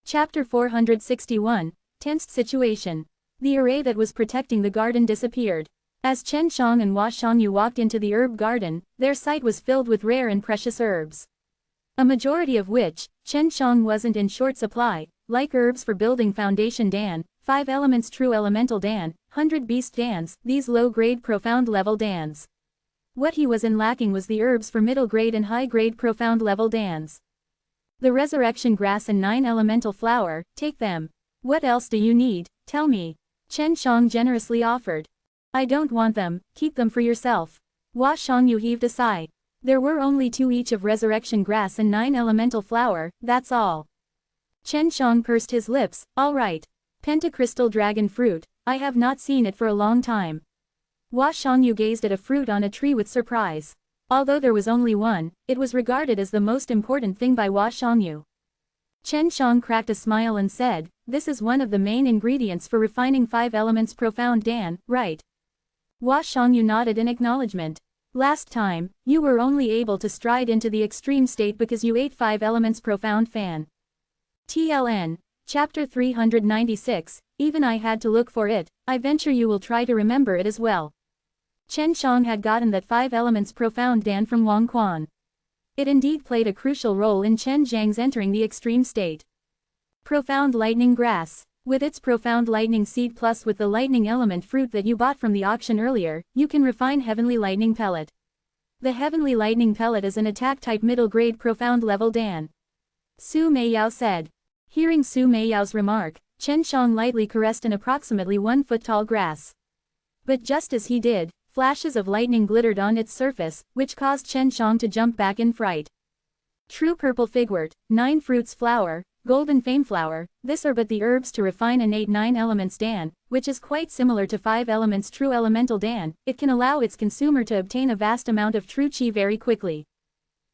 Chapter 461, Tensed Situation. The array that was protecting the garden disappeared. As Chen Shang and Hua Shangyu walked into the herb garden, their sight was filled with rare and precious herbs. A majority of which, Chen Shang wasn't in short supply, like herbs for building foundation dan, 5 elements true elemental dan, 100 beast dans, these low-grade profound level dans. What he was in lacking was the herbs for middle-grade and high-grade profound level dans. The resurrection grass and 9 elemental flower, take them. What else do you need, tell me? Chen Shang generously offered. I don't want them, keep them for yourself. Hua Shangyu heaved a sigh. There were only 2 each of resurrection grass and 9 elemental flower, that's all. Chen Shang pursed his lips, all right. Pentacrystal dragon fruit, I have not seen it for a long time. Hua Shangyu gazed at a fruit on a tree with surprise. Although there was only one, it was regarded as the most important thing by Hua Shangyu. Chen Shang cracked a smile and said, this is one of the main ingredients for refining 5 elements profound dan, right? Hua Shangyu nodded in acknowledgement. Last time, you were only able to stride into the extreme state because you ate 5 elements profound fan. TLN, Chapter 396, even I had to look for it, I venture you will try to remember it as well. Chen Shang had gotten that 5 elements profound dan from Wang Quan. It indeed played a crucial role in Chen Zhang's entering the extreme state. Profound lightning grass. With its profound lightning seed plus with the lightning element fruit that you bought from the auction earlier, you can refine heavenly lightning pellet. The heavenly lightning pellet is an attack type middle grade profound level dan. Su Meiyao said. Hearing Su Meiyao's remark, Chen Shang lightly caressed an approximately 1 foot tall grass. But just as he did, flashes of lightning glittered on its surface, which caused Chen Shang to jump back in fright. True purple figwort, 9 fruits flower, golden fame flower, this are but the herbs to refine innate 9 elements dan, which is quite similar to 5 elements true elemental dan, it can allow its consumer to obtain a vast amount of true qi very quickly.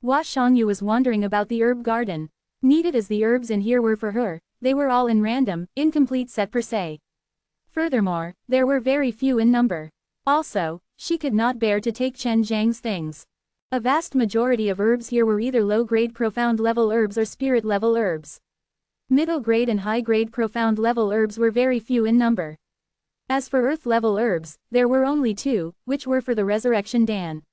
Hua Shangyu was wandering about the herb garden. Needed as the herbs in here were for her, they were all in random, incomplete set per se. Furthermore, there were very few in number. Also, she could not bear to take Chen Zhang's things. A vast majority of herbs here were either low-grade profound level herbs or spirit level herbs. Middle-grade and high-grade profound level herbs were very few in number. As for earth level herbs, there were only 2, which were for the resurrection dan.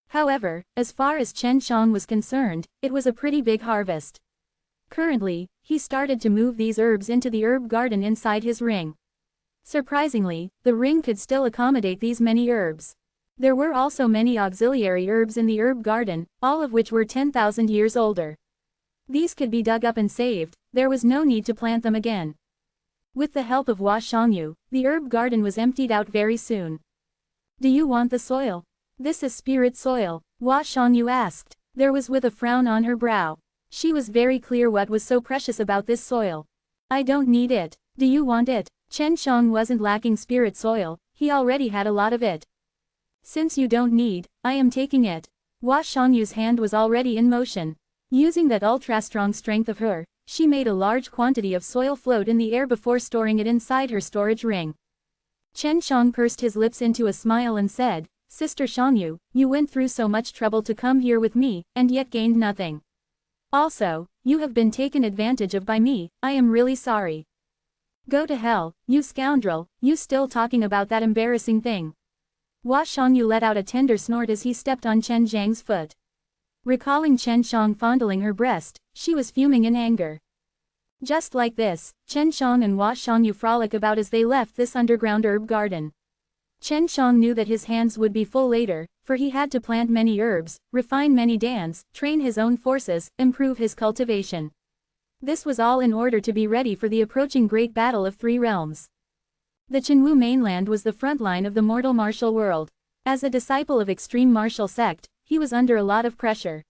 However, as far as Chen Shang was concerned, it was a pretty big harvest. Currently, he started to move these herbs into the herb garden inside his ring. Surprisingly, the ring could still accommodate these many herbs. There were also many auxiliary herbs in the herb garden, all of which were 10,000 years older. These could be dug up and saved, there was no need to plant them again. With the help of Hua Shangyu, the herb garden was emptied out very soon. Do you want the soil? This is spirit soil, Hua Shangyu asked. There was with a frown on her brow. She was very clear what was so precious about this soil. I don't need it. Do you want it? Chen Shang wasn't lacking spirit soil, he already had a lot of it. Since you don't need, I am taking it. Hua Shangyu's hand was already in motion. Using that ultra-strong strength of her, she made a large quantity of soil float in the air before storing it inside her storage ring. Chen Shang pursed his lips into a smile and said, Sister Shangyu, you went through so much trouble to come here with me, and yet gained nothing. Also, you have been taken advantage of by me, I am really sorry. Go to hell, you scoundrel, you still talking about that embarrassing thing. Hua Shangyu let out a tender snort as he stepped on Chen Zhang's foot. Recalling Chen Shang fondling her breast, she was fuming in anger. Just like this, Chen Shang and Hua Shangyu frolic about as they left this underground herb garden. Chen Shang knew that his hands would be full later, for he had to plant many herbs, refine many dans, train his own forces, improve his cultivation. This was all in order to be ready for the approaching great battle of 3 realms. The Qinwu mainland was the front line of the mortal martial world. As a disciple of extreme martial sect, he was under a lot of pressure.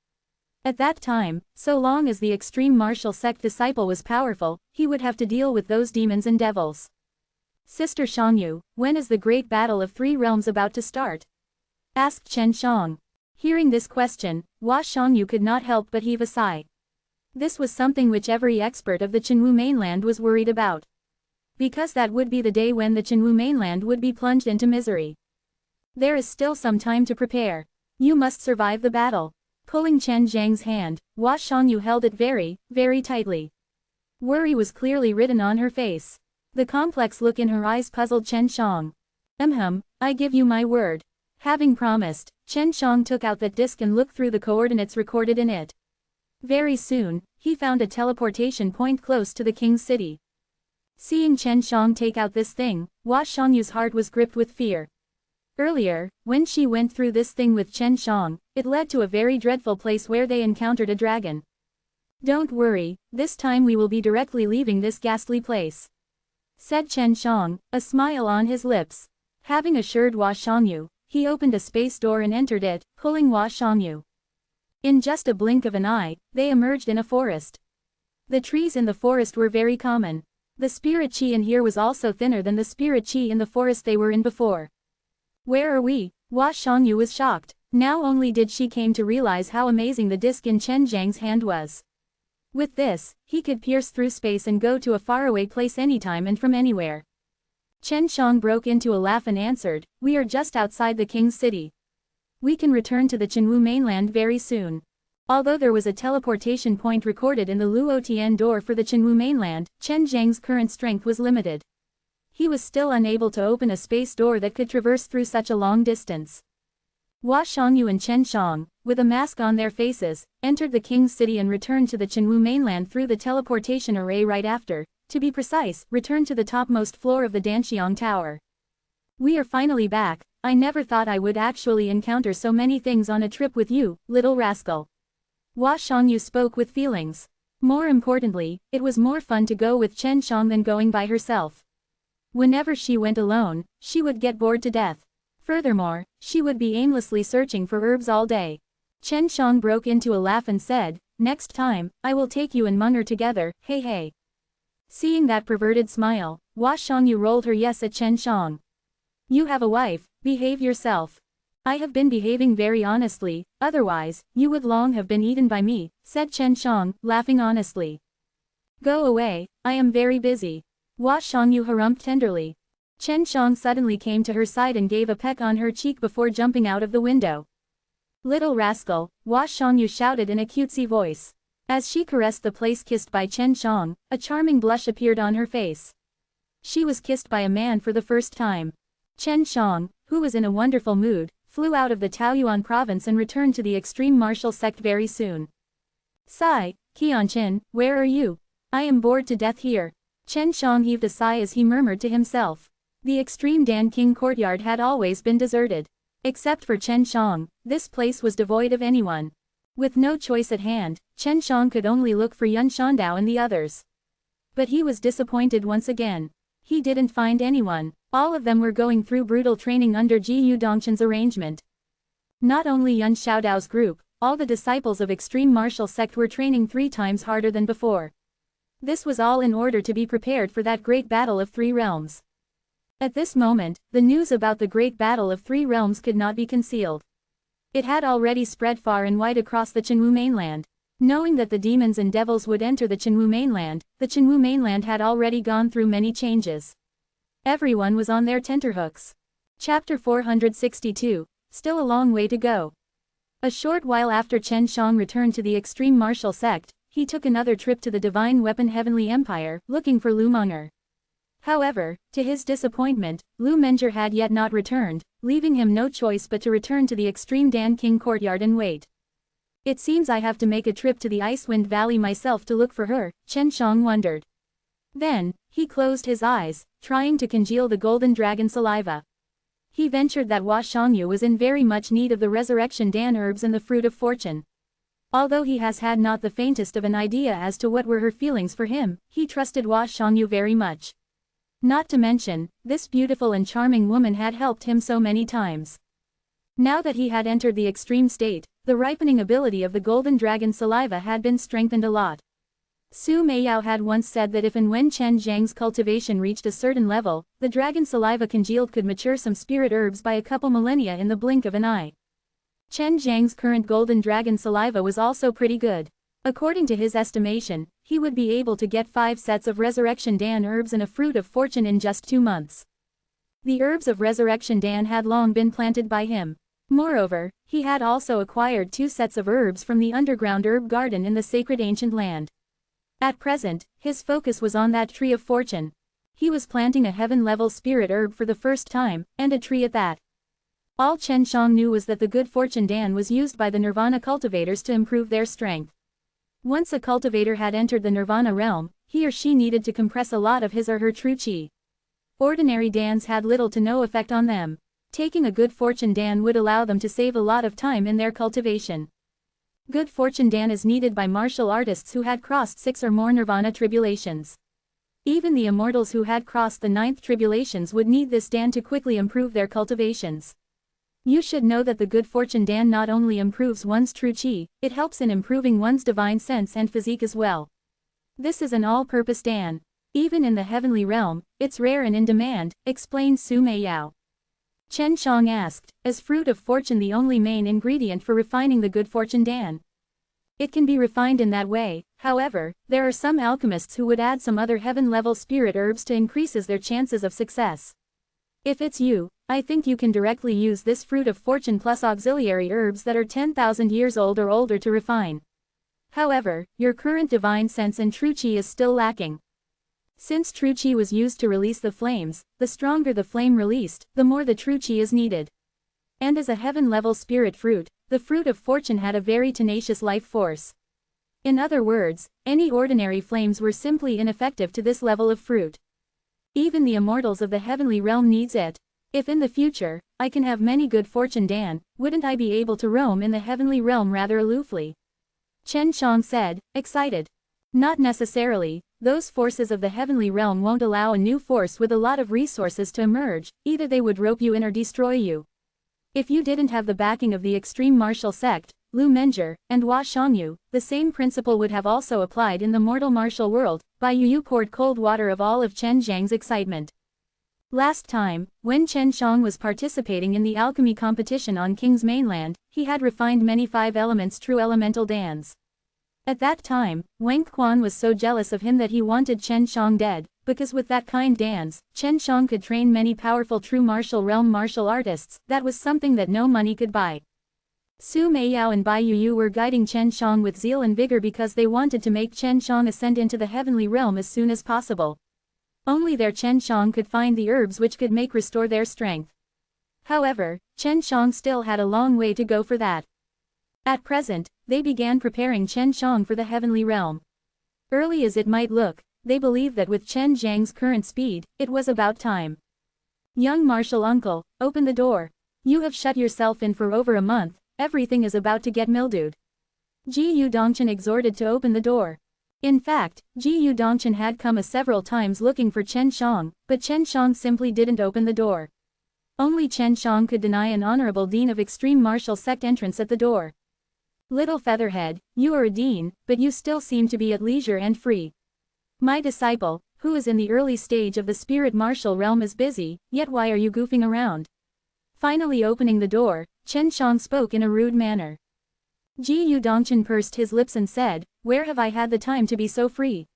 At that time, so long as the extreme martial sect disciple was powerful, he would have to deal with those demons and devils. Sister Shangyu, when is the great battle of 3 realms about to start? Asked Chen Shang. Hearing this question, Hua Shangyu could not help but heave a sigh. This was something which every expert of the Qinwu mainland was worried about. Because that would be the day when the Qinwu mainland would be plunged into misery. There is still some time to prepare. You must survive the battle. Pulling Chen Zhang's hand, Hua Shangyu held it very, very tightly. Worry was clearly written on her face. The complex look in her eyes puzzled Chen Shang. I give you my word. Having promised, Chen Shang took out that disc and looked through the coordinates recorded in it. Very soon, he found a teleportation point close to the king's city. Seeing Chen Shang take out this thing, Hua Xiangyu's heart was gripped with fear. Earlier, when she went through this thing with Chen Shang, it led to a very dreadful place where they encountered a dragon. Don't worry, this time we will be directly leaving this ghastly place, said Chen Shang, a smile on his lips. Having assured Hua Xiangyu, he opened a space door and entered it, pulling Hua Xiangyu. In just a blink of an eye, they emerged in a forest. The trees in the forest were very common. The spirit chi in here was also thinner than the spirit chi in the forest they were in before. Where are we? Hua Xiangyu was shocked. Now only did she came to realize how amazing the disc in Chen Zhang's hand was. With this, he could pierce through space and go to a faraway place anytime and from anywhere. Chen Shang broke into a laugh and answered, "We are just outside the king's city. We can return to the Chenwu mainland very soon." Although there was a teleportation point recorded in the Luotian door for the Chenwu mainland, Chen Zhang's current strength was limited. He was still unable to open a space door that could traverse through such a long distance. Hua Xiangyu and Chen Shang, with a mask on their faces, entered the king's city and returned to the Chenwu mainland through the teleportation array right after. To be precise, returned to the topmost floor of the Danxiang Tower. We are finally back. I never thought I would actually encounter so many things on a trip with you, little rascal. Hua Xiangyu spoke with feelings. More importantly, it was more fun to go with Chen Shang than going by herself. Whenever she went alone, she would get bored to death. Furthermore, she would be aimlessly searching for herbs all day. Chen Shang broke into a laugh and said, "Next time, I will take you and Munger together, hey hey." Seeing that perverted smile, Hua Xiangyu rolled her yes at Chen Shang. "You have a wife, behave yourself." "I have been behaving very honestly, otherwise, you would long have been eaten by me," said Chen Shang, laughing honestly. "Go away, I am very busy." Hua Xiangyu harumphed tenderly. Chen Shang suddenly came to her side and gave a peck on her cheek before jumping out of the window. "Little rascal," Hua Xiangyu shouted in a cutesy voice. As she caressed the place kissed by Chen Shang, a charming blush appeared on her face. She was kissed by a man for the first time. Chen Shang, who was in a wonderful mood, flew out of the Taoyuan province and returned to the extreme martial sect very soon. "Sigh, Qianqin, where are you? I am bored to death here." Chen Shang heaved a sigh as he murmured to himself. The extreme Dan King courtyard had always been deserted. Except for Chen Shang, this place was devoid of anyone. With no choice at hand, Chen Shang could only look for Yun Shandao and the others. But he was disappointed once again. He didn't find anyone. All of them were going through brutal training under Ji Yu Dongchen's arrangement. Not only Yun Xiaodao's group, all the disciples of extreme martial sect were training 3 times harder than before. This was all in order to be prepared for that great battle of 3 realms. At this moment, the news about the great battle of 3 realms could not be concealed. It had already spread far and wide across the Chenwu mainland. Knowing that the demons and devils would enter the Chenwu mainland had already gone through many changes. Everyone was on their tenterhooks. Chapter 462, still a long way to go. A short while after Chen Shang returned to the extreme martial sect, he took another trip to the Divine Weapon Heavenly Empire, looking for Lu Menger. However, to his disappointment, Lu Menger had yet not returned, leaving him no choice but to return to the extreme Dan King courtyard and wait. "It seems I have to make a trip to the Icewind Valley myself to look for her," Chen Shang wondered. Then, he closed his eyes, trying to congeal the golden dragon saliva. He ventured that Hua Xiangyu was in very much need of the resurrection Dan herbs and the fruit of fortune. Although he has had not the faintest of an idea as to what were her feelings for him, he trusted Hua Xiangyu very much. Not to mention, this beautiful and charming woman had helped him so many times. Now that he had entered the extreme state, the ripening ability of the golden dragon saliva had been strengthened a lot. Su Meiyao had once said that if and when Chen Zhang's cultivation reached a certain level, the dragon saliva congealed could mature some spirit herbs by a couple millennia in the blink of an eye. Chen Zhang's current golden dragon saliva was also pretty good. According to his estimation, he would be able to get 5 sets of Resurrection Dan herbs and a fruit of fortune in just 2 months. The herbs of Resurrection Dan had long been planted by him. Moreover, he had also acquired 2 sets of herbs from the underground herb garden in the sacred ancient land. At present, his focus was on that tree of fortune. He was planting a heaven-level spirit herb for the first time, and a tree at that. All Chen Shang knew was that the good fortune Dan was used by the Nirvana cultivators to improve their strength. Once a cultivator had entered the Nirvana realm, he or she needed to compress a lot of his or her true qi. Ordinary dans had little to no effect on them. Taking a good fortune Dan would allow them to save a lot of time in their cultivation. Good fortune Dan is needed by martial artists who had crossed 6 or more Nirvana tribulations. Even the immortals who had crossed the 9th tribulations would need this Dan to quickly improve their cultivations. You should know that the good fortune Dan not only improves one's true qi, it helps in improving one's divine sense and physique as well. This is an all-purpose Dan. Even in the heavenly realm, it's rare and in demand, explained Su Meiyao. Chen Shang asked, is fruit of fortune the only main ingredient for refining the good fortune Dan? It can be refined in that way, however, there are some alchemists who would add some other heaven-level spirit herbs to increases their chances of success. If it's you, I think you can directly use this fruit of fortune plus auxiliary herbs that are 10,000 years old or older to refine. However, your current divine sense and true qi is still lacking. Since true qi was used to release the flames, the stronger the flame released, the more the true qi is needed. And as a heaven-level spirit fruit, the fruit of fortune had a very tenacious life force. In other words, any ordinary flames were simply ineffective to this level of fruit. Even the immortals of the heavenly realm needs it. If in the future, I can have many good fortune Dan, wouldn't I be able to roam in the heavenly realm rather aloofly? Chen Shang said, excited. Not necessarily, those forces of the heavenly realm won't allow a new force with a lot of resources to emerge, either they would rope you in or destroy you. If you didn't have the backing of the extreme martial sect, Lu Menjie, and Hua Shangyu, the same principle would have also applied in the mortal martial world. Bai Yu poured cold water of all of Chen Zhang's excitement. Last time, when Chen Shang was participating in the alchemy competition on King's Mainland, he had refined many 5 elements true elemental dans. At that time, Wang Quan was so jealous of him that he wanted Chen Shang dead, because with that kind dans, Chen Shang could train many powerful true martial realm martial artists. That was something that no money could buy. Su Meiyao and Bai Yu were guiding Chen Shang with zeal and vigor because they wanted to make Chen Shang ascend into the heavenly realm as soon as possible. Only there Chen Shang could find the herbs which could restore their strength. However, Chen Shang still had a long way to go for that. At present, they began preparing Chen Shang for the heavenly realm. Early as it might look, they believed that with Chen Zhang's current speed, it was about time. Young martial uncle, open the door. You have shut yourself in for over a month, everything is about to get mildewed. Ji Yu Dongchen exhorted to open the door. In fact, Ji Yu Dongchen had come several times looking for Chen Shang, but Chen Shang simply didn't open the door. Only Chen Shang could deny an honorable dean of extreme martial sect entrance at the door. Little featherhead, you are a dean, but you still seem to be at leisure and free. My disciple, who is in the early stage of the spirit martial realm is busy, yet why are you goofing around? Finally opening the door, Chen Shang spoke in a rude manner. Ji Yu Dongchen pursed his lips and said, where have I had the time to be so free?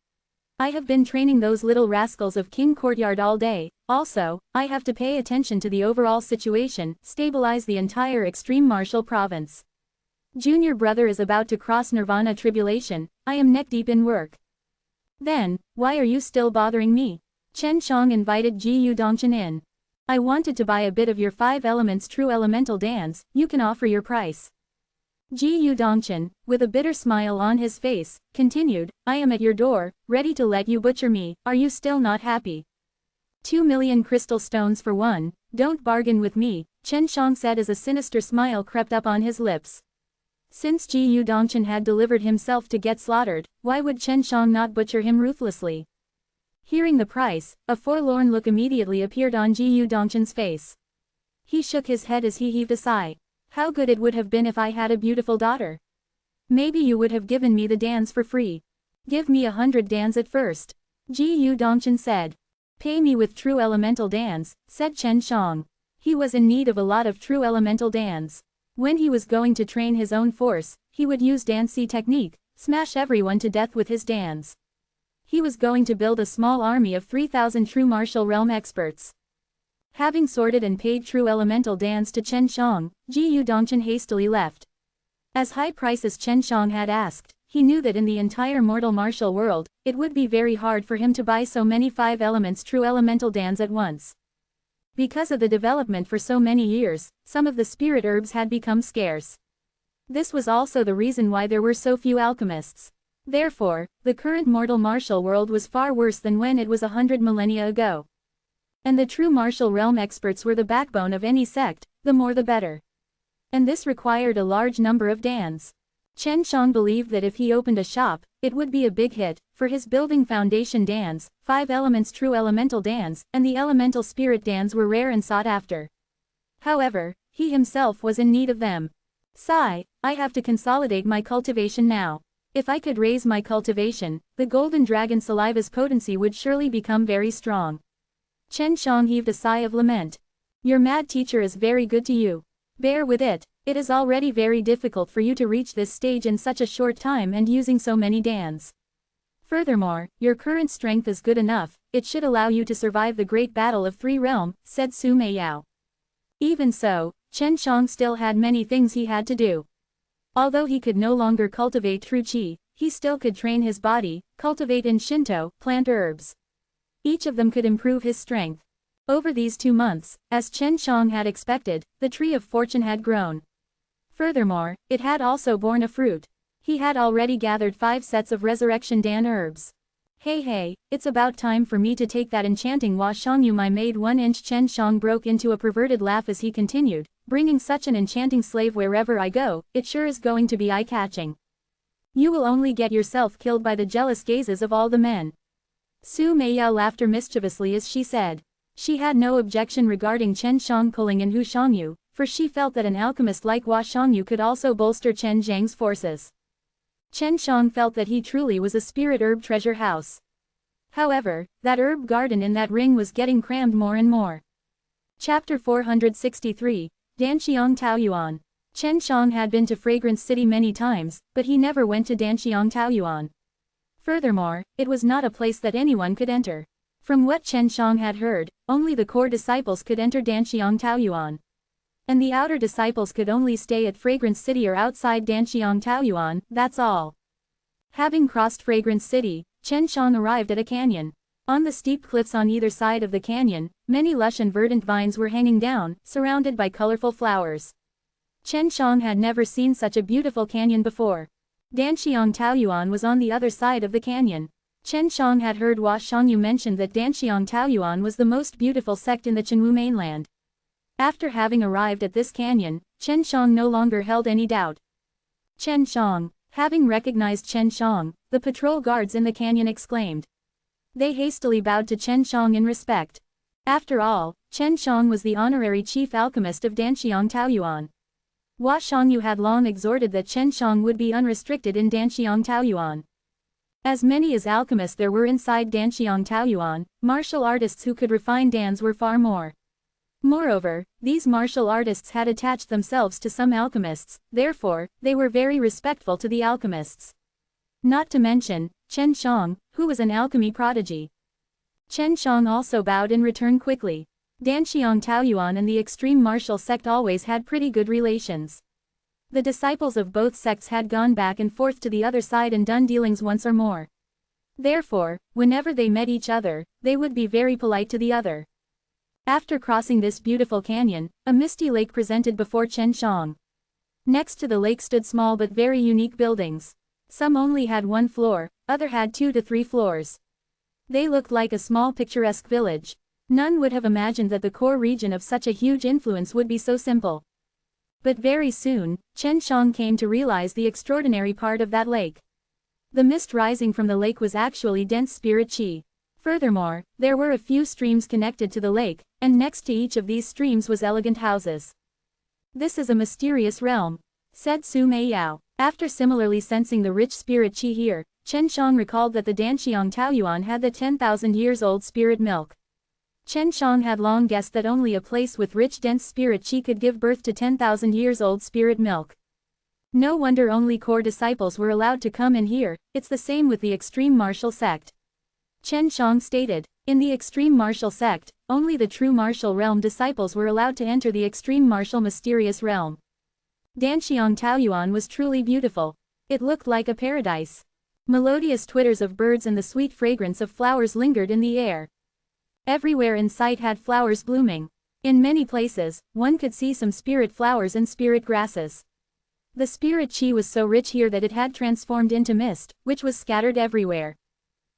I have been training those little rascals of King Courtyard all day, also, I have to pay attention to the overall situation, stabilize the entire extreme martial province. Junior brother is about to cross Nirvana tribulation, I am neck deep in work. Then, why are you still bothering me? Chen Shang invited Ji Yu Dongchen in. I wanted to buy a bit of your 5 elements true elemental dans, you can offer your price. Ji Yu Dongchen, with a bitter smile on his face, continued, I am at your door, ready to let you butcher me, are you still not happy? 2 million crystal stones for one, don't bargain with me, Chen Shang said as a sinister smile crept up on his lips. Since Ji Yu Dongchen had delivered himself to get slaughtered, why would Chen Shang not butcher him ruthlessly? Hearing the price, a forlorn look immediately appeared on Ji Yu Dongchen's face. He shook his head as he heaved a sigh. How good it would have been if I had a beautiful daughter. Maybe you would have given me the dans for free. Give me 100 dans at first. Ji Yu Dongchen said. Pay me with true elemental dans, said Chen Shang. He was in need of a lot of true elemental dans. When he was going to train his own force, he would use Danci technique, smash everyone to death with his dans. He was going to build a small army of 3,000 true martial realm experts. Having sorted and paid true elemental dans to Chen Shang, Ji Yu Dongchen hastily left. As high price as Chen Shang had asked, he knew that in the entire mortal martial world, it would be very hard for him to buy so many 5 elements true elemental dans at once. Because of the development for so many years, some of the spirit herbs had become scarce. This was also the reason why there were so few alchemists. Therefore, the current mortal martial world was far worse than when it was 100 millennia ago. And the true martial realm experts were the backbone of any sect, the more the better. And this required a large number of dans. Chen Shang believed that if he opened a shop, it would be a big hit, for his building foundation dans, 5 elements true elemental dans, and the elemental spirit dans were rare and sought after. However, he himself was in need of them. Sigh, I have to consolidate my cultivation now. If I could raise my cultivation, the golden dragon saliva's potency would surely become very strong. Chen Shang heaved a sigh of lament. Your mad teacher is very good to you. Bear with it, it is already very difficult for you to reach this stage in such a short time and using so many dans. Furthermore, your current strength is good enough, it should allow you to survive the great battle of 3 realms, said Su Meiyao. Even so, Chen Shang still had many things he had to do. Although he could no longer cultivate true qi, he still could train his body, cultivate in Shinto, plant herbs. Each of them could improve his strength. Over these 2 months, as Chen Shang had expected, the tree of fortune had grown. Furthermore, it had also borne a fruit. He had already gathered 5 sets of resurrection dan herbs. Hey, it's about time for me to take that enchanting Hua Shangyu my maid 1-inch. Chen Shang broke into a perverted laugh as he continued, bringing such an enchanting slave wherever I go, it sure is going to be eye-catching. You will only get yourself killed by the jealous gazes of all the men. Su Meiyao laughed mischievously as she said. She had no objection regarding Chen Shang pulling in Hu Shangyu, for she felt that an alchemist like Hua Shangyu could also bolster Chen Zhang's forces. Chen Shang felt that he truly was a spirit herb treasure house. However, that herb garden in that ring was getting crammed more and more. Chapter 463, Danxiang Taoyuan. Chen Shang had been to Fragrance City many times, but he never went to Danxiang Taoyuan. Furthermore, it was not a place that anyone could enter. From what Chen Shang had heard, only the core disciples could enter Danxiang Taoyuan. And the outer disciples could only stay at Fragrance City or outside Danxiang Taoyuan, that's all. Having crossed Fragrance City, Chen Shang arrived at a canyon. On the steep cliffs on either side of the canyon, many lush and verdant vines were hanging down, surrounded by colorful flowers. Chen Shang had never seen such a beautiful canyon before. Danxiang Taoyuan was on the other side of the canyon. Chen Shang had heard Hua Shangyu mention that Danxiang Taoyuan was the most beautiful sect in the Chenwu mainland. After having arrived at this canyon, Chen Shang no longer held any doubt. Chen Shang. Having recognized Chen Shang, the patrol guards in the canyon exclaimed. They hastily bowed to Chen Shang in respect. After all, Chen Shang was the honorary chief alchemist of Danxiang Taoyuan. Hua Shangyu had long exhorted that Chen Shang would be unrestricted in Danxiang Taoyuan. As many as alchemists there were inside Danxiang Taoyuan, martial artists who could refine dans were far more. Moreover, these martial artists had attached themselves to some alchemists, therefore, they were very respectful to the alchemists. Not to mention, Chen Shang, who was an alchemy prodigy. Chen Shang also bowed in return quickly. Danxiang Taoyuan and the extreme martial sect always had pretty good relations. The disciples of both sects had gone back and forth to the other side and done dealings once or more. Therefore, whenever they met each other, they would be very polite to the other. After crossing this beautiful canyon, a misty lake presented before Chen Shang. Next to the lake stood small but very unique buildings. Some only had 1 floor, other had 2 to 3 floors. They looked like a small picturesque village. None would have imagined that the core region of such a huge influence would be so simple. But very soon, Chen Shang came to realize the extraordinary part of that lake. The mist rising from the lake was actually dense spirit qi. Furthermore, there were a few streams connected to the lake, and next to each of these streams was elegant houses. This is a mysterious realm, said Su Meiyao. After similarly sensing the rich spirit qi here, Chen Shang recalled that the Danxiang Taoyuan had the 10,000 years old spirit milk. Chen Shang had long guessed that only a place with rich dense spirit qi could give birth to 10,000 years old spirit milk. No wonder only core disciples were allowed to come in here, it's the same with the extreme martial sect. Chen Shang stated, in the extreme martial sect, only the true martial realm disciples were allowed to enter the extreme martial mysterious realm. Danxiang Taoyuan was truly beautiful. It looked like a paradise. Melodious twitters of birds and the sweet fragrance of flowers lingered in the air. Everywhere in sight had flowers blooming. In many places, one could see some spirit flowers and spirit grasses. The spirit chi was so rich here that it had transformed into mist, which was scattered everywhere.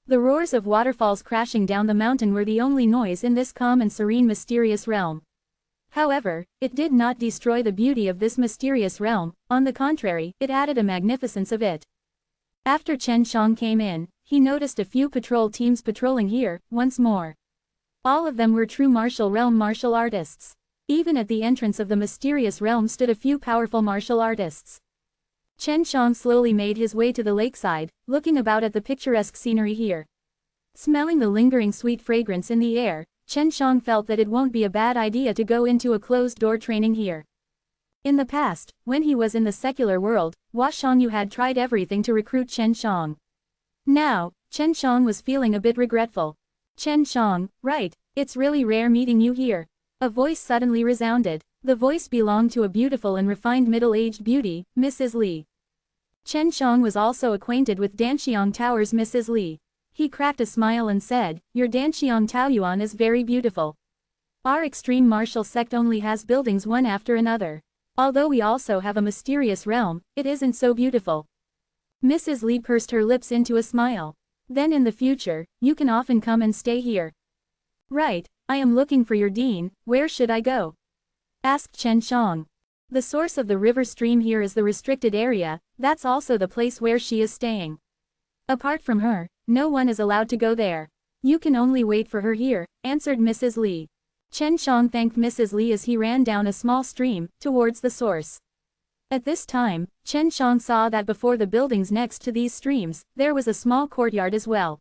The roars of waterfalls crashing down the mountain were the only noise in this calm and serene mysterious realm. However, it did not destroy the beauty of this mysterious realm, on the contrary, it added a magnificence of it. After Chen Shang came in, he noticed a few patrol teams patrolling here, once more. All of them were true martial realm martial artists. Even at the entrance of the mysterious realm stood a few powerful martial artists. Chen Shang slowly made his way to the lakeside, looking about at the picturesque scenery here. Smelling the lingering sweet fragrance in the air, Chen Shang felt that it won't be a bad idea to go into a closed-door training here. In the past, when he was in the secular world, Hua Shangyu had tried everything to recruit Chen Shang. Now, Chen Shang was feeling a bit regretful. Chen Shang, right, it's really rare meeting you here. A voice suddenly resounded. The voice belonged to a beautiful and refined middle-aged beauty, Mrs. Li. Chen Shang was also acquainted with Danxiang Tower's Mrs. Li. He cracked a smile and said, "Your Danxiang Taoyuan is very beautiful. Our extreme martial sect only has buildings one after another. Although we also have a mysterious realm, it isn't so beautiful." Mrs. Li pursed her lips into a smile. "Then in the future, you can often come and stay here." "Right, I am looking for your dean, where should I go?" asked Chen Shang. "The source of the river stream here is the restricted area, that's also the place where she is staying. Apart from her, no one is allowed to go there. You can only wait for her here," answered Mrs. Li. Chen Shang thanked Mrs. Li as he ran down a small stream, towards the source. At this time, Chen Shang saw that before the buildings next to these streams, there was a small courtyard as well.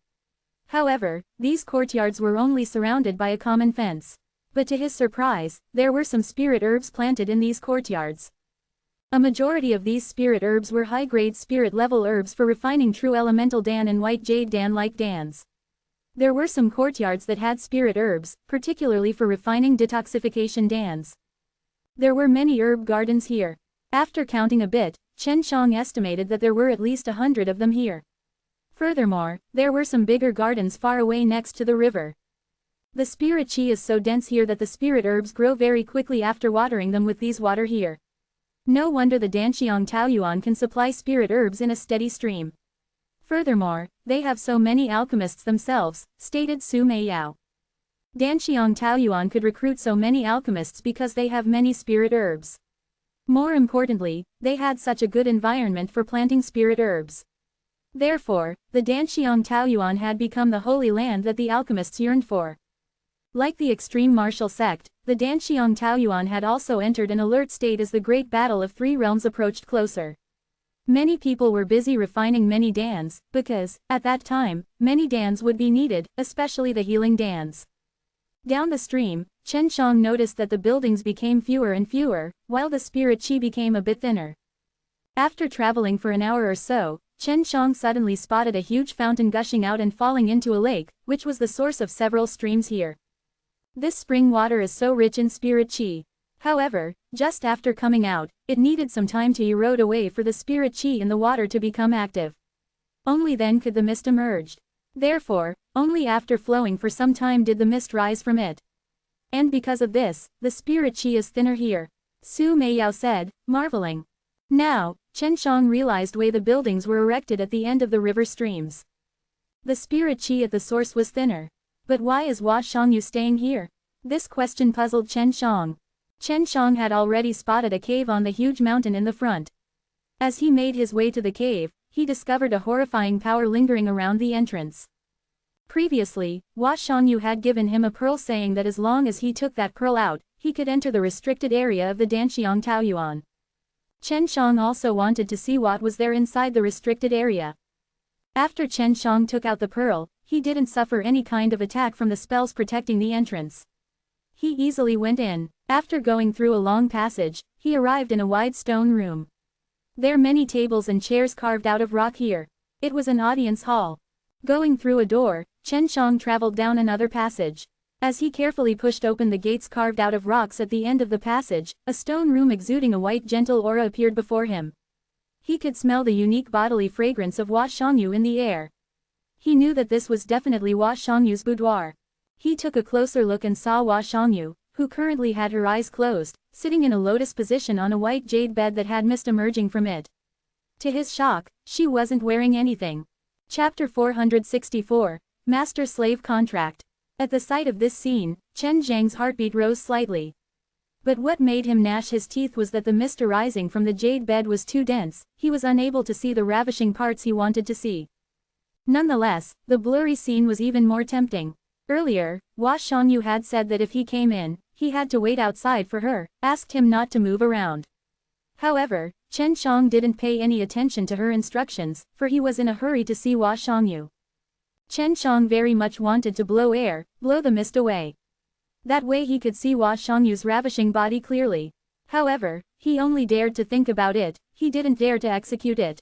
However, these courtyards were only surrounded by a common fence. But to his surprise, there were some spirit herbs planted in these courtyards. A majority of these spirit herbs were high-grade spirit-level herbs for refining true elemental dan and white jade dan-like dans. There were some courtyards that had spirit herbs, particularly for refining detoxification dans. There were many herb gardens here. After counting a bit, Chen Shang estimated that there were at least 100 of them here. Furthermore, there were some bigger gardens far away next to the river. The spirit chi is so dense here that the spirit herbs grow very quickly after watering them with these water here. No wonder the Danxiang Taoyuan can supply spirit herbs in a steady stream. Furthermore, they have so many alchemists themselves, stated Su Meiyao. Danxiang Taoyuan could recruit so many alchemists because they have many spirit herbs. More importantly, they had such a good environment for planting spirit herbs. Therefore, the Danxiang Taoyuan had become the holy land that the alchemists yearned for. Like the extreme martial sect, the Danxiang Taoyuan had also entered an alert state as the great battle of three realms approached closer. Many people were busy refining many dans, because, at that time, many dans would be needed, especially the healing dans. Down the stream, Chen Shang noticed that the buildings became fewer and fewer, while the spirit chi became a bit thinner. After traveling for an hour or so, Chen Shang suddenly spotted a huge fountain gushing out and falling into a lake, which was the source of several streams here. This spring water is so rich in spirit chi. However, just after coming out, it needed some time to erode away for the spirit chi in the water to become active. Only then could the mist emerge. Therefore, only after flowing for some time did the mist rise from it. And because of this, the spirit chi is thinner here, Su Meiyao said, marveling. Now, Chen Shang realized why the buildings were erected at the end of the river streams. The spirit chi at the source was thinner. But why is Hua Shangyu staying here? This question puzzled Chen Shang. Chen Shang had already spotted a cave on the huge mountain in the front. As he made his way to the cave, he discovered a horrifying power lingering around the entrance. Previously, Hua Shangyu had given him a pearl saying that as long as he took that pearl out, he could enter the restricted area of the Danxiang Taoyuan. Chen Shang also wanted to see what was there inside the restricted area. After Chen Shang took out the pearl, he didn't suffer any kind of attack from the spells protecting the entrance. He easily went in. After going through a long passage, he arrived in a wide stone room. There are many tables and chairs carved out of rock here. It was an audience hall. Going through a door, Chen Shang traveled down another passage. As he carefully pushed open the gates carved out of rocks at the end of the passage, a stone room exuding a white gentle aura appeared before him. He could smell the unique bodily fragrance of Hua Xiongyu in the air. He knew that this was definitely Hua Xiangyu's boudoir. He took a closer look and saw Hua Xiongyu, who currently had her eyes closed, sitting in a lotus position on a white jade bed that had mist emerging from it. To his shock, she wasn't wearing anything. Chapter 464, Master-Slave Contract. At the sight of this scene, Chen Zhang's heartbeat rose slightly. But what made him gnash his teeth was that the mist arising from the jade bed was too dense, he was unable to see the ravishing parts he wanted to see. Nonetheless, the blurry scene was even more tempting. Earlier, Hua Xiongyu had said that if he came in, he had to wait outside for her, asked him not to move around. However, Chen Xiang didn't pay any attention to her instructions, for he was in a hurry to see Hua Xiongyu. Chen Xiang very much wanted to blow the mist away. That way he could see Hua Xiangyu's ravishing body clearly. However, he only dared to think about it, he didn't dare to execute it.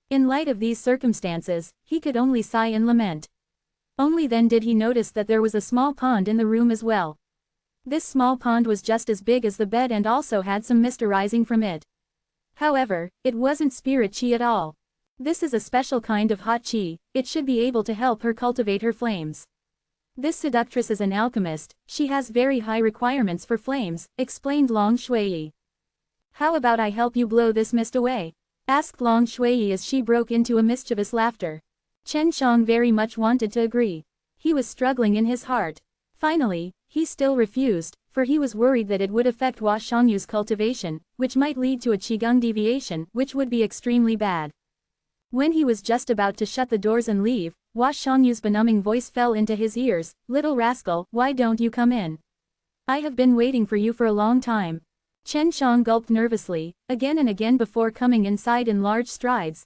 In light of these circumstances, he could only sigh and lament. Only then did he notice that there was a small pond in the room as well. This small pond was just as big as the bed and also had some mist arising from it. However, it wasn't spirit qi at all. This is a special kind of hot qi, it should be able to help her cultivate her flames. This seductress is an alchemist, she has very high requirements for flames, explained Long Shuiyi. How about I help you blow this mist away? Asked Long Shuiyi as she broke into a mischievous laughter. Chen Xiang very much wanted to agree. He was struggling in his heart. Finally, he still refused, for he was worried that it would affect Hua Xiangyu's cultivation, which might lead to a qigong deviation, which would be extremely bad. When he was just about to shut the doors and leave, Hua Xiangyu's benumbing voice fell into his ears, "Little rascal, why don't you come in? I have been waiting for you for a long time." Chen Xiang gulped nervously, again and again before coming inside in large strides.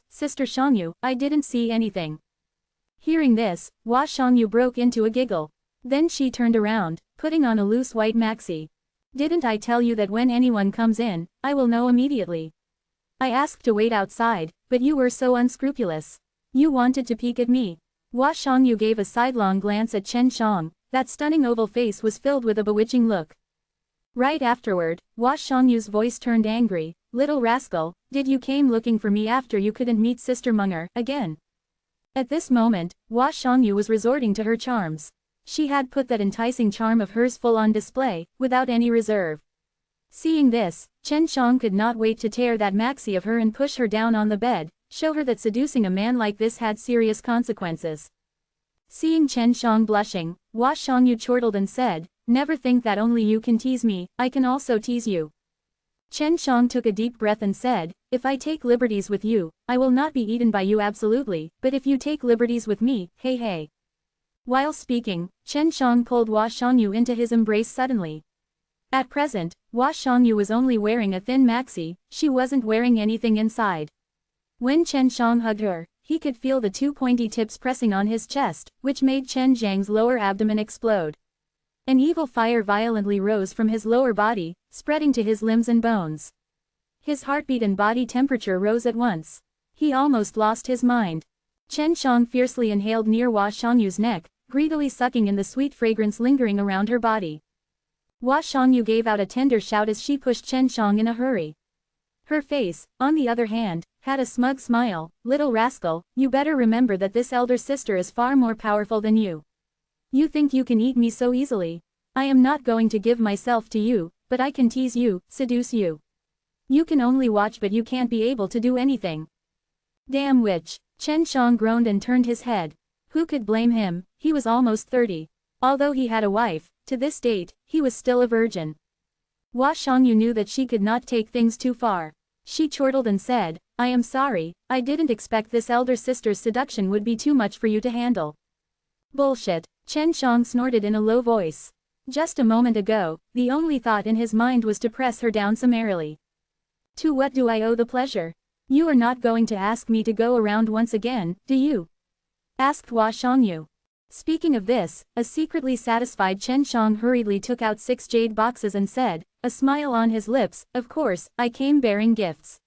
Sister Xiongyu, I didn't see anything." Hearing this, Hua Xiongyu broke into a giggle. Then she turned around, putting on a loose white maxi. "Didn't I tell you that when anyone comes in, I will know immediately? I asked to wait outside, but you were so unscrupulous. You wanted to peek at me." Hua Xiongyu gave a sidelong glance at Chen Xiang, that stunning oval face was filled with a bewitching look. Right afterward, Hua Xiangyu's voice turned angry. "Little rascal, did you came looking for me after you couldn't meet Sister Munger again?" At this moment, Hua Xiongyu was resorting to her charms. She had put that enticing charm of hers full on display, without any reserve. Seeing this, Chen Xiang could not wait to tear that maxi of her and push her down on the bed, show her that seducing a man like this had serious consequences. Seeing Chen Xiang blushing, Hua Xiongyu chortled and said, "Never think that only you can tease me, I can also tease you." Chen Xiang took a deep breath and said, "If I take liberties with you, I will not be eaten by you absolutely, but if you take liberties with me, hey hey." While speaking, Chen Xiang pulled Hua Xiongyu into his embrace suddenly. At present, Hua Xiongyu was only wearing a thin maxi, she wasn't wearing anything inside. When Chen Xiang hugged her, he could feel the two pointy tips pressing on his chest, which made Chen Zhang's lower abdomen explode. An evil fire violently rose from his lower body, spreading to his limbs and bones. His heartbeat and body temperature rose at once. He almost lost his mind. Chen Xiang fiercely inhaled near Hua Xiangyu's neck, greedily sucking in the sweet fragrance lingering around her body. Hua Xiongyu gave out a tender shout as she pushed Chen Xiang in a hurry. Her face, on the other hand, had a smug smile. "Little rascal, you better remember that this elder sister is far more powerful than you. You think you can eat me so easily? I am not going to give myself to you, but I can tease you, seduce you. You can only watch but you can't be able to do anything." "Damn witch." Chen Xiang groaned and turned his head. Who could blame him? He was almost 30. Although he had a wife, to this date, he was still a virgin. Hua Xiongyu knew that she could not take things too far. She chortled and said, "I am sorry, I didn't expect this elder sister's seduction would be too much for you to handle." "Bullshit," Chen Xiang snorted in a low voice. Just a moment ago, the only thought in his mind was to press her down summarily. "To what do I owe the pleasure? You are not going to ask me to go around once again, do you?" asked Hua Xiongyu. Speaking of this, a secretly satisfied Chen Xiang hurriedly took out 6 jade boxes and said, a smile on his lips, "Of course, I came bearing gifts.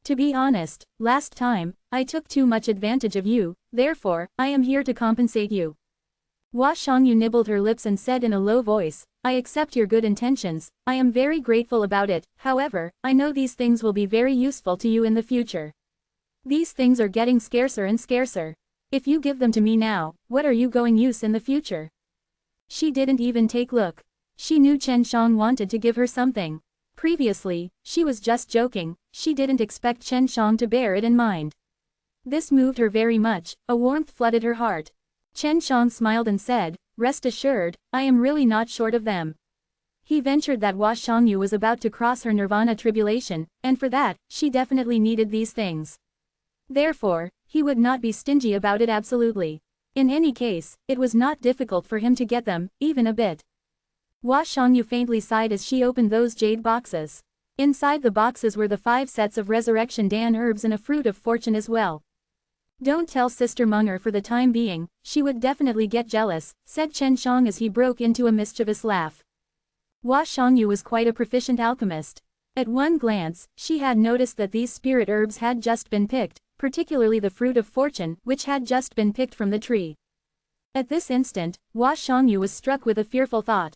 To be honest, last time, I took too much advantage of you, therefore, I am here to compensate you." Hua Shangyu nibbled her lips and said in a low voice, I accept your good intentions, I am very grateful about it, however, I know these things will be very useful to you in the future. These things are getting scarcer and scarcer. If you give them to me now, what are you going to use in the future? She didn't even take look. She knew Chen Shang wanted to give her something. Previously, she was just joking, she didn't expect Chen Shang to bear it in mind. This moved her very much, a warmth flooded her heart. Chen Shang smiled and said, rest assured, I am really not short of them. He ventured that Hua Shangyu was about to cross her nirvana tribulation, and for that, she definitely needed these things. Therefore, he would not be stingy about it absolutely. In any case, it was not difficult for him to get them, even a bit. Hua Shangyu faintly sighed as she opened those jade boxes. Inside the boxes were the 5 sets of resurrection Dan herbs and a fruit of fortune as well. Don't tell Sister Munger for the time being, she would definitely get jealous, said Chen Shang as he broke into a mischievous laugh. Hua Shangyu was quite a proficient alchemist. At one glance, she had noticed that these spirit herbs had just been picked, particularly the fruit of fortune, which had just been picked from the tree. At this instant, Hua Shangyu was struck with a fearful thought.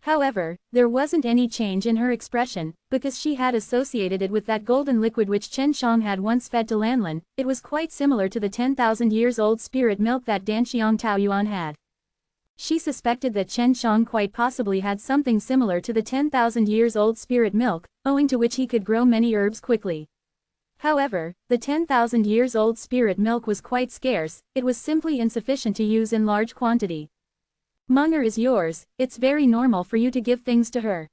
However, there wasn't any change in her expression, because she had associated it with that golden liquid which Chen Shang had once fed to Lanlin. It was quite similar to the 10,000 years old spirit milk that Danxiang Taoyuan had. She suspected that Chen Shang quite possibly had something similar to the 10,000 years old spirit milk, owing to which he could grow many herbs quickly. However, the 10,000 years old spirit milk was quite scarce, it was simply insufficient to use in large quantity. Munger is yours, it's very normal for you to give things to her.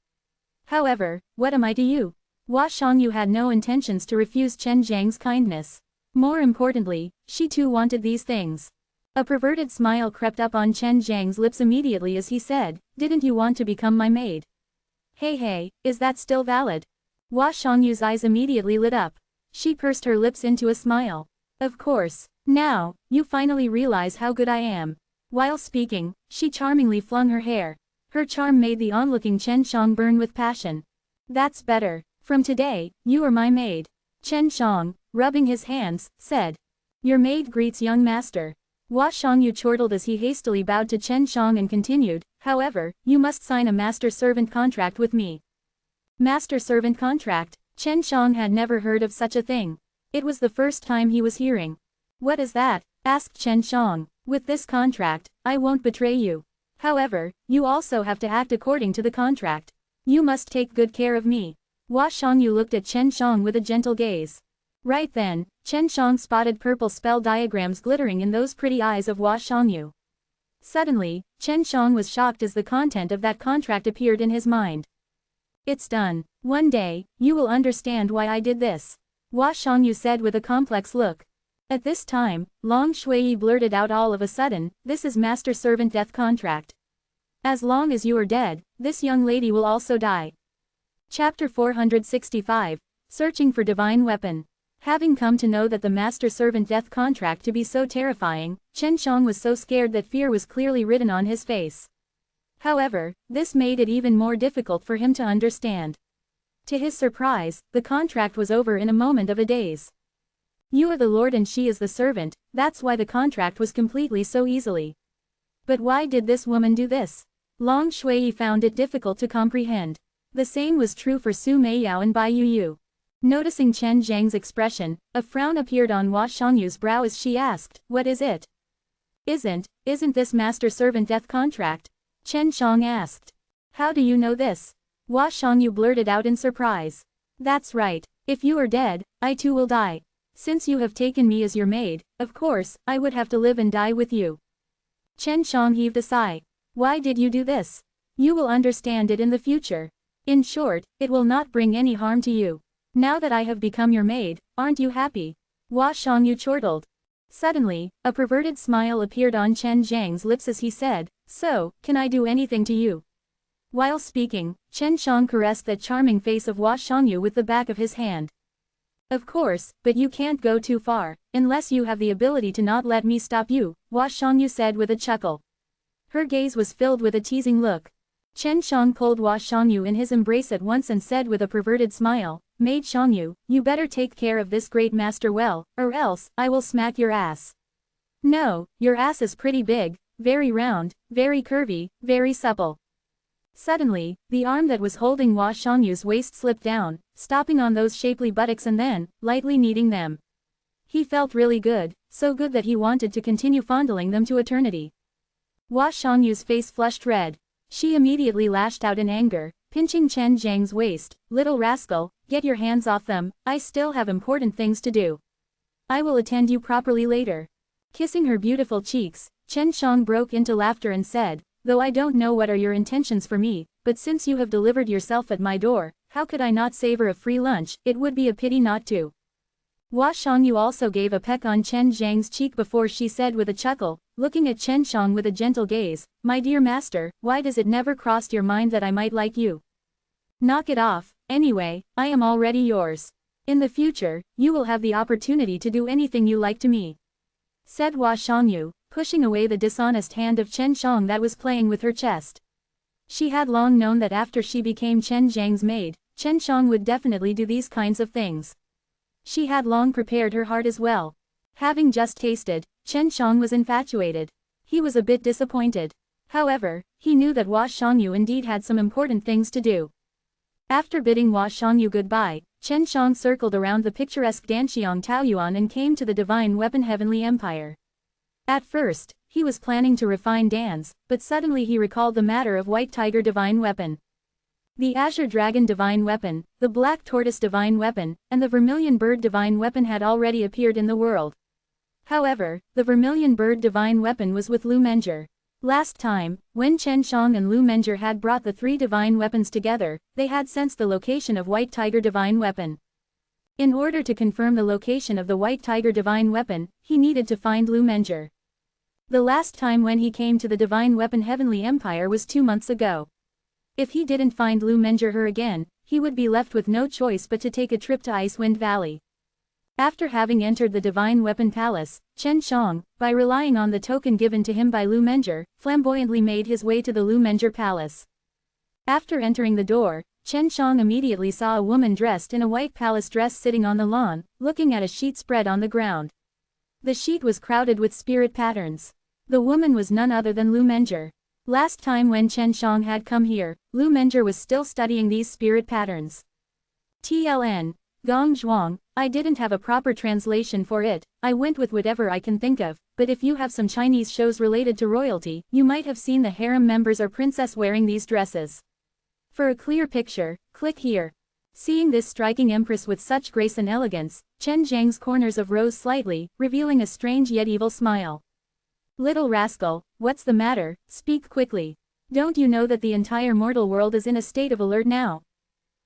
However, what am I to you? Hua Shangyu had no intentions to refuse Chen Zhang's kindness. More importantly, she too wanted these things. A perverted smile crept up on Chen Zhang's lips immediately as he said, didn't you want to become my maid? Hey, is that still valid? Hua Shangyu's eyes immediately lit up. She pursed her lips into a smile. Of course. Now, you finally realize how good I am. While speaking, she charmingly flung her hair. Her charm made the onlooking Chen Shang burn with passion. That's better. From today, you are my maid. Chen Shang, rubbing his hands, said. Your maid greets young master. Hua Shangyu chortled as he hastily bowed to Chen Shang and continued, however, you must sign a master-servant contract with me. Master-servant contract? Chen Shang had never heard of such a thing. It was the first time he was hearing. What is that? Asked Chen Shang. With this contract, I won't betray you. However, you also have to act according to the contract. You must take good care of me. Hua Shangyu looked at Chen Shang with a gentle gaze. Right then, Chen Shang spotted purple spell diagrams glittering in those pretty eyes of Hua Shangyu. Suddenly, Chen Shang was shocked as the content of that contract appeared in his mind. It's done. One day, you will understand why I did this. Hua Shangyu said with a complex look. At this time, Long Shui blurted out all of a sudden, this is master-servant death contract. As long as you are dead, this young lady will also die. Chapter 465, Searching for Divine Weapon. Having come to know that the master-servant death contract to be so terrifying, Chen Shang was so scared that fear was clearly written on his face. However, this made it even more difficult for him to understand. To his surprise, the contract was over in a moment of a daze. You are the lord and she is the servant, that's why the contract was completely so easily. But why did this woman do this? Long Shui found it difficult to comprehend. The same was true for Su Meiyao and Bai Yu. Noticing Chen Zhang's expression, a frown appeared on Hua Shangyu's brow as she asked, what is it? Isn't this master-servant death contract? Chen Shang asked. How do you know this? Hua Shangyu blurted out in surprise. That's right, if you are dead, I too will die. Since you have taken me as your maid, of course, I would have to live and die with you. Chen Shang heaved a sigh. Why did you do this? You will understand it in the future. In short, it will not bring any harm to you. Now that I have become your maid, aren't you happy? Hua Shangyu chortled. Suddenly, a perverted smile appeared on Chen Zhang's lips as he said, so, can I do anything to you? While speaking, Chen Shang caressed that charming face of Hua Shangyu with the back of his hand. Of course, but you can't go too far, unless you have the ability to not let me stop you, Hua Shangyu said with a chuckle. Her gaze was filled with a teasing look. Chen Shang pulled Hua Shangyu in his embrace at once and said with a perverted smile, Maid Shangyu, you better take care of this great master well, or else, I will smack your ass. No, your ass is pretty big, very round, very curvy, very supple. Suddenly, the arm that was holding Hua Xiangyu's waist slipped down, stopping on those shapely buttocks and then, lightly kneading them. He felt really good, so good that he wanted to continue fondling them to eternity. Hua Xiangyu's face flushed red. She immediately lashed out in anger, pinching Chen Zhang's waist. "Little rascal, get your hands off them, I still have important things to do. I will attend you properly later." Kissing her beautiful cheeks, Chen Shang broke into laughter and said, "Though I don't know what are your intentions for me, but since you have delivered yourself at my door, how could I not savor a free lunch? It would be a pity not to." Hua Xiangyu also gave a peck on Chen Zhang's cheek before she said with a chuckle, looking at Chen Shang with a gentle gaze, "My dear master, why does it never cross your mind that I might like you? Knock it off, anyway, I am already yours. In the future, you will have the opportunity to do anything you like to me," said Hua Xiangyu, pushing away the dishonest hand of Chen Shang that was playing with her chest. She had long known that after she became Chen Zhang's maid, Chen Shang would definitely do these kinds of things. She had long prepared her heart as well. Having just tasted, Chen Shang was infatuated. He was a bit disappointed. However, he knew that Hua Xiangyu indeed had some important things to do. After bidding Hua Xiangyu goodbye, Chen Shang circled around the picturesque Danxiang Taoyuan and came to the divine weapon Heavenly Empire. At first, he was planning to refine Dan's, but suddenly he recalled the matter of White Tiger Divine Weapon. The Azure Dragon Divine Weapon, the Black Tortoise Divine Weapon, and the Vermilion Bird Divine Weapon had already appeared in the world. However, the Vermilion Bird Divine Weapon was with Lu Menger. Last time, when Chen Shang and Lu Menger had brought the three divine weapons together, they had sensed the location of White Tiger Divine Weapon. In order to confirm the location of the White Tiger Divine Weapon, he needed to find Lu Menger. The last time when he came to the Divine Weapon Heavenly Empire was 2 months ago. If he didn't find Lu Menger her again, he would be left with no choice but to take a trip to Icewind Valley. After having entered the Divine Weapon Palace, Chen Shang, by relying on the token given to him by Lu Menger, flamboyantly made his way to the Lu Menger Palace. After entering the door, Chen Shang immediately saw a woman dressed in a white palace dress sitting on the lawn, looking at a sheet spread on the ground. The sheet was crowded with spirit patterns. The woman was none other than Lu Menger. Last time when Chen Shang had come here, Lu Menger was still studying these spirit patterns. TLN. Gong Zhuang, I didn't have a proper translation for it, I went with whatever I can think of, but if you have some Chinese shows related to royalty, you might have seen the harem members or princess wearing these dresses. For a clear picture, click here. Seeing this striking empress with such grace and elegance, Chen Zhang's corners rose slightly, revealing a strange yet evil smile. "Little rascal, what's the matter? Speak quickly. Don't you know that the entire mortal world is in a state of alert now?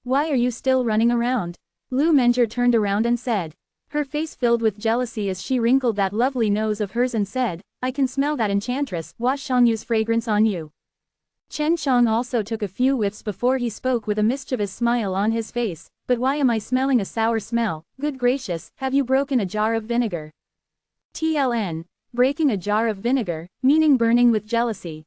Why are you still running around?" Lu Menger turned around and said. Her face filled with jealousy as she wrinkled that lovely nose of hers and said, "I can smell that enchantress Hua Xiangyu's fragrance on you." Chen Shang also took a few whiffs before he spoke with a mischievous smile on his face, "But why am I smelling a sour smell? Good gracious, have you broken a jar of vinegar?" TLN. Breaking a jar of vinegar, meaning burning with jealousy.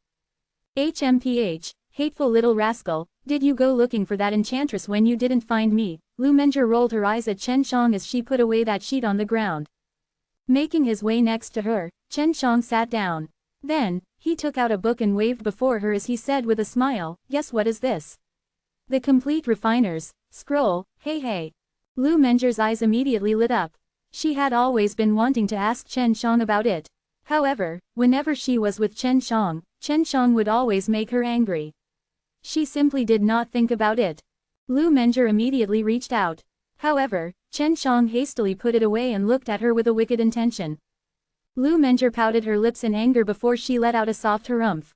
HMPH, hateful little rascal, did you go looking for that enchantress when you didn't find me? Lu Menger rolled her eyes at Chen Shang as she put away that sheet on the ground. Making his way next to her, Chen Shang sat down. Then, he took out a book and waved before her as he said with a smile, "Guess what is this? The Complete Refiner's Scroll, hey hey." Lu Menger's eyes immediately lit up. She had always been wanting to ask Chen Shang about it. However, whenever she was with Chen Shang would always make her angry. She simply did not think about it. Lu Menger immediately reached out. However, Chen Shang hastily put it away and looked at her with a wicked intention. Lu Menger pouted her lips in anger before she let out a soft harumph.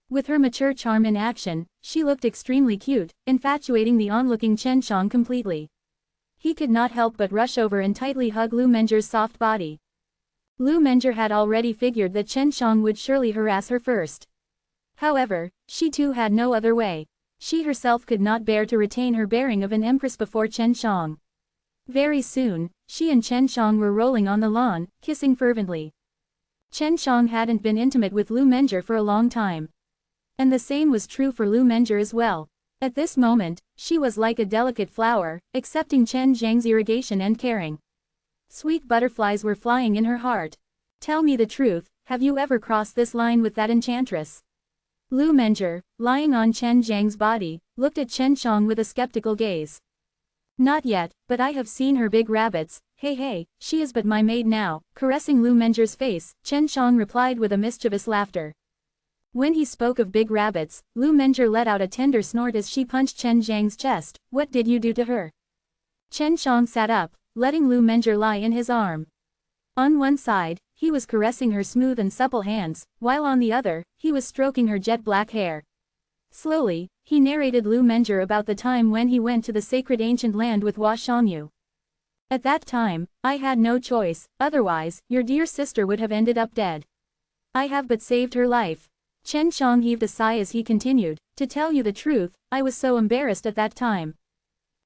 With her mature charm in action, she looked extremely cute, infatuating the onlooking Chen Shang completely. He could not help but rush over and tightly hug Lu Menger's soft body. Lu Menger had already figured that Chen Shang would surely harass her first. However, she too had no other way. She herself could not bear to retain her bearing of an empress before Chen Shang. Very soon, she and Chen Shang were rolling on the lawn, kissing fervently. Chen Shang hadn't been intimate with Lu Menger for a long time. And the same was true for Lu Menger as well. At this moment, she was like a delicate flower, accepting Chen Zhang's irrigation and caring. Sweet butterflies were flying in her heart. "Tell me the truth, have you ever crossed this line with that enchantress? Lu Mengzhi, lying on Chen Zhang's body, looked at Chen Shang with a skeptical gaze. Not yet, but I have seen her big rabbits. Hey, she is but my maid now. Caressing Lu Mengzhi's face, Chen Shang replied with a mischievous laughter. When he spoke of big rabbits, Lu Mengzhi let out a tender snort as she punched Chen Zhang's chest. What did you do to her? Chen Shang sat up, letting Lu Mengzhi lie in his arm. On one side, he was caressing her smooth and supple hands, while on the other, he was stroking her jet black hair. Slowly, he narrated Lu Mengzhi about the time when he went to the sacred ancient land with Hua Shangyu. At that time, I had no choice, otherwise, your dear sister would have ended up dead. I have but saved her life. Chen Shang heaved a sigh as he continued, to tell you the truth, I was so embarrassed at that time.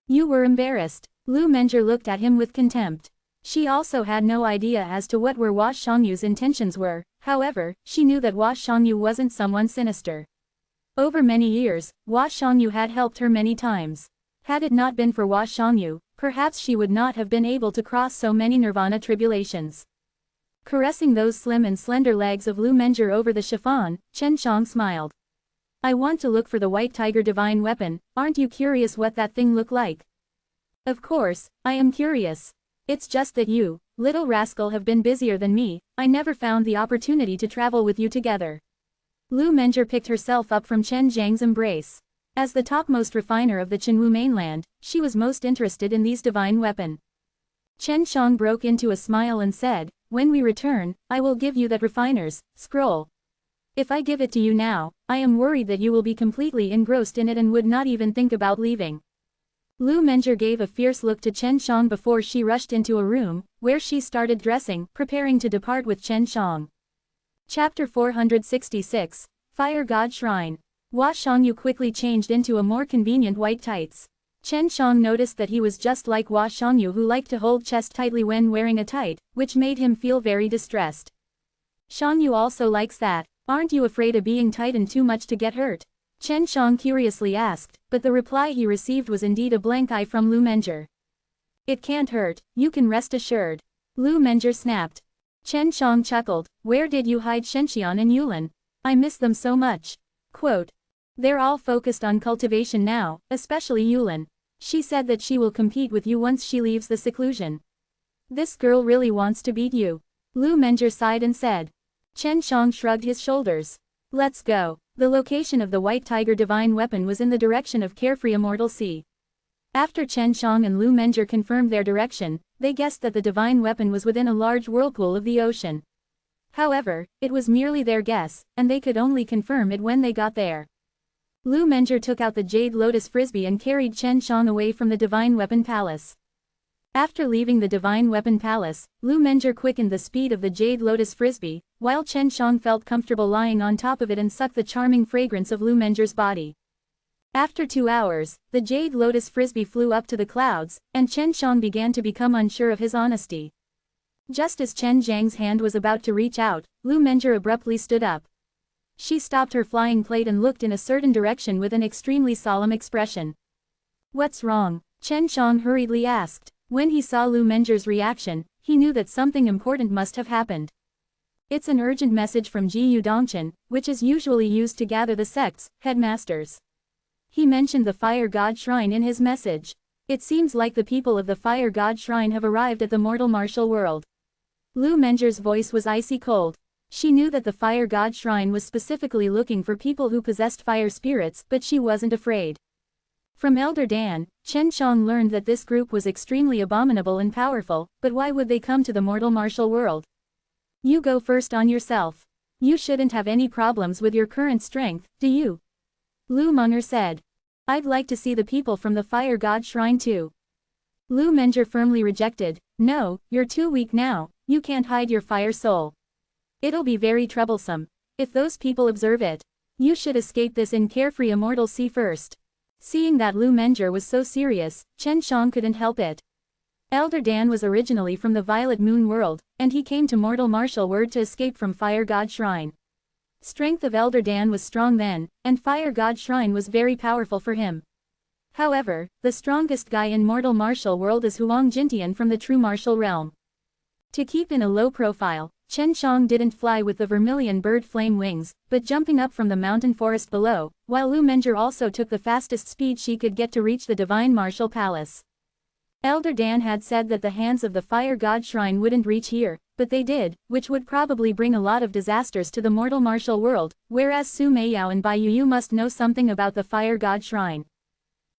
You were embarrassed? Lu Mengzhi looked at him with contempt. She also had no idea as to what Hua Shangyu's intentions were, however, she knew that Hua Shangyu wasn't someone sinister. Over many years, Hua Shangyu had helped her many times. Had it not been for Hua Shangyu, perhaps she would not have been able to cross so many nirvana tribulations. Caressing those slim and slender legs of Lu Mengzhi over the chiffon, Chen Shang smiled. I want to look for the white tiger divine weapon, aren't you curious what that thing looked like? Of course, I am curious. It's just that you, little rascal, have been busier than me. I never found the opportunity to travel with you together. Lu Mengzhi picked herself up from Chen Zhang's embrace. As the topmost refiner of the Qinwu mainland, she was most interested in these divine weapons. Chen Shang broke into a smile and said, when we return, I will give you that refiner's scroll. If I give it to you now, I am worried that you will be completely engrossed in it and would not even think about leaving. Lu Mengzhi gave a fierce look to Chen Shang before she rushed into a room, where she started dressing, preparing to depart with Chen Shang. Chapter 466, Fire God Shrine. Hua Shangyu quickly changed into a more convenient white tights. Chen Shang noticed that he was just like Hua Shangyu, who liked to hold chest tightly when wearing a tight, which made him feel very distressed. Shangyu also likes that. Aren't you afraid of being tightened too much to get hurt? Chen Shang curiously asked, but the reply he received was indeed a blank eye from Lu Mengzhi. It can't hurt, you can rest assured. Lu Mengzhi snapped. Chen Shang chuckled, where did you hide Shenxian and Yulin? I miss them so much. Quote. They're all focused on cultivation now, especially Yulin. She said that she will compete with you once she leaves the seclusion. This girl really wants to beat you. Lu Mengzhi sighed and said. Chen Shang shrugged his shoulders. Let's go. The location of the White Tiger divine weapon was in the direction of carefree Immortal Sea. After Chen Shang and Lu Mengzhi confirmed their direction, they guessed that the divine weapon was within a large whirlpool of the ocean. However, it was merely their guess, and they could only confirm it when they got there. Lu Mengzhi took out the Jade Lotus Frisbee and carried Chen Shang away from the Divine Weapon Palace. After leaving the Divine Weapon Palace, Lu Mengzhi quickened the speed of the Jade Lotus Frisbee, while Chen Shang felt comfortable lying on top of it and sucked the charming fragrance of Lu Mengzhi's body. After 2 hours, the Jade Lotus Frisbee flew up to the clouds, and Chen Shang began to become unsure of his honesty. Just as Chen Zhang's hand was about to reach out, Lu Mengzhi abruptly stood up. She stopped her flying plate and looked in a certain direction with an extremely solemn expression. What's wrong? Chen Shang hurriedly asked. When he saw Lu Mengzhi's reaction, he knew that something important must have happened. It's an urgent message from Ji Yudongchen, which is usually used to gather the sect's headmasters. He mentioned the Fire God Shrine in his message. It seems like the people of the Fire God Shrine have arrived at the mortal martial world. Lu Mengzhi's voice was icy cold. She knew that the Fire God Shrine was specifically looking for people who possessed fire spirits, but she wasn't afraid. From Elder Dan, Chen Shang learned that this group was extremely abominable and powerful, but why would they come to the mortal martial world? You go first on yourself. You shouldn't have any problems with your current strength, do you? Lu Mengzhi said. I'd like to see the people from the Fire God Shrine too. Lu Mengzhi firmly rejected. No, you're too weak now, you can't hide your fire soul. It'll be very troublesome. If those people observe it, you should escape this in carefree Immortal Sea first. Seeing that Lu Mengzhi was so serious, Chen Shang couldn't help it. Elder Dan was originally from the Violet Moon world, and he came to mortal martial world to escape from Fire God Shrine. Strength of Elder Dan was strong then, and Fire God Shrine was very powerful for him. However, the strongest guy in mortal martial world is Huang Jintian from the true martial realm. To keep in a low profile, Chen Shang didn't fly with the vermilion bird flame wings, but jumping up from the mountain forest below, while Lu Menger also took the fastest speed she could get to reach the divine martial palace. Elder Dan had said that the hands of the fire god shrine wouldn't reach here, but they did, which would probably bring a lot of disasters to the mortal martial world, whereas Su Meiyao and Bai Yu must know something about the fire god shrine.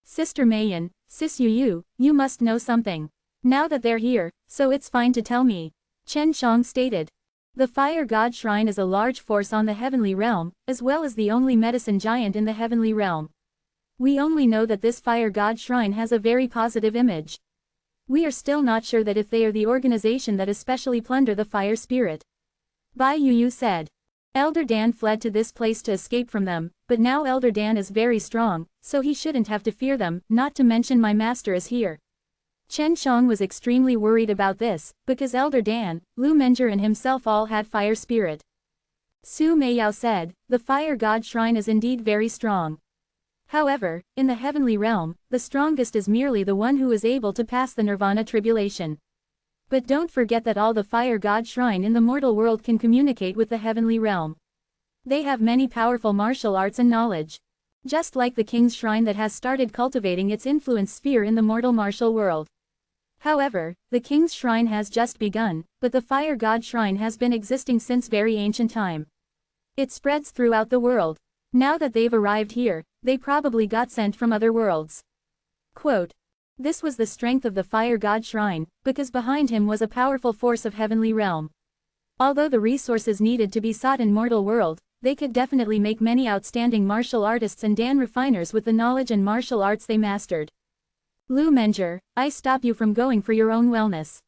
Sister Meiyan, Sis Yu, you must know something. Now that they're here, so it's fine to tell me. Chen Shang stated. The fire god shrine is a large force on the heavenly realm, as well as the only medicine giant in the heavenly realm. We only know that this fire god shrine has a very positive image. We are still not sure that if they are the organization that especially plunder the fire spirit. Bai Yu said. Elder Dan fled to this place to escape from them, but now Elder Dan is very strong, so he shouldn't have to fear them, not to mention my master is here. Chen Shang was extremely worried about this, because Elder Dan, Lu Menger and himself all had fire spirit. Su Meiyao said, the fire god shrine is indeed very strong. However, in the heavenly realm, the strongest is merely the one who is able to pass the nirvana tribulation. But don't forget that all the fire god shrine in the mortal world can communicate with the heavenly realm. They have many powerful martial arts and knowledge. Just like the king's shrine that has started cultivating its influence sphere in the mortal martial world. However, the king's shrine has just begun, but the fire god shrine has been existing since very ancient time. It spreads throughout the world. Now that they've arrived here, they probably got sent from other worlds. Quote. This was the strength of the fire god shrine, because behind him was a powerful force of heavenly realm. Although the resources needed to be sought in mortal world, they could definitely make many outstanding martial artists and Dan refiners with the knowledge and martial arts they mastered. Lu Menger, I stop you from going for your own wellness.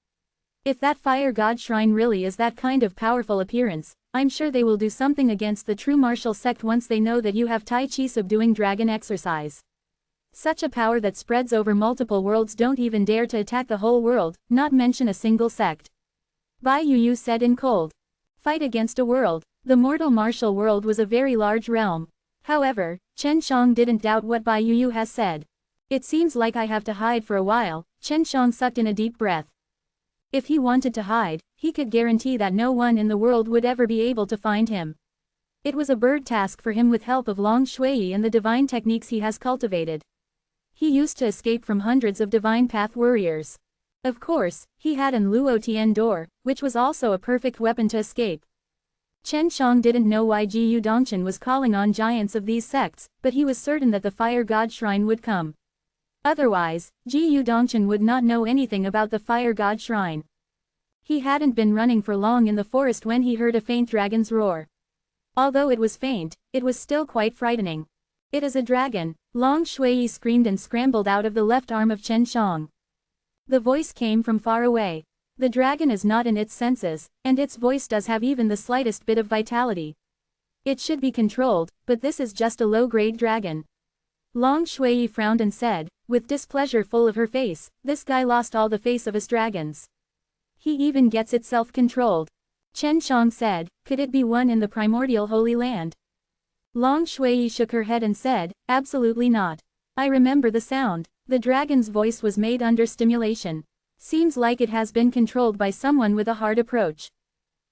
If that fire god shrine really is that kind of powerful appearance, I'm sure they will do something against the true martial sect once they know that you have Tai Chi subduing dragon exercise. Such a power that spreads over multiple worlds don't even dare to attack the whole world, not mention a single sect. Bai Yu said in cold. Fight against a world. The mortal martial world was a very large realm. However, Chen Shang didn't doubt what Bai Yu has said. It seems like I have to hide for a while. Chen Shang sucked in a deep breath. If he wanted to hide, he could guarantee that no one in the world would ever be able to find him. It was a bird task for him with help of Long Shui and the divine techniques he has cultivated. He used to escape from hundreds of divine path warriors. Of course, he had an Luo Tian door, which was also a perfect weapon to escape. Chen Shang didn't know why Jiyu Dongshan was calling on giants of these sects, but he was certain that the fire god shrine would come. Otherwise, Jiyu Dongshan would not know anything about the fire god shrine. He hadn't been running for long in the forest when he heard a faint dragon's roar. Although it was faint, it was still quite frightening. It is a dragon, Long Shui screamed and scrambled out of the left arm of Chen Shang. The voice came from far away. The dragon is not in its senses, and its voice does have even the slightest bit of vitality. It should be controlled, but this is just a low-grade dragon. Long Shui frowned and said, with displeasure full of her face, this guy lost all the face of his dragons. He even gets it self-controlled. Chen Shang said, could it be one in the primordial Holy Land? Long Shui shook her head and said, absolutely not. I remember the sound. The dragon's voice was made under stimulation. Seems like it has been controlled by someone with a hard approach.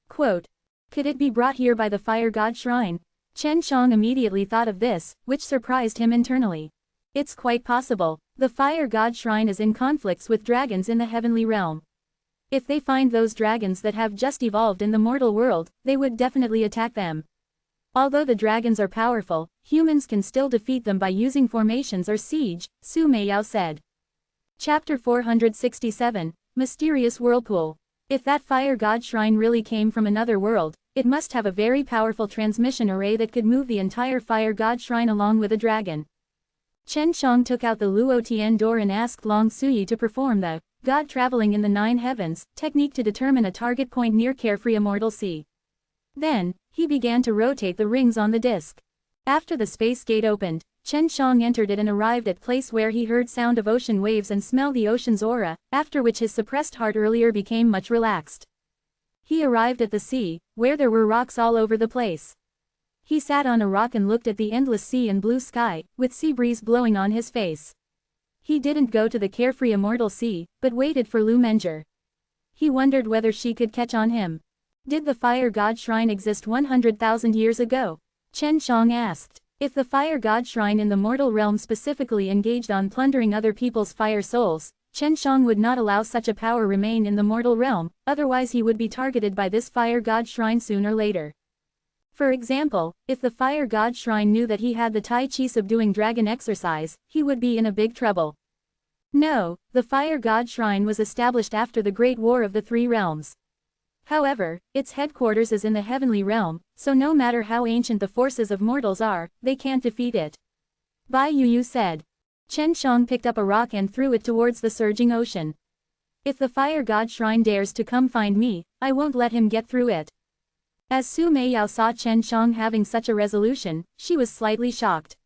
Quote. Could it be brought here by the fire god shrine? Chen Shang immediately thought of this, which surprised him internally. It's quite possible. The fire god shrine is in conflicts with dragons in the heavenly realm. If they find those dragons that have just evolved in the mortal world, they would definitely attack them. Although the dragons are powerful, humans can still defeat them by using formations or siege, Su Meiyao said. Chapter 467, Mysterious Whirlpool. If that fire god shrine really came from another world, it must have a very powerful transmission array that could move the entire fire god shrine along with a dragon. Chen Shang took out the Luo Tian door and asked Long Sui to perform the God traveling in the nine heavens technique to determine a target point near Carefree Immortal Sea. Then, he began to rotate the rings on the disc. After the space gate opened, Chen Shang entered it and arrived at place where he heard sound of ocean waves and smelled the ocean's aura, after which his suppressed heart earlier became much relaxed. He arrived at the sea, where there were rocks all over the place. He sat on a rock and looked at the endless sea and blue sky, with sea breeze blowing on his face. He didn't go to the Carefree Immortal Sea, but waited for Lu Menger. He wondered whether she could catch on him. Did the fire god shrine exist 100,000 years ago? Chen Shang asked. If the fire god shrine in the mortal realm specifically engaged on plundering other people's fire souls, Chen Shang would not allow such a power remain in the mortal realm, otherwise he would be targeted by this fire god shrine soon or later. For example, if the fire god shrine knew that he had the Tai Chi subduing dragon exercise, he would be in a big trouble. No, the fire god shrine was established after the Great War of the Three Realms. However, its headquarters is in the heavenly realm, so no matter how ancient the forces of mortals are, they can't defeat it. Bai Yu said. Chen Shang picked up a rock and threw it towards the surging ocean. If the fire god shrine dares to come find me, I won't let him get through it. As Su Meiyao saw Chen Shang having such a resolution, she was slightly shocked.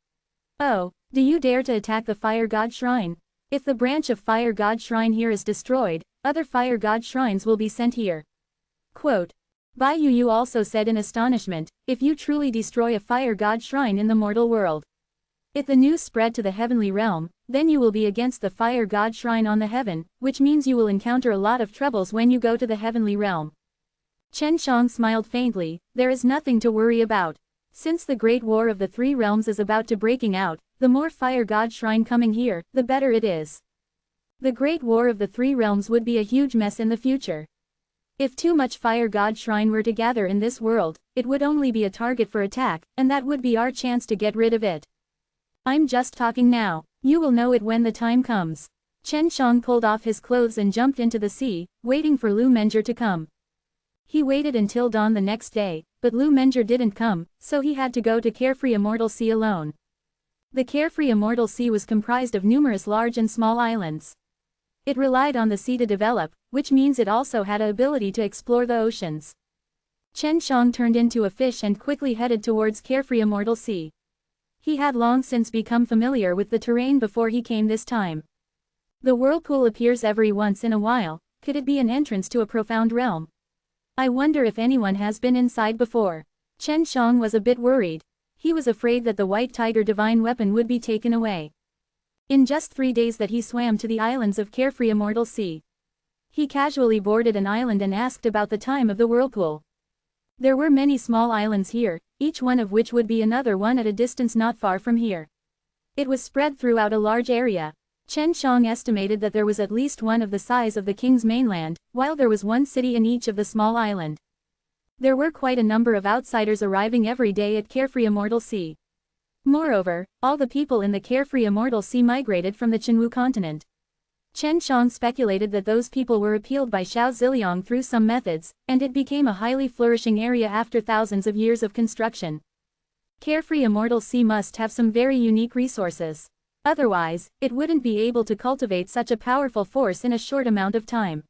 Oh, do you dare to attack the fire god shrine? If the branch of fire god shrine here is destroyed, other fire god shrines will be sent here. Quote. Bai Yu also said in astonishment, if you truly destroy a fire god shrine in the mortal world, if the news spread to the heavenly realm, then you will be against the fire god shrine on the heaven, which means you will encounter a lot of troubles when you go to the heavenly realm. Chen Shang smiled faintly, there is nothing to worry about. Since the Great War of the Three Realms is about to breaking out, the more fire god shrine coming here, the better it is. The Great War of the Three Realms would be a huge mess in the future. If too much fire god shrine were to gather in this world, it would only be a target for attack, and that would be our chance to get rid of it. I'm just talking now, you will know it when the time comes. Chen Shang pulled off his clothes and jumped into the sea, waiting for Lu Menger to come. He waited until dawn the next day, but Lu Menger didn't come, so he had to go to Carefree Immortal Sea alone. The Carefree Immortal Sea was comprised of numerous large and small islands. It relied on the sea to develop, which means it also had the ability to explore the oceans. Chen Shang turned into a fish and quickly headed towards Carefree Immortal Sea. He had long since become familiar with the terrain before he came this time. The whirlpool appears every once in a while, could it be an entrance to a profound realm? I wonder if anyone has been inside before. Chen Shang was a bit worried. He was afraid that the White Tiger divine weapon would be taken away. In just 3 days that he swam to the islands of Carefree Immortal Sea. He casually boarded an island and asked about the time of the whirlpool. There were many small islands here, each one of which would be another one at a distance not far from here. It was spread throughout a large area. Chen Shang estimated that there was at least one of the size of the king's mainland, while there was one city in each of the small island. There were quite a number of outsiders arriving every day at Carefree Immortal Sea. Moreover, all the people in the Carefree Immortal Sea migrated from the Chenwu continent. Chen Shang speculated that those people were appealed by Xiao Ziliang through some methods, and it became a highly flourishing area after thousands of years of construction. Carefree Immortal Sea must have some very unique resources. Otherwise, it wouldn't be able to cultivate such a powerful force in a short amount of time.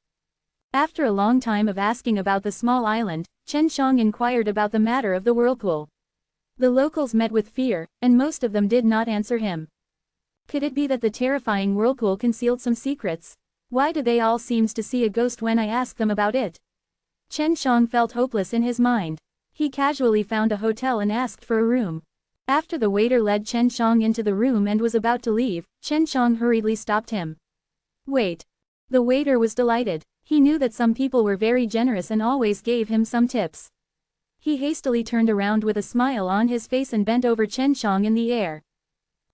After a long time of asking about the small island, Chen Shang inquired about the matter of the whirlpool. The locals met with fear, and most of them did not answer him. Could it be that the terrifying whirlpool concealed some secrets? Why do they all seem to see a ghost when I ask them about it? Chen Shang felt hopeless in his mind. He casually found a hotel and asked for a room. After the waiter led Chen Shang into the room and was about to leave, Chen Shang hurriedly stopped him. Wait. The waiter was delighted. He knew that some people were very generous and always gave him some tips. He hastily turned around with a smile on his face and bent over Chen Shang in the air.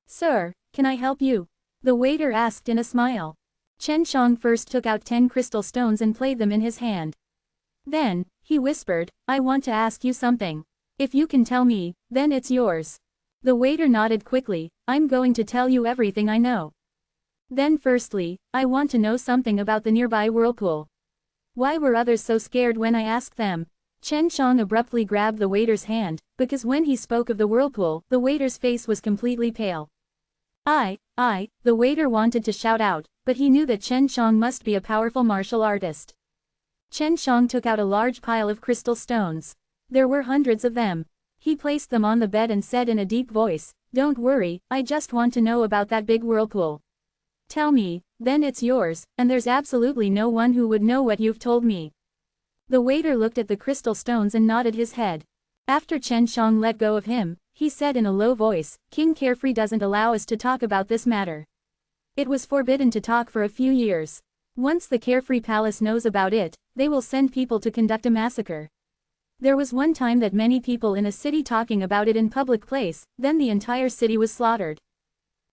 Sir, can I help you? The waiter asked in a smile. Chen Shang first took out 10 crystal stones and played them in his hand. Then, he whispered, I want to ask you something. If you can tell me, then it's yours. The waiter nodded quickly, I'm going to tell you everything I know. Then firstly, I want to know something about the nearby whirlpool. Why were others so scared when I asked them? Chen Shang abruptly grabbed the waiter's hand, because when he spoke of the whirlpool, the waiter's face was completely pale. The waiter wanted to shout out, but he knew that Chen Shang must be a powerful martial artist. Chen Shang took out a large pile of crystal stones. There were hundreds of them. He placed them on the bed and said in a deep voice, Don't worry, I just want to know about that big whirlpool. Tell me, then it's yours, and there's absolutely no one who would know what you've told me. The waiter looked at the crystal stones and nodded his head. After Chen Shang let go of him, he said in a low voice, King Carefree doesn't allow us to talk about this matter. It was forbidden to talk for a few years. Once the Carefree Palace knows about it, they will send people to conduct a massacre. There was one time that many people in a city talking about it in public place, then the entire city was slaughtered.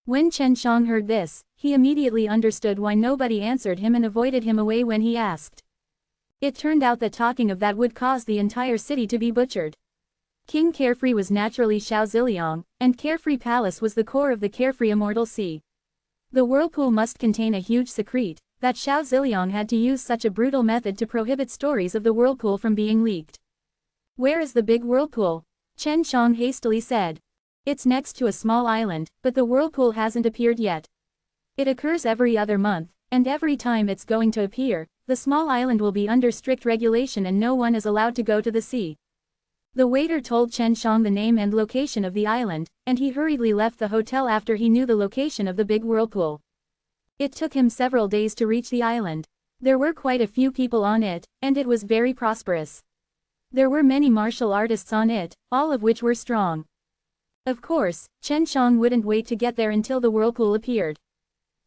When Chen Shang heard this, he immediately understood why nobody answered him and avoided him away when he asked. It turned out that talking of that would cause the entire city to be butchered. King Carefree was naturally Xiao Ziliang, and Carefree Palace was the core of the Carefree Immortal Sea. The whirlpool must contain a huge secret, that Xiao Ziliang had to use such a brutal method to prohibit stories of the whirlpool from being leaked. Where is the big whirlpool? Chen Shang hastily said. It's next to a small island, but the whirlpool hasn't appeared yet. It occurs every other month, and every time it's going to appear, the small island will be under strict regulation and no one is allowed to go to the sea. The waiter told Chen Shang the name and location of the island, and he hurriedly left the hotel after he knew the location of the big whirlpool. It took him several days to reach the island. There were quite a few people on it, and it was very prosperous. There were many martial artists on it, all of which were strong. Of course, Chen Shang wouldn't wait to get there until the whirlpool appeared.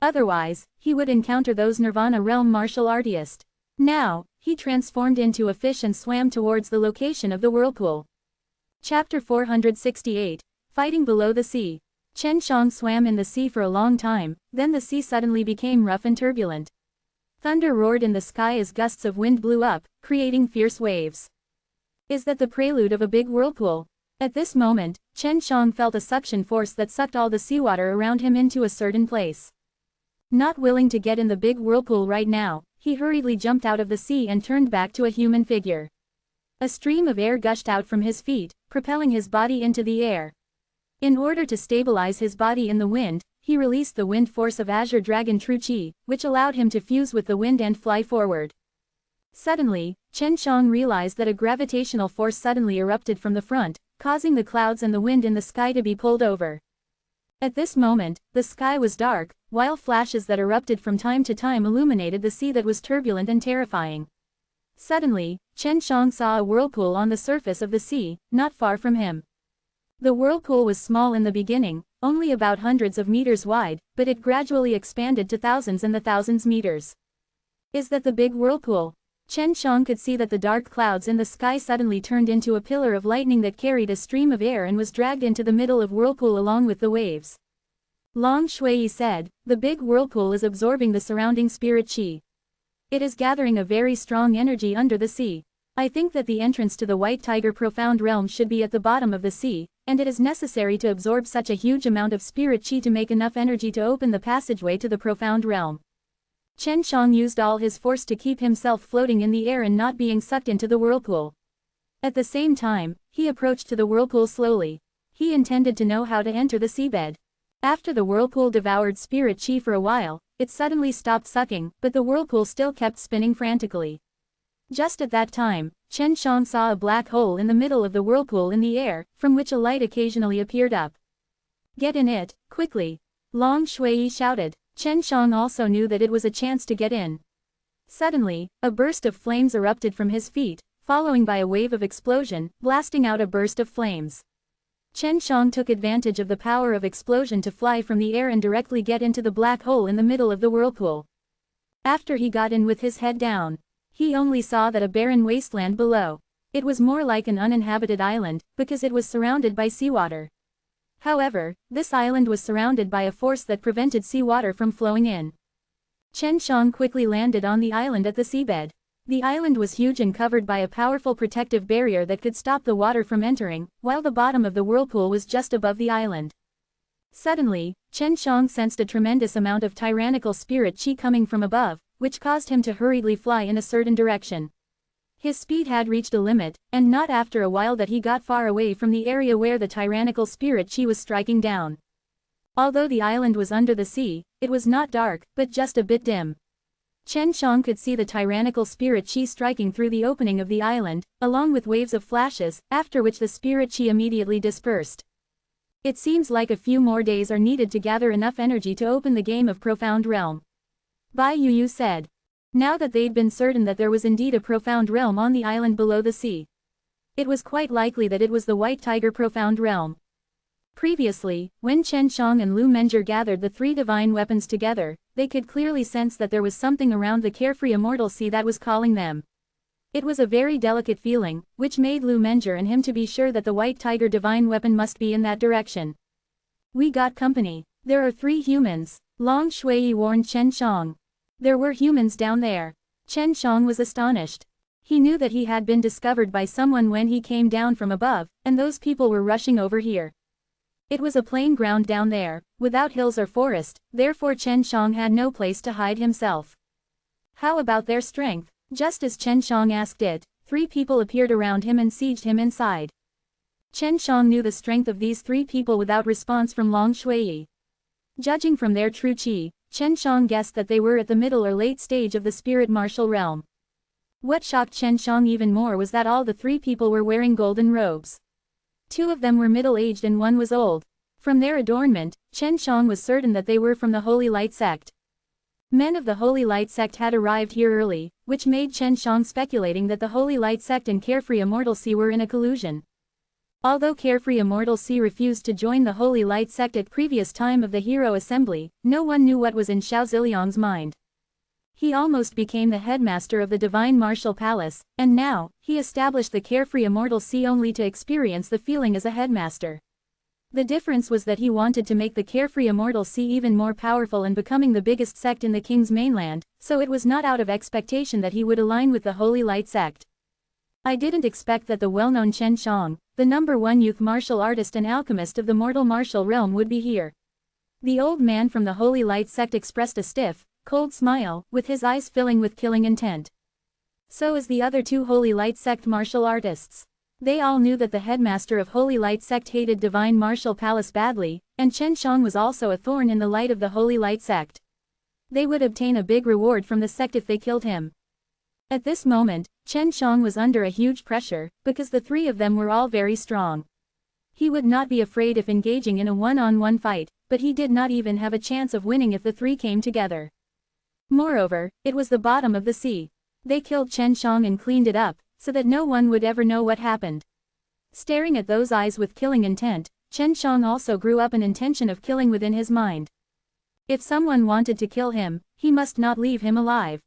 Otherwise, he would encounter those Nirvana realm martial artists. Now, he transformed into a fish and swam towards the location of the whirlpool. Chapter 468, Fighting Below the Sea. Chen Shang swam in the sea for a long time, then the sea suddenly became rough and turbulent. Thunder roared in the sky as gusts of wind blew up, creating fierce waves. Is that the prelude of a big whirlpool? At this moment, Chen Shang felt a suction force that sucked all the seawater around him into a certain place. Not willing to get in the big whirlpool right now, he hurriedly jumped out of the sea and turned back to a human figure. A stream of air gushed out from his feet, propelling his body into the air. In order to stabilize his body in the wind, he released the wind force of Azure Dragon True Qi, which allowed him to fuse with the wind and fly forward. Suddenly, Chen Shang realized that a gravitational force suddenly erupted from the front, causing the clouds and the wind in the sky to be pulled over. At this moment, the sky was dark, while flashes that erupted from time to time illuminated the sea that was turbulent and terrifying. Suddenly, Chen Shang saw a whirlpool on the surface of the sea, not far from him. The whirlpool was small in the beginning, only about hundreds of meters wide, but it gradually expanded to thousands and the thousands meters. Is that the big whirlpool? Chen Shang could see that the dark clouds in the sky suddenly turned into a pillar of lightning that carried a stream of air and was dragged into the middle of whirlpool along with the waves. Long Shui said, the big whirlpool is absorbing the surrounding spirit qi. It is gathering a very strong energy under the sea. I think that the entrance to the White Tiger Profound Realm should be at the bottom of the sea, and it is necessary to absorb such a huge amount of spirit qi to make enough energy to open the passageway to the Profound Realm. Chen Shang used all his force to keep himself floating in the air and not being sucked into the whirlpool. At the same time, he approached to the whirlpool slowly. He intended to know how to enter the seabed. After the whirlpool devoured spirit qi for a while, it suddenly stopped sucking, but the whirlpool still kept spinning frantically. Just at that time, Chen Shang saw a black hole in the middle of the whirlpool in the air, from which a light occasionally appeared up. Get in it, quickly! Long Shui shouted. Chen Shang also knew that it was a chance to get in. Suddenly, a burst of flames erupted from his feet, following by a wave of explosion, blasting out a burst of flames. Chen Shang took advantage of the power of explosion to fly from the air and directly get into the black hole in the middle of the whirlpool. After he got in with his head down, he only saw that a barren wasteland below. It was more like an uninhabited island, because it was surrounded by seawater. However, this island was surrounded by a force that prevented seawater from flowing in. Chen Shang quickly landed on the island at the seabed. The island was huge and covered by a powerful protective barrier that could stop the water from entering, while the bottom of the whirlpool was just above the island. Suddenly, Chen Shang sensed a tremendous amount of tyrannical spirit qi coming from above, which caused him to hurriedly fly in a certain direction. His speed had reached a limit, and not after a while that he got far away from the area where the tyrannical spirit qi was striking down. Although the island was under the sea, it was not dark, but just a bit dim. Chen Shang could see the tyrannical spirit qi striking through the opening of the island, along with waves of flashes, after which the spirit qi immediately dispersed. It seems like a few more days are needed to gather enough energy to open the game of Profound Realm. Bai Yu said. Now that they'd been certain that there was indeed a profound realm on the island below the sea. It was quite likely that it was the White Tiger Profound Realm. Previously, when Chen Shang and Lu Menjie gathered the three divine weapons together, they could clearly sense that there was something around the carefree Immortal Sea that was calling them. It was a very delicate feeling, which made Lu Menger and him to be sure that the white tiger divine weapon must be in that direction. We got company. There are 3 humans, Long Shui warned Chen Shang. There were humans down there. Chen Shang was astonished. He knew that he had been discovered by someone when he came down from above, and those people were rushing over here. It was a plain ground down there, without hills or forest, therefore Chen Shang had no place to hide himself. How about their strength? Just as Chen Shang asked it, 3 people appeared around him and sieged him inside. Chen Shang knew the strength of these 3 people without response from Long Shui. Judging from their true qi, Chen Shang guessed that they were at the middle or late stage of the spirit martial realm. What shocked Chen Shang even more was that all the 3 people were wearing golden robes. 2 of them were middle-aged and 1 was old. From their adornment, Chen Shang was certain that they were from the Holy Light sect. Men of the Holy Light sect had arrived here early, which made Chen Shang speculating that the Holy Light sect and Carefree Immortal C were in a collusion. Although Carefree Immortal C refused to join the Holy Light sect at previous time of the Hero Assembly, no one knew what was in Xiao Ziliang's mind. He almost became the headmaster of the Divine Martial Palace, and now, he established the Carefree Immortal C only to experience the feeling as a headmaster. The difference was that he wanted to make the Carefree Immortal C even more powerful and becoming the biggest sect in the King's mainland, so it was not out of expectation that he would align with the Holy Light sect. I didn't expect that the well-known Chen Shang, the #1 youth martial artist and alchemist of the mortal martial realm would be here. The old man from the Holy Light sect expressed a stiff, cold smile, with his eyes filling with killing intent. So as the other 2 Holy Light sect martial artists. They all knew that the headmaster of Holy Light sect hated Divine Martial Palace badly, and Chen Shang was also a thorn in the light of the Holy Light sect. They would obtain a big reward from the sect if they killed him. At this moment, Chen Shang was under a huge pressure, because the 3 of them were all very strong. He would not be afraid if engaging in a one-on-one fight, but he did not even have a chance of winning if the 3 came together. Moreover, it was the bottom of the sea. They killed Chen Shang and cleaned it up, so that no one would ever know what happened. Staring at those eyes with killing intent, Chen Shang also grew up an intention of killing within his mind. If someone wanted to kill him, he must not leave him alive.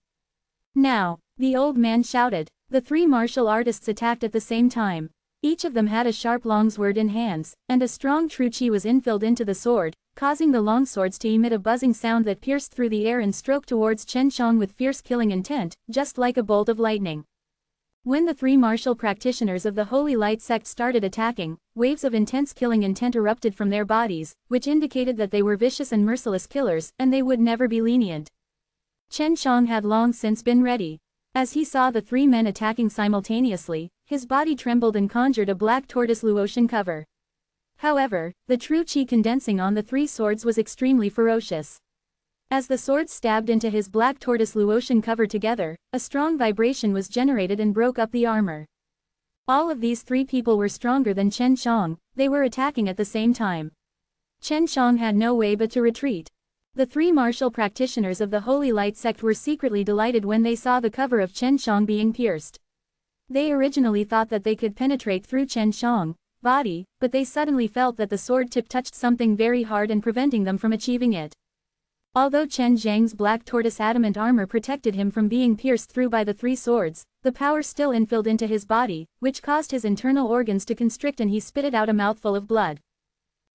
Now, the old man shouted. The 3 martial artists attacked at the same time. Each of them had a sharp longsword in hands, and a strong true qi was infilled into the sword, causing the longswords to emit a buzzing sound that pierced through the air and stroked towards Chen Shang with fierce killing intent, just like a bolt of lightning. When the 3 martial practitioners of the Holy Light sect started attacking, waves of intense killing intent erupted from their bodies, which indicated that they were vicious and merciless killers, and they would never be lenient. Chen Shang had long since been ready. As he saw the 3 men attacking simultaneously, his body trembled and conjured a black tortoise Luotian cover. However, the true qi condensing on the 3 swords was extremely ferocious. As the swords stabbed into his black tortoise Luotian cover together, a strong vibration was generated and broke up the armor. All of these 3 people were stronger than Chen Shang, they were attacking at the same time. Chen Shang had no way but to retreat. The 3 martial practitioners of the Holy Light sect were secretly delighted when they saw the cover of Chen Shang being pierced. They originally thought that they could penetrate through Chen Shang's body, but they suddenly felt that the sword tip touched something very hard and preventing them from achieving it. Although Chen Zhang's black tortoise adamant armor protected him from being pierced through by the 3 swords, the power still infilled into his body, which caused his internal organs to constrict and he spitted out a mouthful of blood.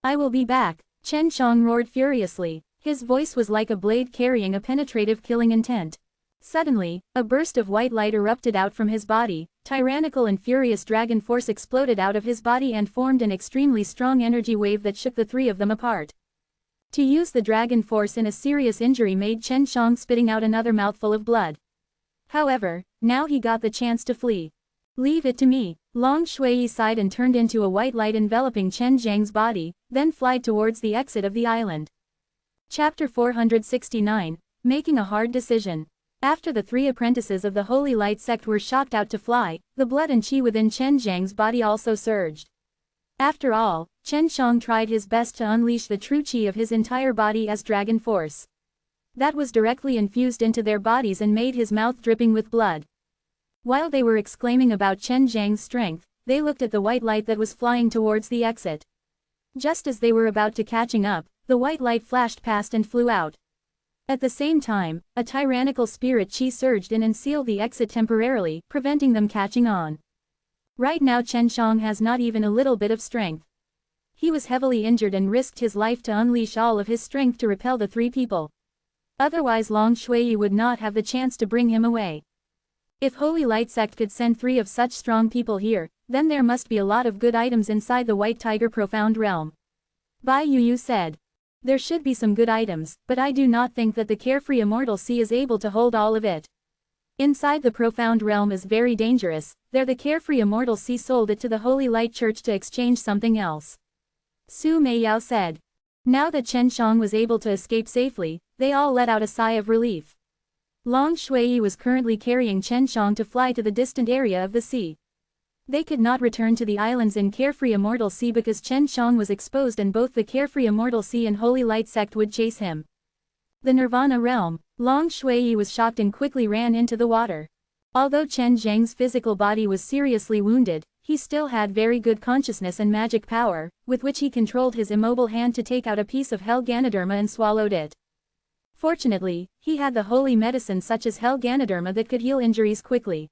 "I will be back," Chen Shang roared furiously. His voice was like a blade carrying a penetrative killing intent. Suddenly, a burst of white light erupted out from his body, tyrannical and furious dragon force exploded out of his body and formed an extremely strong energy wave that shook the 3 of them apart. To use the dragon force in a serious injury made Chen Shang spitting out another mouthful of blood. However, now he got the chance to flee. "Leave it to me." Long Shui sighed and turned into a white light enveloping Chen Zhang's body, then flied towards the exit of the island. Chapter 469, Making a Hard Decision. After the 3 apprentices of the Holy Light sect were shocked out to fly, the blood and qi within Chen Zhang's body also surged. After all, Chen Shang tried his best to unleash the true qi of his entire body as dragon force. That was directly infused into their bodies and made his mouth dripping with blood. While they were exclaiming about Chen Zhang's strength, they looked at the white light that was flying towards the exit. Just as they were about to catching up, the white light flashed past and flew out. At the same time, a tyrannical spirit chi surged in and sealed the exit temporarily, preventing them catching on. Right now Chen Shang has not even a little bit of strength. He was heavily injured and risked his life to unleash all of his strength to repel the three people. Otherwise Long Shui would not have the chance to bring him away. If Holy Light Sect could send 3 of such strong people here, then there must be a lot of good items inside the White Tiger Profound Realm. Bai Yu said. There should be some good items, but I do not think that the carefree Immortal Sea is able to hold all of it. Inside the Profound Realm is very dangerous, there the carefree Immortal Sea sold it to the Holy Light Church to exchange something else. Su Meiyao said. Now that Chen Shang was able to escape safely, they all let out a sigh of relief. Long Shui was currently carrying Chen Shang to fly to the distant area of the sea. They could not return to the islands in Carefree Immortal Sea because Chen Shang was exposed and both the Carefree Immortal Sea and Holy Light Sect would chase him. The Nirvana Realm, Long Shui was shocked and quickly ran into the water. Although Chen Zhang's physical body was seriously wounded, he still had very good consciousness and magic power, with which he controlled his immobile hand to take out a piece of Hell Ganoderma and swallowed it. Fortunately, he had the holy medicine such as Hell Ganoderma that could heal injuries quickly.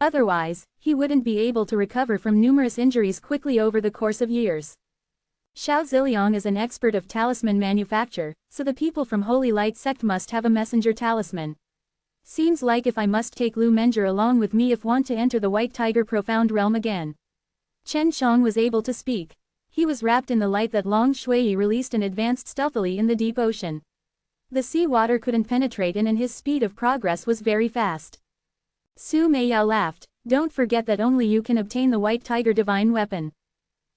Otherwise, he wouldn't be able to recover from numerous injuries quickly over the course of years. Xiao Ziliang is an expert of talisman manufacture, so the people from Holy Light Sect must have a messenger talisman. Seems like if I must take Lu Menger along with me if want to enter the White Tiger Profound Realm again. Chen Shang was able to speak. He was wrapped in the light that Long Shui released and advanced stealthily in the deep ocean. The sea water couldn't penetrate in and his speed of progress was very fast. Su Meiyao laughed, don't forget that only you can obtain the White Tiger Divine Weapon.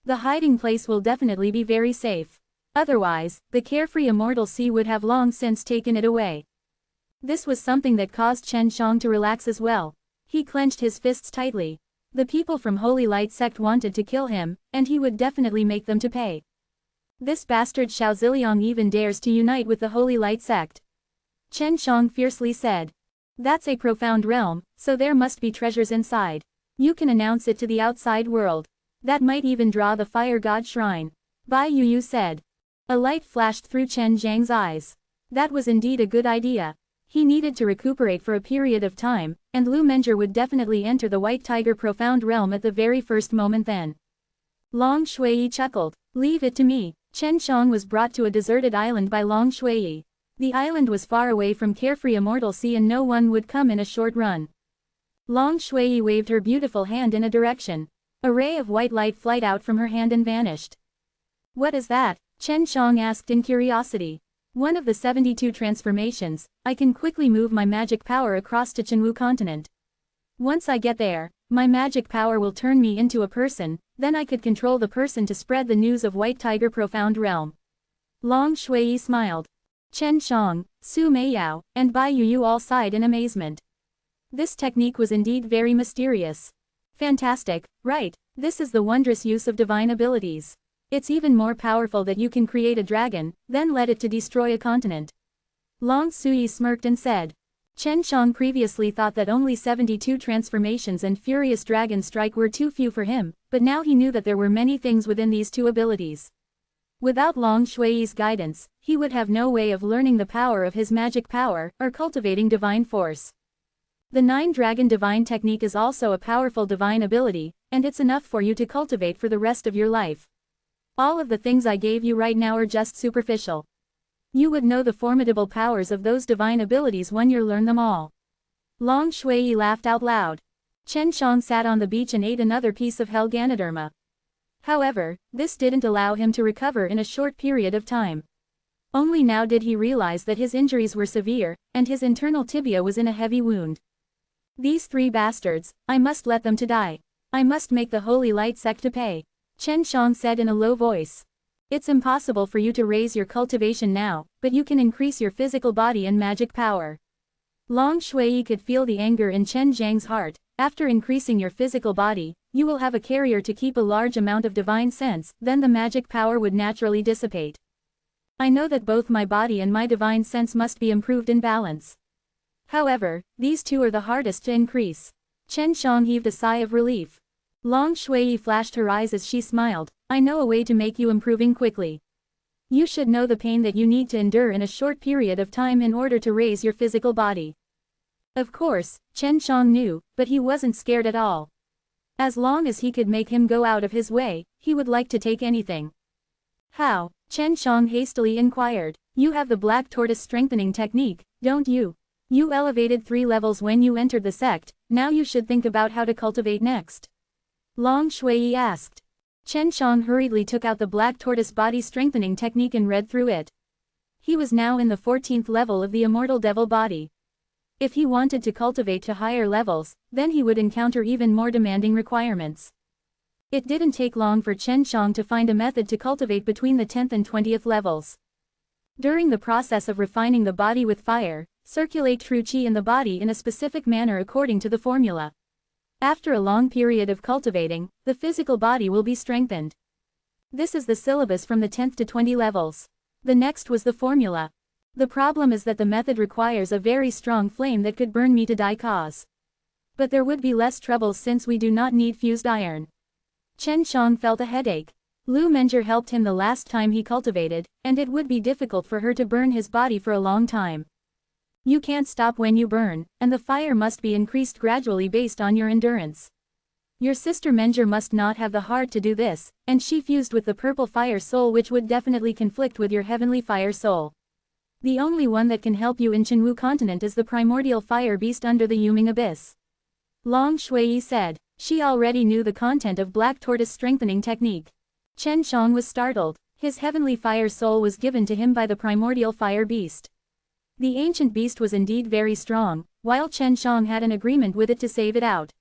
The hiding place will definitely be very safe. Otherwise, the Carefree Immortal Sea would have long since taken it away. This was something that caused Chen Shang to relax as well. He clenched his fists tightly. The people from Holy Light Sect wanted to kill him, and he would definitely make them to pay. This bastard Xiao Ziliang even dares to unite with the Holy Light Sect. Chen Shang fiercely said. That's a profound realm, so there must be treasures inside. You can announce it to the outside world. That might even draw the Fire God Shrine. Bai Yu said. A light flashed through Chen Zhang's eyes. That was indeed a good idea. He needed to recuperate for a period of time, and Lu Menger would definitely enter the White Tiger Profound Realm at the very first moment then. Long Shui chuckled. Leave it to me. Chen Shang was brought to a deserted island by Long Shui. The island was far away from Carefree Immortal Sea and no one would come in a short run. Long Shui waved her beautiful hand in a direction. A ray of white light flight out from her hand and vanished. What is that? Chen Shang asked in curiosity. One of the 72 transformations. I can quickly move my magic power across to Chenwu continent. Once I get there, my magic power will turn me into a person, then I could control the person to spread the news of White Tiger Profound Realm. Long Shui smiled. Chen Shang, Su Meiyao, and Bai Yu all sighed in amazement. This technique was indeed very mysterious. Fantastic, right? This is the wondrous use of divine abilities. It's even more powerful that you can create a dragon, then let it to destroy a continent. Long Sui smirked and said. Chen Shang previously thought that only 72 transformations and Furious Dragon Strike were too few for him, but now he knew that there were many things within these two abilities. Without Long Shui's guidance, he would have no way of learning the power of his magic power, or cultivating divine force. The 9 Dragon Divine Technique is also a powerful divine ability, and it's enough for you to cultivate for the rest of your life. All of the things I gave you right now are just superficial. You would know the formidable powers of those divine abilities when you learn them all. Long Shui laughed out loud. Chen Shang sat on the beach and ate another piece of Hell Ganoderma. However, this didn't allow him to recover in a short period of time. Only now did he realize that his injuries were severe, and his internal tibia was in a heavy wound. These 3 bastards, I must let them to die. I must make the Holy Light Sect to pay. Chen Shang said in a low voice. It's impossible for you to raise your cultivation now, but you can increase your physical body and magic power. Long Shui could feel the anger in Chen Zhang's heart. After increasing your physical body, you will have a carrier to keep a large amount of divine sense, then the magic power would naturally dissipate. I know that both my body and my divine sense must be improved in balance. However, these 2 are the hardest to increase. Chen Shang heaved a sigh of relief. Long Shui flashed her eyes as she smiled. I know a way to make you improving quickly. You should know the pain that you need to endure in a short period of time in order to raise your physical body. Of course, Chen Shang knew, but he wasn't scared at all. As long as he could make him go out of his way, he would like to take anything. How? Chen Shang hastily inquired. You have the black tortoise strengthening technique, don't you? You elevated 3 levels when you entered the sect, now you should think about how to cultivate next. Long Shui asked. Chen Shang hurriedly took out the black tortoise body strengthening technique and read through it. He was now in the 14th level of the immortal devil body. If he wanted to cultivate to higher levels, then he would encounter even more demanding requirements. It didn't take long for Chen Shang to find a method to cultivate between the 10th and 20th levels. During the process of refining the body with fire, circulate true qi in the body in a specific manner according to the formula. After a long period of cultivating, the physical body will be strengthened. This is the syllabus from the 10th to 20 levels. The next was the formula. The problem is that the method requires a very strong flame that could burn me to die cause. But there would be less troubles since we do not need fused iron. Chen Shang felt a headache. Lu Menjie helped him the last time he cultivated, and it would be difficult for her to burn his body for a long time. You can't stop when you burn, and the fire must be increased gradually based on your endurance. Your sister Menjie must not have the heart to do this, and she fused with the purple fire soul which would definitely conflict with your heavenly fire soul. The only one that can help you in Qinwu continent is the primordial fire beast under the Yuming abyss. Long Shui said. She already knew the content of black tortoise strengthening technique. Chen Shang was startled. His heavenly fire soul was given to him by the primordial fire beast. The ancient beast was indeed very strong, while Chen Shang had an agreement with it to save it out.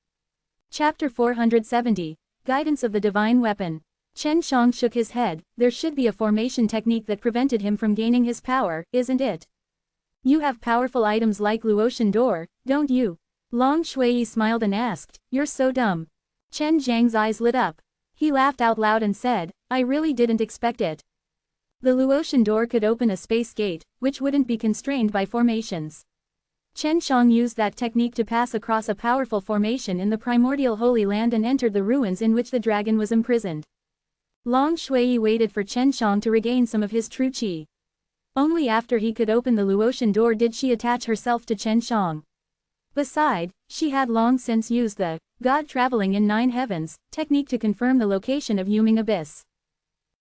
Chapter 470. Guidance of the Divine Weapon. Chen Shang shook his head. There should be a formation technique that prevented him from gaining his power, isn't it? You have powerful items like Luotian door, don't you? Long Shui smiled and asked, you're so dumb. Chen Zhang's eyes lit up. He laughed out loud and said, I really didn't expect it. The Luotian door could open a space gate, which wouldn't be constrained by formations. Chen Shang used that technique to pass across a powerful formation in the primordial Holy Land and entered the ruins in which the dragon was imprisoned. Long Shui waited for Chen Shang to regain some of his true qi. Only after he could open the Luotian door did she attach herself to Chen Shang. Besides, she had long since used the God traveling in 9 heavens technique to confirm the location of Yuming abyss.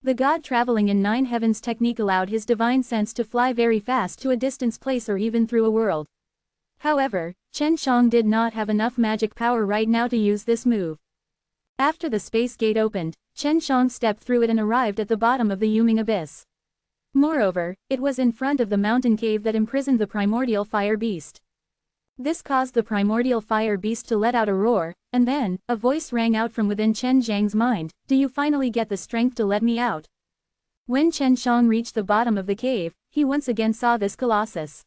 The God traveling in 9 heavens technique allowed his divine sense to fly very fast to a distant place or even through a world. However, Chen Shang did not have enough magic power right now to use this move. After the space gate opened, Chen Shang stepped through it and arrived at the bottom of the Yuming abyss. Moreover, it was in front of the mountain cave that imprisoned the primordial fire beast. This caused the primordial fire beast to let out a roar, and then, a voice rang out from within Chen Zhang's mind, do you finally get the strength to let me out? When Chen Shang reached the bottom of the cave, he once again saw this colossus.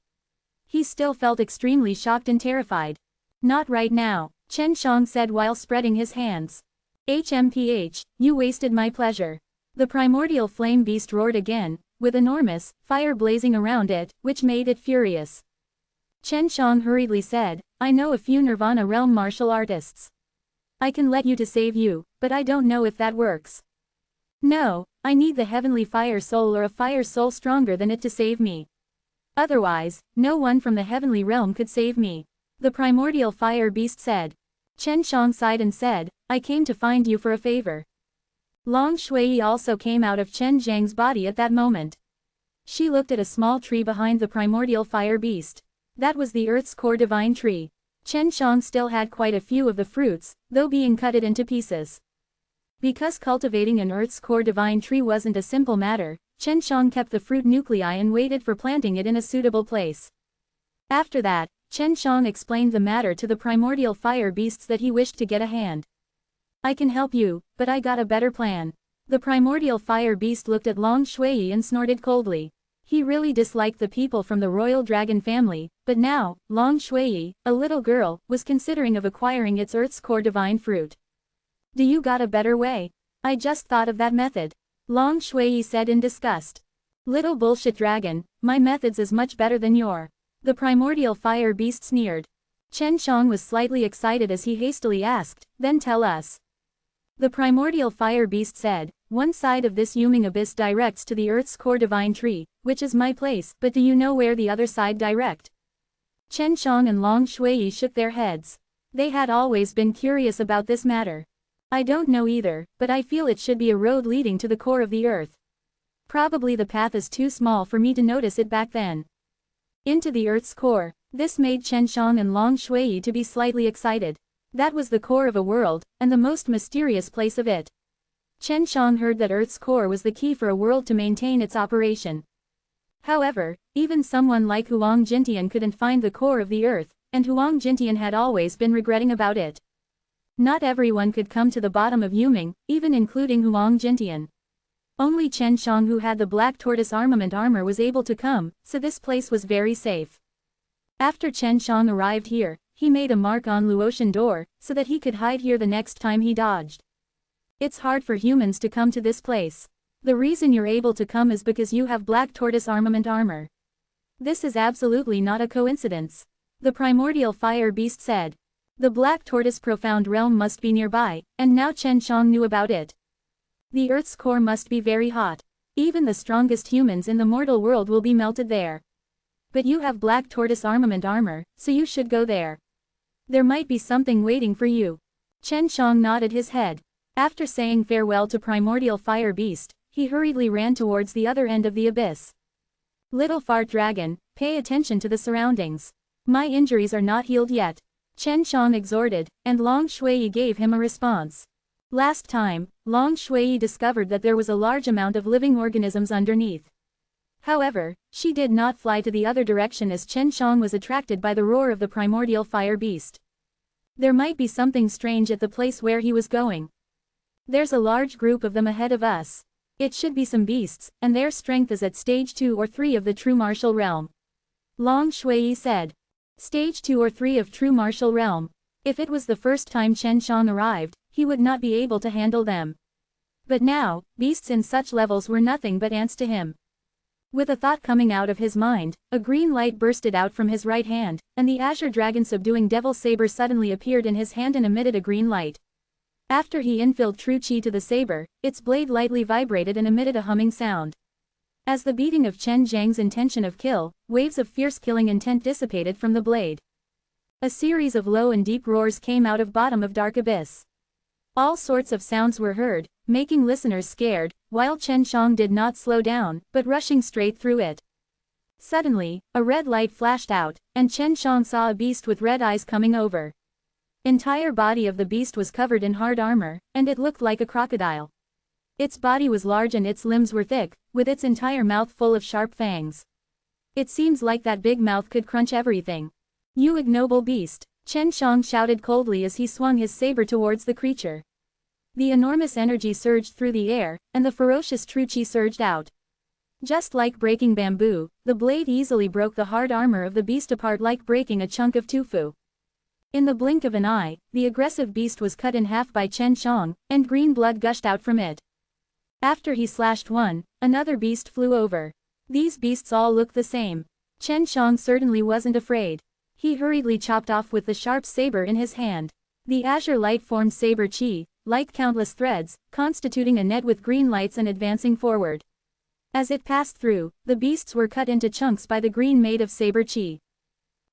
He still felt extremely shocked and terrified. Not right now, Chen Shang said while spreading his hands. HMPH, you wasted my pleasure. The primordial flame beast roared again, with enormous fire blazing around it, which made it furious. Chen Shang hurriedly said, I know a few Nirvana realm martial artists. I can let you to save you, but I don't know if that works. No, I need the heavenly fire soul or a fire soul stronger than it to save me. Otherwise, no one from the heavenly realm could save me. The primordial fire beast said. Chen Shang sighed and said, I came to find you for a favor. Long Shui also came out of Chen Zhang's body at that moment. She looked at a small tree behind the primordial fire beast. That was the Earth's core divine tree. Chen Shang still had quite a few of the fruits, though being cut it into pieces. Because cultivating an Earth's core divine tree wasn't a simple matter, Chen Shang kept the fruit nuclei and waited for planting it in a suitable place. After that, Chen Shang explained the matter to the primordial fire beasts that he wished to get a hand. I can help you, but I got a better plan. The primordial fire beast looked at Long Shui and snorted coldly. He really disliked the people from the royal dragon family, but now, Long Shui, a little girl, was considering of acquiring its Earth's core divine fruit. Do you got a better way? I just thought of that method. Long Shui said in disgust. Little bullshit dragon, my methods is much better than your. The primordial fire beast sneered. Chen Shang was slightly excited as he hastily asked, then tell us. The primordial fire beast said, One side of this Yuming abyss directs to the Earth's core divine tree, which is my place, but do you know where the other side direct? Chen Shang and Long Shui shook their heads. They had always been curious about this matter. I don't know either, but I feel it should be a road leading to the core of the Earth. Probably the path is too small for me to notice it back then. Into the Earth's core. This made Chen Shang and Long Shui to be slightly excited. That was the core of a world, and the most mysterious place of it. Chen Shang heard that Earth's core was the key for a world to maintain its operation. However, even someone like Huang Jintian couldn't find the core of the Earth, and Huang Jintian had always been regretting about it. Not everyone could come to the bottom of Yuming, even including Huang Jintian. Only Chen Shang, who had the black tortoise armament armor, was able to come, so this place was very safe. After Chen Shang arrived here, he made a mark on Luotian door, so that he could hide here the next time he dodged. It's hard for humans to come to this place. The reason you're able to come is because you have black tortoise armament armor. This is absolutely not a coincidence. The primordial fire beast said. The black tortoise profound realm must be nearby, and now Chen Shang knew about it. The Earth's core must be very hot. Even the strongest humans in the mortal world will be melted there. But you have black tortoise armament armor, so you should go there. There might be something waiting for you. Chen Shang nodded his head. After saying farewell to primordial fire beast, he hurriedly ran towards the other end of the abyss. Little fart dragon, pay attention to the surroundings. My injuries are not healed yet. Chen Shang exhorted, and Long Shui gave him a response. Last time, Long Shui discovered that there was a large amount of living organisms underneath. However, she did not fly to the other direction as Chen Shang was attracted by the roar of the primordial fire beast. There might be something strange at the place where he was going. There's a large group of them ahead of us. It should be some beasts, and their strength is at stage 2 or 3 of the true martial realm. Long Shui said. Stage 2 or 3 of true martial realm. If it was the first time Chen Shang arrived, he would not be able to handle them. But now, beasts in such levels were nothing but ants to him. With a thought coming out of his mind, a green light bursted out from his right hand, and the azure dragon subduing devil saber suddenly appeared in his hand and emitted a green light. After he infilled true chi to the saber, its blade lightly vibrated and emitted a humming sound. As the beating of Chen Zhang's intention of kill, waves of fierce killing intent dissipated from the blade. A series of low and deep roars came out of bottom of dark abyss. All sorts of sounds were heard, making listeners scared, while Chen Shang did not slow down, but rushing straight through it. Suddenly, a red light flashed out, and Chen Shang saw a beast with red eyes coming over. Entire body of the beast was covered in hard armor, and it looked like a crocodile. Its body was large and its limbs were thick, with its entire mouth full of sharp fangs. It seems like that big mouth could crunch everything. You ignoble beast, Chen Shang shouted coldly as he swung his saber towards the creature. The enormous energy surged through the air, and the ferocious true chi surged out. Just like breaking bamboo, the blade easily broke the hard armor of the beast apart like breaking a chunk of tofu. In the blink of an eye, the aggressive beast was cut in half by Chen Shang, and green blood gushed out from it. After he slashed one, another beast flew over. These beasts all looked the same. Chen Shang certainly wasn't afraid. He hurriedly chopped off with the sharp saber in his hand. The azure light formed saber chi, like countless threads, constituting a net with green lights and advancing forward. As it passed through, the beasts were cut into chunks by the green made of saber chi.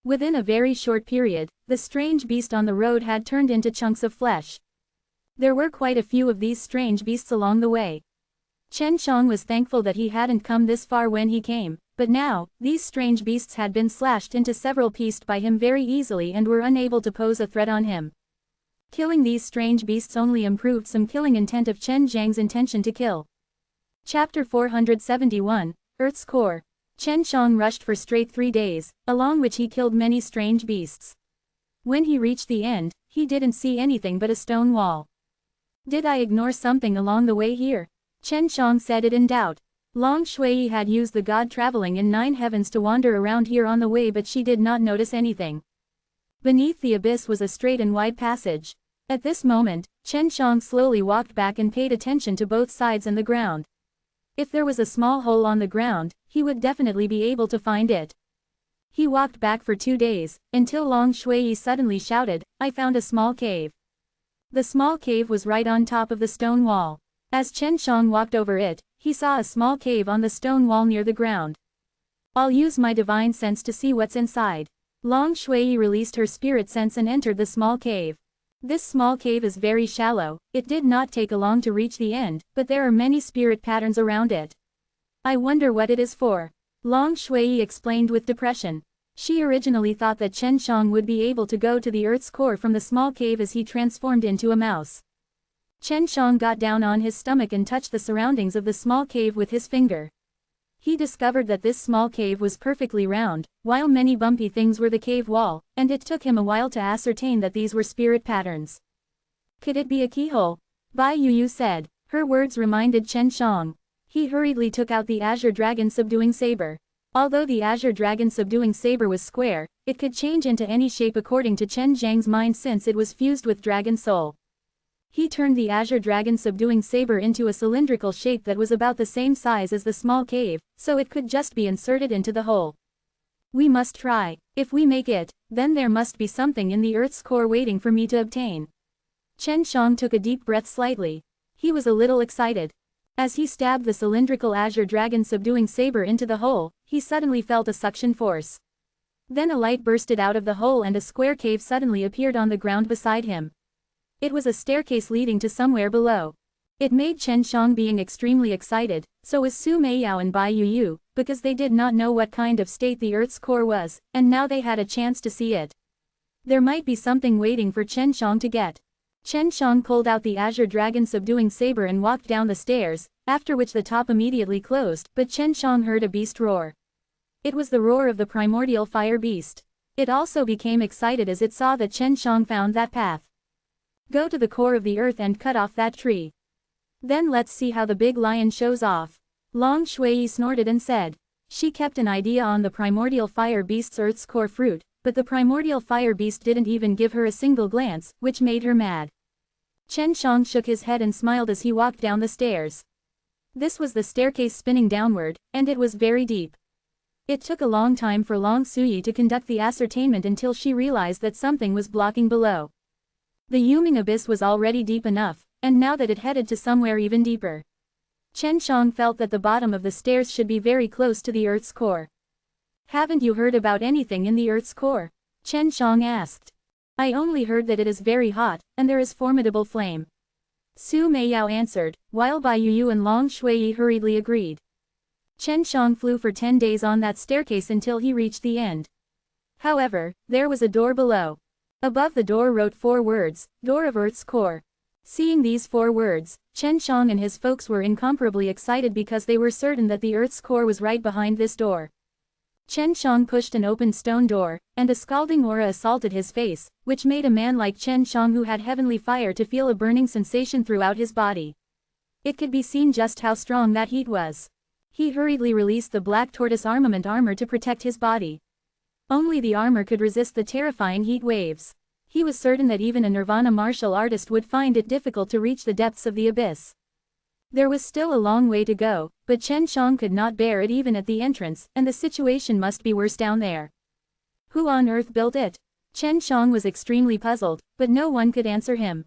Within a very short period, the strange beast on the road had turned into chunks of flesh. There were quite a few of these strange beasts along the way. Chen Shang was thankful that he hadn't come this far when he came, but now, these strange beasts had been slashed into several pieces by him very easily and were unable to pose a threat on him. Killing these strange beasts only improved some killing intent of Chen Zhang's intention to kill. Chapter 471, Earth's Core. Chen Shang rushed for straight 3 days, along which he killed many strange beasts. When he reached the end, he didn't see anything but a stone wall. Did I ignore something along the way here? Chen Shang said it in doubt. Long Shui had used the god traveling in 9 heavens to wander around here on the way, but she did not notice anything. Beneath the abyss was a straight and wide passage. At this moment, Chen Shang slowly walked back and paid attention to both sides and the ground. If there was a small hole on the ground, he would definitely be able to find it. He walked back for 2 days, until Long Shui suddenly shouted, "I found a small cave." The small cave was right on top of the stone wall. As Chen Shang walked over it, he saw a small cave on the stone wall near the ground. I'll use my divine sense to see what's inside. Long Shui released her spirit sense and entered the small cave. This small cave is very shallow, it did not take long to reach the end, but there are many spirit patterns around it. I wonder what it is for. Long Shui explained with depression. She originally thought that Chen Shang would be able to go to the Earth's core from the small cave as he transformed into a mouse. Chen Shang got down on his stomach and touched the surroundings of the small cave with his finger. He discovered that this small cave was perfectly round, while many bumpy things were the cave wall, and it took him a while to ascertain that these were spirit patterns. Could it be a keyhole? Bai Yu said. Her words reminded Chen Shang. He hurriedly took out the Azure Dragon Subduing Saber. Although the Azure Dragon Subduing Saber was square, it could change into any shape according to Chen Zhang's mind since it was fused with Dragon Soul. He turned the Azure Dragon Subduing Saber into a cylindrical shape that was about the same size as the small cave, so it could just be inserted into the hole. We must try. If we make it, then there must be something in the Earth's core waiting for me to obtain. Chen Shang took a deep breath slightly. He was a little excited. As he stabbed the cylindrical Azure Dragon Subduing Saber into the hole, he suddenly felt a suction force. Then a light bursted out of the hole and a square cave suddenly appeared on the ground beside him. It was a staircase leading to somewhere below. It made Chen Shang being extremely excited, so was Su Meiyao and Bai Yu, because they did not know what kind of state the Earth's core was, and now they had a chance to see it. There might be something waiting for Chen Shang to get. Chen Shang pulled out the Azure Dragon Subduing Saber and walked down the stairs, after which the top immediately closed, but Chen Shang heard a beast roar. It was the roar of the primordial fire beast. It also became excited as it saw that Chen Shang found that path. Go to the core of the earth and cut off that tree. Then let's see how the big lion shows off. Long Shui snorted and said. She kept an idea on the primordial fire beast's earth's core fruit, but the primordial fire beast didn't even give her a single glance, which made her mad. Chen Shang shook his head and smiled as he walked down the stairs. This was the staircase spinning downward, and it was very deep. It took a long time for Long Sui to conduct the ascertainment until she realized that something was blocking below. The Yuming abyss was already deep enough, and now that it headed to somewhere even deeper. Chen Shang felt that the bottom of the stairs should be very close to the Earth's core. Haven't you heard about anything in the Earth's core? Chen Shang asked. I only heard that it is very hot, and there is formidable flame. Su Meiyao answered, while Bai Yu and Long Shui hurriedly agreed. Chen Shang flew for 10 days on that staircase until he reached the end. However, there was a door below. Above the door wrote 4 words, Door of Earth's Core. Seeing these 4 words, Chen Shang and his folks were incomparably excited because they were certain that the Earth's core was right behind this door. Chen Shang pushed an open stone door, and a scalding aura assaulted his face, which made a man like Chen Shang who had heavenly fire to feel a burning sensation throughout his body. It could be seen just how strong that heat was. He hurriedly released the black tortoise armament armor to protect his body. Only the armor could resist the terrifying heat waves. He was certain that even a Nirvana martial artist would find it difficult to reach the depths of the abyss. There was still a long way to go, but Chen Shang could not bear it even at the entrance, and the situation must be worse down there. Who on earth built it? Chen Shang was extremely puzzled, but no one could answer him.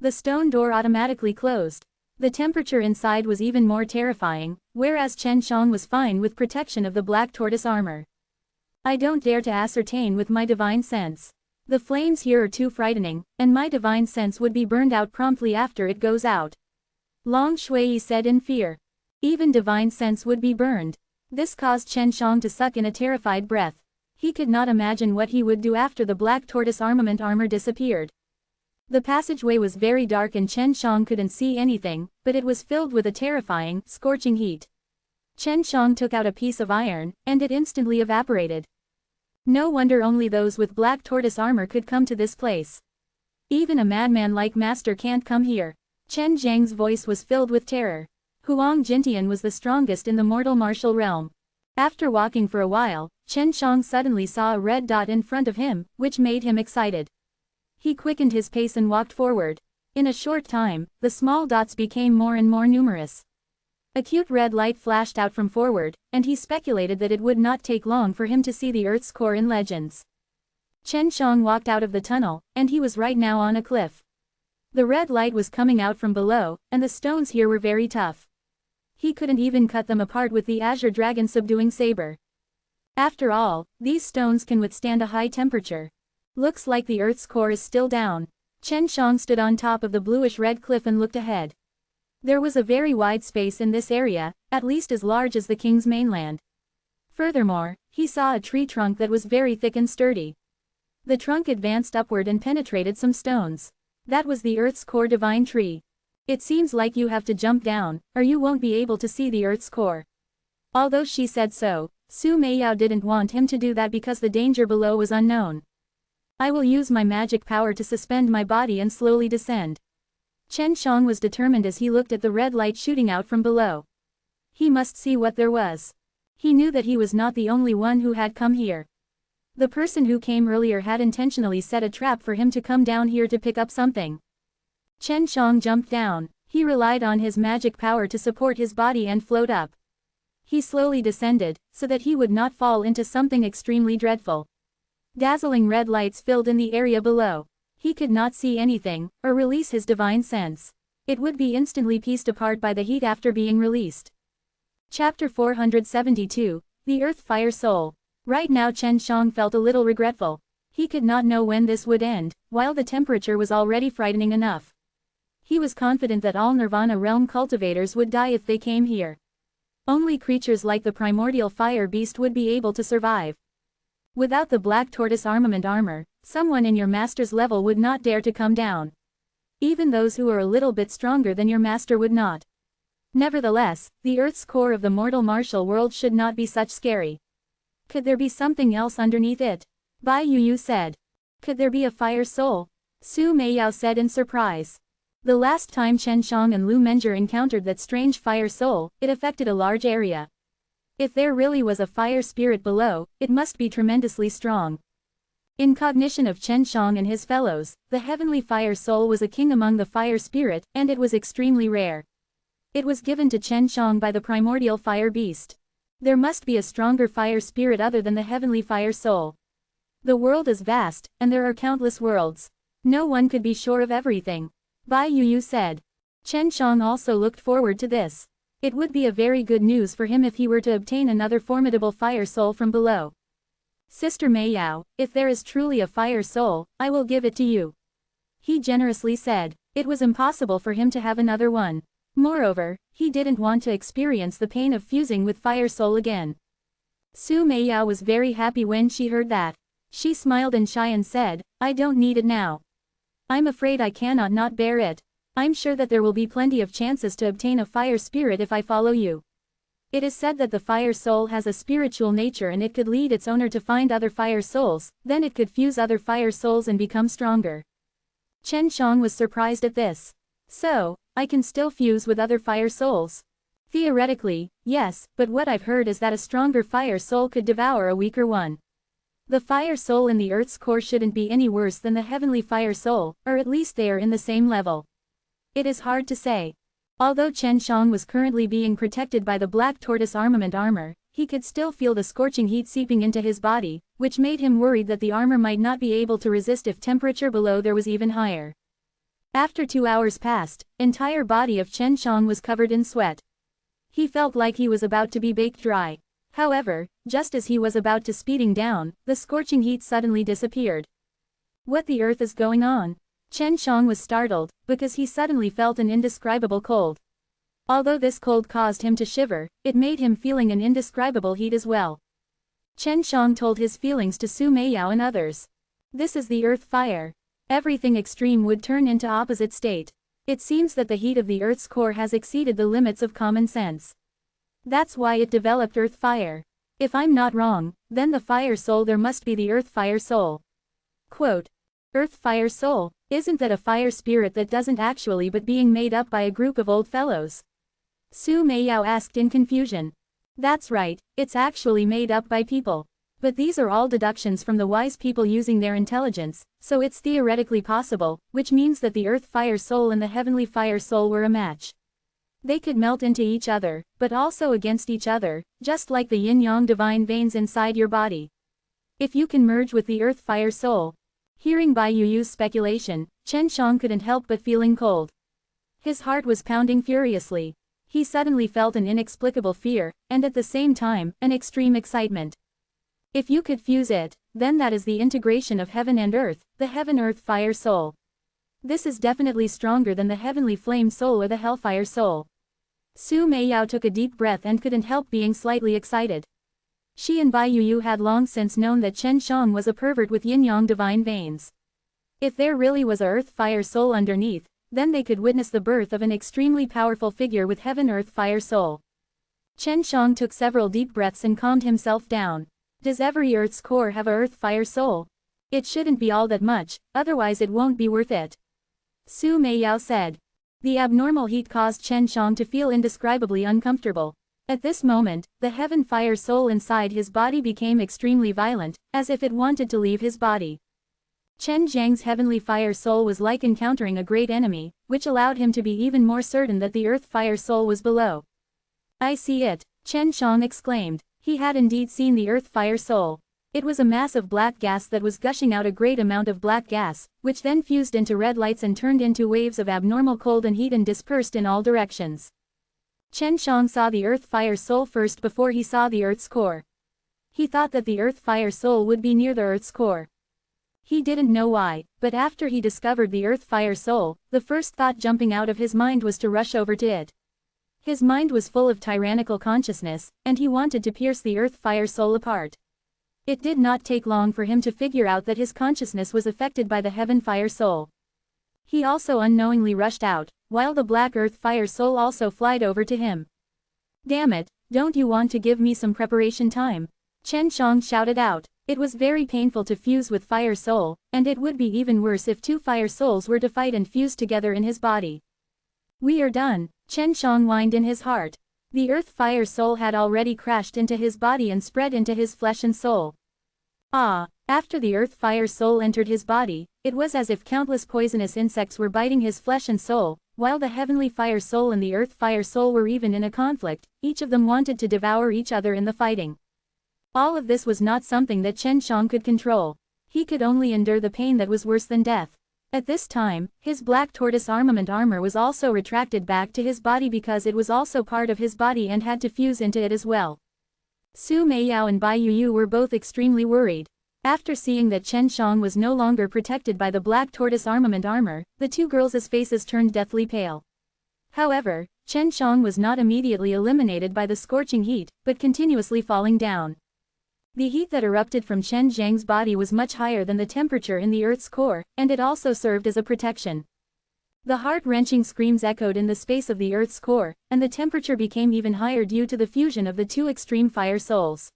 The stone door automatically closed. The temperature inside was even more terrifying, whereas Chen Shang was fine with protection of the black tortoise armor. I don't dare to ascertain with my divine sense. The flames here are too frightening, and my divine sense would be burned out promptly after it goes out. Long Shui said in fear. Even divine sense would be burned. This caused Chen Shang to suck in a terrified breath. He could not imagine what he would do after the black tortoise armament armor disappeared. The passageway was very dark and Chen Shang couldn't see anything, but it was filled with a terrifying, scorching heat. Chen Shang took out a piece of iron, and it instantly evaporated. No wonder only those with black tortoise armor could come to this place. Even a madman like Master can't come here. Chen Zhang's voice was filled with terror. Huang Jintian was the strongest in the mortal martial realm. After walking for a while, Chen Shang suddenly saw a red dot in front of him, which made him excited. He quickened his pace and walked forward. In a short time, the small dots became more and more numerous. A cute red light flashed out from forward, and he speculated that it would not take long for him to see the Earth's core in Legends. Chen Shang walked out of the tunnel, and he was right now on a cliff. The red light was coming out from below, and the stones here were very tough. He couldn't even cut them apart with the azure dragon subduing saber. After all, these stones can withstand a high temperature. Looks like the Earth's core is still down. Chen Shang stood on top of the bluish-red cliff and looked ahead. There was a very wide space in this area, at least as large as the king's mainland. Furthermore, he saw a tree trunk that was very thick and sturdy. The trunk advanced upward and penetrated some stones. That was the Earth's core divine tree. It seems like you have to jump down, or you won't be able to see the Earth's core. Although she said so, Su Meiyao didn't want him to do that because the danger below was unknown. I will use my magic power to suspend my body and slowly descend. Chen Shang was determined as he looked at the red light shooting out from below. He must see what there was. He knew that he was not the only one who had come here. The person who came earlier had intentionally set a trap for him to come down here to pick up something. Chen Shang jumped down. He relied on his magic power to support his body and float up. He slowly descended, so that he would not fall into something extremely dreadful. Dazzling red lights filled in the area below. He could not see anything, or release his divine sense. It would be instantly pieced apart by the heat after being released. Chapter 472, The Earth Fire Soul. Right now Chen Shang felt a little regretful. He could not know when this would end, while the temperature was already frightening enough. He was confident that all Nirvana realm cultivators would die if they came here. Only creatures like the primordial fire beast would be able to survive. Without the black tortoise armament armor, someone in your master's level would not dare to come down. Even those who are a little bit stronger than your master would not. Nevertheless, the Earth's core of the mortal martial world should not be such scary. Could there be something else underneath it? Bai Yu said. Could there be a fire soul? Su Meiyao said in surprise. The last time Chen Shang and Lu Menger encountered that strange fire soul, it affected a large area. If there really was a fire spirit below, it must be tremendously strong. In cognition of Chen Shang and his fellows, the heavenly fire soul was a king among the fire spirit, and it was extremely rare. It was given to Chen Shang by the primordial fire beast. There must be a stronger fire spirit other than the heavenly fire soul. The world is vast, and there are countless worlds. No one could be sure of everything. Bai Yu said. Chen Shang also looked forward to this. It would be a very good news for him if he were to obtain another formidable fire soul from below. Sister Meiyao, if there is truly a fire soul, I will give it to you. He generously said. It was impossible for him to have another one. Moreover, he didn't want to experience the pain of fusing with fire soul again. Su Meiyao was very happy when she heard that. She smiled and shy and said, I don't need it now. I'm afraid I cannot not bear it. I'm sure that there will be plenty of chances to obtain a fire spirit if I follow you. It is said that the fire soul has a spiritual nature and it could lead its owner to find other fire souls, then it could fuse other fire souls and become stronger. Chen Shang was surprised at this. So, I can still fuse with other fire souls? Theoretically, yes, but what I've heard is that a stronger fire soul could devour a weaker one. The fire soul in the Earth's core shouldn't be any worse than the heavenly fire soul, or at least they are in the same level. It is hard to say. Although Chen Shang was currently being protected by the black tortoise armament armor, he could still feel the scorching heat seeping into his body, which made him worried that the armor might not be able to resist if temperature below there was even higher. After 2 hours passed, entire body of Chen Shang was covered in sweat. He felt like he was about to be baked dry. However, just as he was about to speeding down, the scorching heat suddenly disappeared. What the earth is going on? Chen Shang was startled, because he suddenly felt an indescribable cold. Although this cold caused him to shiver, it made him feeling an indescribable heat as well. Chen Shang told his feelings to Su Meiyao and others. This is the earth fire. Everything extreme would turn into opposite state. It seems that the heat of the Earth's core has exceeded the limits of common sense. That's why it developed Earth Fire. If I'm not wrong, then the Fire Soul there must be the Earth Fire Soul. Quote. Earth Fire Soul, isn't that a fire spirit that doesn't actually but being made up by a group of old fellows? Su Meiyao asked in confusion. That's right, it's actually made up by people. But these are all deductions from the wise people using their intelligence, so it's theoretically possible, which means that the Earth Fire Soul and the Heavenly Fire Soul were a match. They could melt into each other, but also against each other, just like the yin-yang divine veins inside your body. If you can merge with the Earth Fire Soul. Hearing Bai Yu's speculation, Chen Shang couldn't help but feeling cold. His heart was pounding furiously. He suddenly felt an inexplicable fear, and at the same time, an extreme excitement. If you could fuse it, then that is the integration of heaven and earth, the heaven-earth fire soul. This is definitely stronger than the heavenly flame soul or the hellfire soul. Su Meiyao took a deep breath and couldn't help being slightly excited. She and Bai Yuyu had long since known that Chen Shang was a pervert with yin-yang divine veins. If there really was a earth-fire soul underneath, then they could witness the birth of an extremely powerful figure with heaven-earth fire soul. Chen Shang took several deep breaths and calmed himself down. Does every earth's core have a earth-fire soul? It shouldn't be all that much, otherwise it won't be worth it. Su Meiyao said. The abnormal heat caused Chen Shang to feel indescribably uncomfortable. At this moment, the heaven-fire soul inside his body became extremely violent, as if it wanted to leave his body. Chen Zhang's heavenly fire soul was like encountering a great enemy, which allowed him to be even more certain that the earth-fire soul was below. I see it, Chen Shang exclaimed. He had indeed seen the earth-fire soul. It was a mass of black gas that was gushing out a great amount of black gas, which then fused into red lights and turned into waves of abnormal cold and heat and dispersed in all directions. Chen Shang saw the earth-fire soul first before he saw the earth's core. He thought that the earth-fire soul would be near the earth's core. He didn't know why, but after he discovered the earth-fire soul, the first thought jumping out of his mind was to rush over to it. His mind was full of tyrannical consciousness, and he wanted to pierce the earth-fire soul apart. It did not take long for him to figure out that his consciousness was affected by the heaven-fire soul. He also unknowingly rushed out, while the black earth-fire soul also flied over to him. Damn it, don't you want to give me some preparation time? Chen Shang shouted out. It was very painful to fuse with fire soul, and it would be even worse if two fire souls were to fight and fuse together in his body. We are done, Chen Shang whined in his heart. The earth-fire soul had already crashed into his body and spread into his flesh and soul. After the earth-fire soul entered his body, it was as if countless poisonous insects were biting his flesh and soul, while the heavenly fire soul and the earth-fire soul were even in a conflict, each of them wanted to devour each other in the fighting. All of this was not something that Chen Shang could control. He could only endure the pain that was worse than death. At this time, his black tortoise armament armor was also retracted back to his body because it was also part of his body and had to fuse into it as well. Su Meiyao and Bai Yuyu were both extremely worried. After seeing that Chen Shang was no longer protected by the black tortoise armament armor, the two girls' faces turned deathly pale. However, Chen Shang was not immediately eliminated by the scorching heat, but continuously falling down. The heat that erupted from Chen Zhang's body was much higher than the temperature in the Earth's core, and it also served as a protection. The heart-wrenching screams echoed in the space of the Earth's core, and the temperature became even higher due to the fusion of the two extreme fire souls.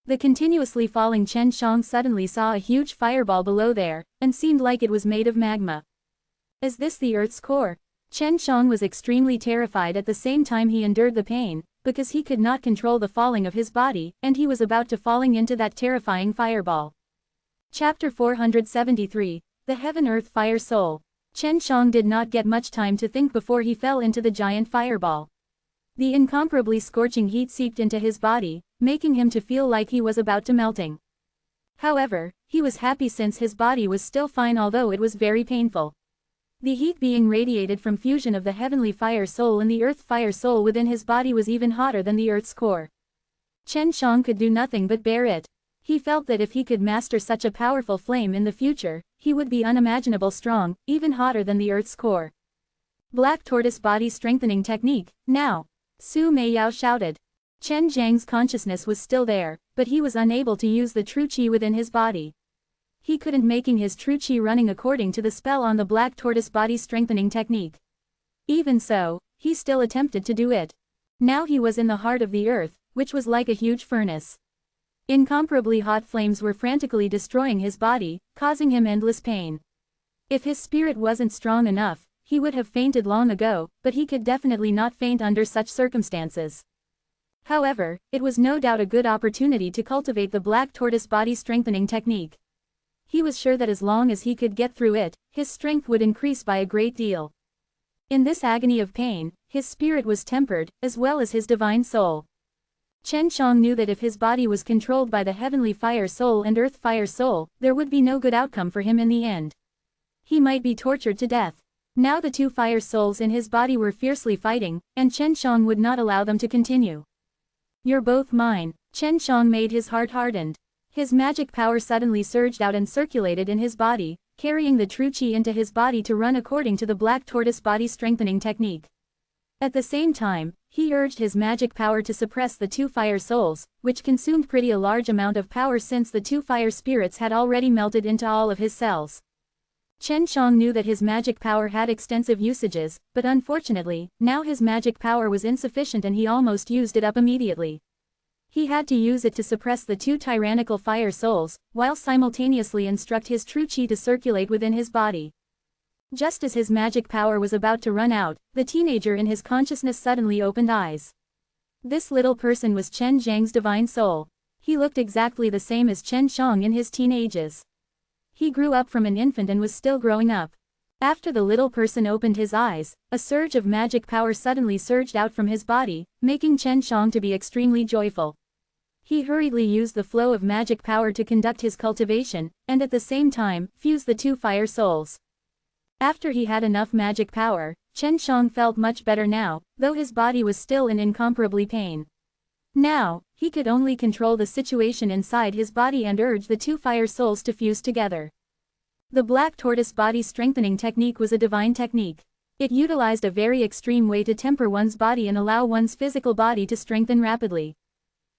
The continuously falling Chen Shang suddenly saw a huge fireball below there, and seemed like it was made of magma. Is this the Earth's core? Chen Shang was extremely terrified at the same time he endured the pain, because he could not control the falling of his body, and he was about to falling into that terrifying fireball. Chapter 473, The Heaven-Earth Fire Soul. Chen Shang did not get much time to think before he fell into the giant fireball. The incomparably scorching heat seeped into his body, making him to feel like he was about to melting. However, he was happy since his body was still fine although it was very painful. The heat being radiated from fusion of the heavenly fire soul and the earth fire soul within his body was even hotter than the earth's core. Chen Shang could do nothing but bear it. He felt that if he could master such a powerful flame in the future, he would be unimaginable strong, even hotter than the earth's core. Black tortoise body strengthening technique, now! Su Meiyao shouted. Chen Zhang's consciousness was still there, but he was unable to use the true qi within his body. He couldn't making his true qi running according to the spell on the black tortoise body strengthening technique. Even so, he still attempted to do it. Now he was in the heart of the earth, which was like a huge furnace. Incomparably hot flames were frantically destroying his body, causing him endless pain. If his spirit wasn't strong enough, he would have fainted long ago, but he could definitely not faint under such circumstances. However, it was no doubt a good opportunity to cultivate the black tortoise body strengthening technique. He was sure that as long as he could get through it, his strength would increase by a great deal. In this agony of pain, his spirit was tempered, as well as his divine soul. Chen Shang knew that if his body was controlled by the heavenly fire soul and earth fire soul, there would be no good outcome for him in the end. He might be tortured to death. Now the two fire souls in his body were fiercely fighting, and Chen Shang would not allow them to continue. "You're both mine." Chen Shang made his heart hardened. His magic power suddenly surged out and circulated in his body, carrying the true qi into his body to run according to the black tortoise body strengthening technique. At the same time, he urged his magic power to suppress the two fire souls, which consumed pretty a large amount of power since the two fire spirits had already melted into all of his cells. Chen Shang knew that his magic power had extensive usages, but unfortunately, now his magic power was insufficient and he almost used it up immediately. He had to use it to suppress the two tyrannical fire souls, while simultaneously instruct his true qi to circulate within his body. Just as his magic power was about to run out, the teenager in his consciousness suddenly opened eyes. This little person was Chen Zhang's divine soul. He looked exactly the same as Chen Shang in his teen ages. He grew up from an infant and was still growing up. After the little person opened his eyes, a surge of magic power suddenly surged out from his body, making Chen Shang to be extremely joyful. He hurriedly used the flow of magic power to conduct his cultivation, and at the same time, fuse the two fire souls. After he had enough magic power, Chen Shang felt much better now, though his body was still in incomparably pain. Now, he could only control the situation inside his body and urge the two fire souls to fuse together. The black tortoise body strengthening technique was a divine technique. It utilized a very extreme way to temper one's body and allow one's physical body to strengthen rapidly.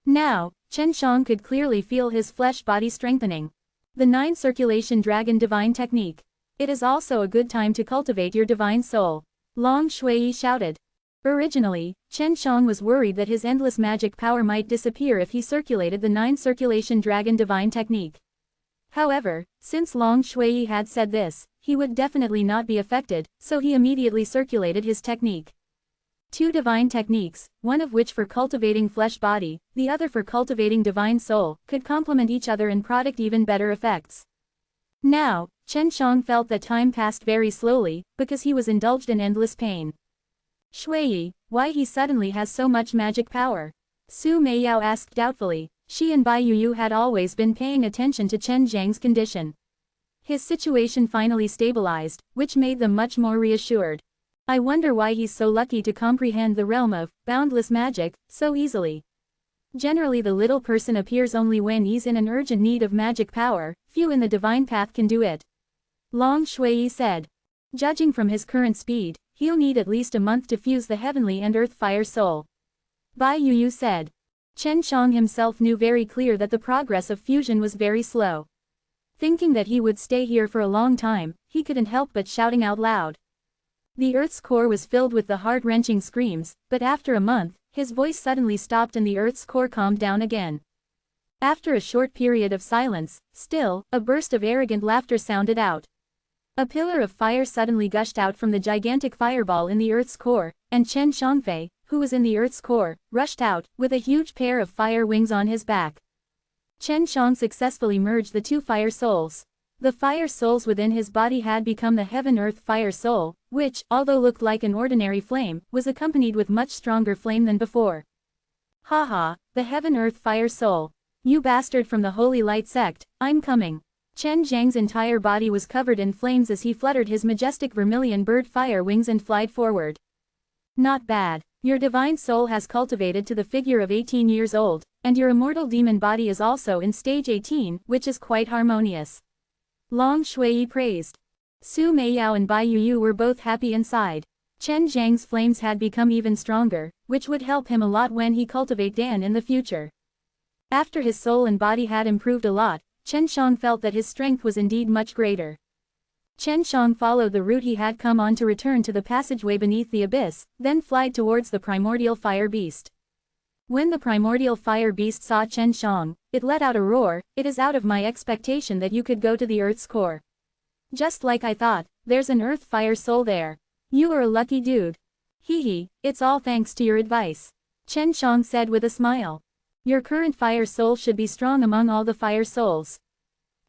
Now, Chen Shang could clearly feel his flesh body strengthening. The 9 circulation dragon divine technique. It is also a good time to cultivate your divine soul. Long Shui shouted. Originally, Chen Shang was worried that his endless magic power might disappear if he circulated the 9 circulation dragon divine technique. However, since Long Shui had said this, he would definitely not be affected, so he immediately circulated his technique. 2 divine techniques, one of which for cultivating flesh body, the other for cultivating divine soul, could complement each other and product even better effects. Now, Chen Shang felt that time passed very slowly, because he was indulged in endless pain. "Shui, why he suddenly has so much magic power?" Su Meiyao asked doubtfully. She and Bai Yuyu had always been paying attention to Chen Zhang's condition. His situation finally stabilized, which made them much more reassured. "I wonder why he's so lucky to comprehend the realm of boundless magic so easily. Generally the little person appears only when he's in an urgent need of magic power, few in the divine path can do it." Long Shui said. "Judging from his current speed, he'll need at least a month to fuse the heavenly and earth fire soul." Bai Yuyu said. Chen Shang himself knew very clear that the progress of fusion was very slow. Thinking that he would stay here for a long time, he couldn't help but shouting out loud. The earth's core was filled with the heart-wrenching screams, but after a month, his voice suddenly stopped and the earth's core calmed down again. After a short period of silence, still, a burst of arrogant laughter sounded out. A pillar of fire suddenly gushed out from the gigantic fireball in the earth's core, and Chen Shangfei, who was in the earth's core, rushed out, with a huge pair of fire wings on his back. Chen Shang successfully merged the two fire souls. The fire souls within his body had become the heaven-earth fire soul, which, although looked like an ordinary flame, was accompanied with much stronger flame than before. "Haha, the heaven-earth fire soul. You bastard from the Holy Light sect, I'm coming." Chen Zhang's entire body was covered in flames as he fluttered his majestic vermilion bird fire wings and flied forward. "Not bad. Your divine soul has cultivated to the figure of 18 years old, and your immortal demon body is also in stage 18, which is quite harmonious." Long Shui praised. Su Meiyao and Bai Yuyu were both happy inside. Chen Zhang's flames had become even stronger, which would help him a lot when he cultivate Dan in the future. After his soul and body had improved a lot, Chen Shang felt that his strength was indeed much greater. Chen Shang followed the route he had come on to return to the passageway beneath the abyss, then flied towards the primordial fire beast. When the primordial fire beast saw Chen Shang, it let out a roar. "It is out of my expectation that you could go to the earth's core. Just like I thought, there's an earth fire soul there. You are a lucky dude. Hee, it's all thanks to your advice," Chen Shang said with a smile. "Your current fire soul should be strong among all the fire souls.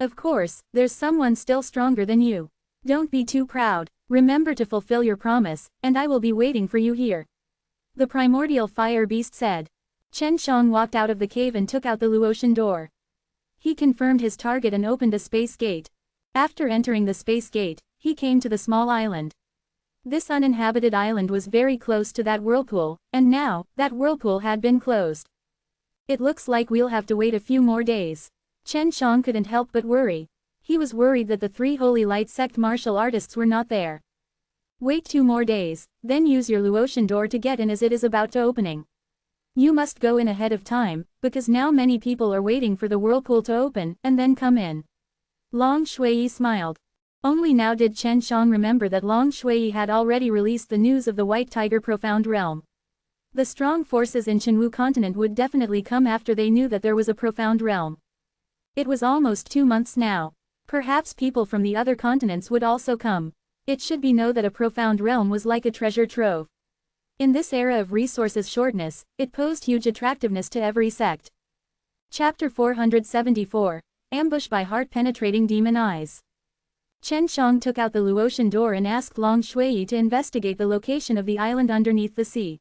Of course, there's someone still stronger than you. Don't be too proud. Remember to fulfill your promise, and I will be waiting for you here," the primordial fire beast said. Chen Shang walked out of the cave and took out the Luotian door. He confirmed his target and opened a space gate. After entering the space gate, he came to the small island. This uninhabited island was very close to that whirlpool, and now, that whirlpool had been closed. It looks like we'll have to wait a few more days. Chen Shang couldn't help but worry. He was worried that the 3 Holy Light Sect martial artists were not there. Wait 2 more days, then use your Luotian door to get in as it is about to opening. You must go in ahead of time, because now many people are waiting for the whirlpool to open, and then come in. Long Shui smiled. Only now did Chen Shang remember that Long Shui had already released the news of the White Tiger Profound Realm. The strong forces in Chenwu continent would definitely come after they knew that there was a Profound Realm. It was almost 2 months now. Perhaps people from the other continents would also come. It should be known that a Profound Realm was like a treasure trove. In this era of resources shortness, it posed huge attractiveness to every sect. Chapter 474, Ambush by Heart-Penetrating Demon Eyes. Chen Shang took out the Luotian door and asked Long Shui to investigate the location of the island underneath the sea.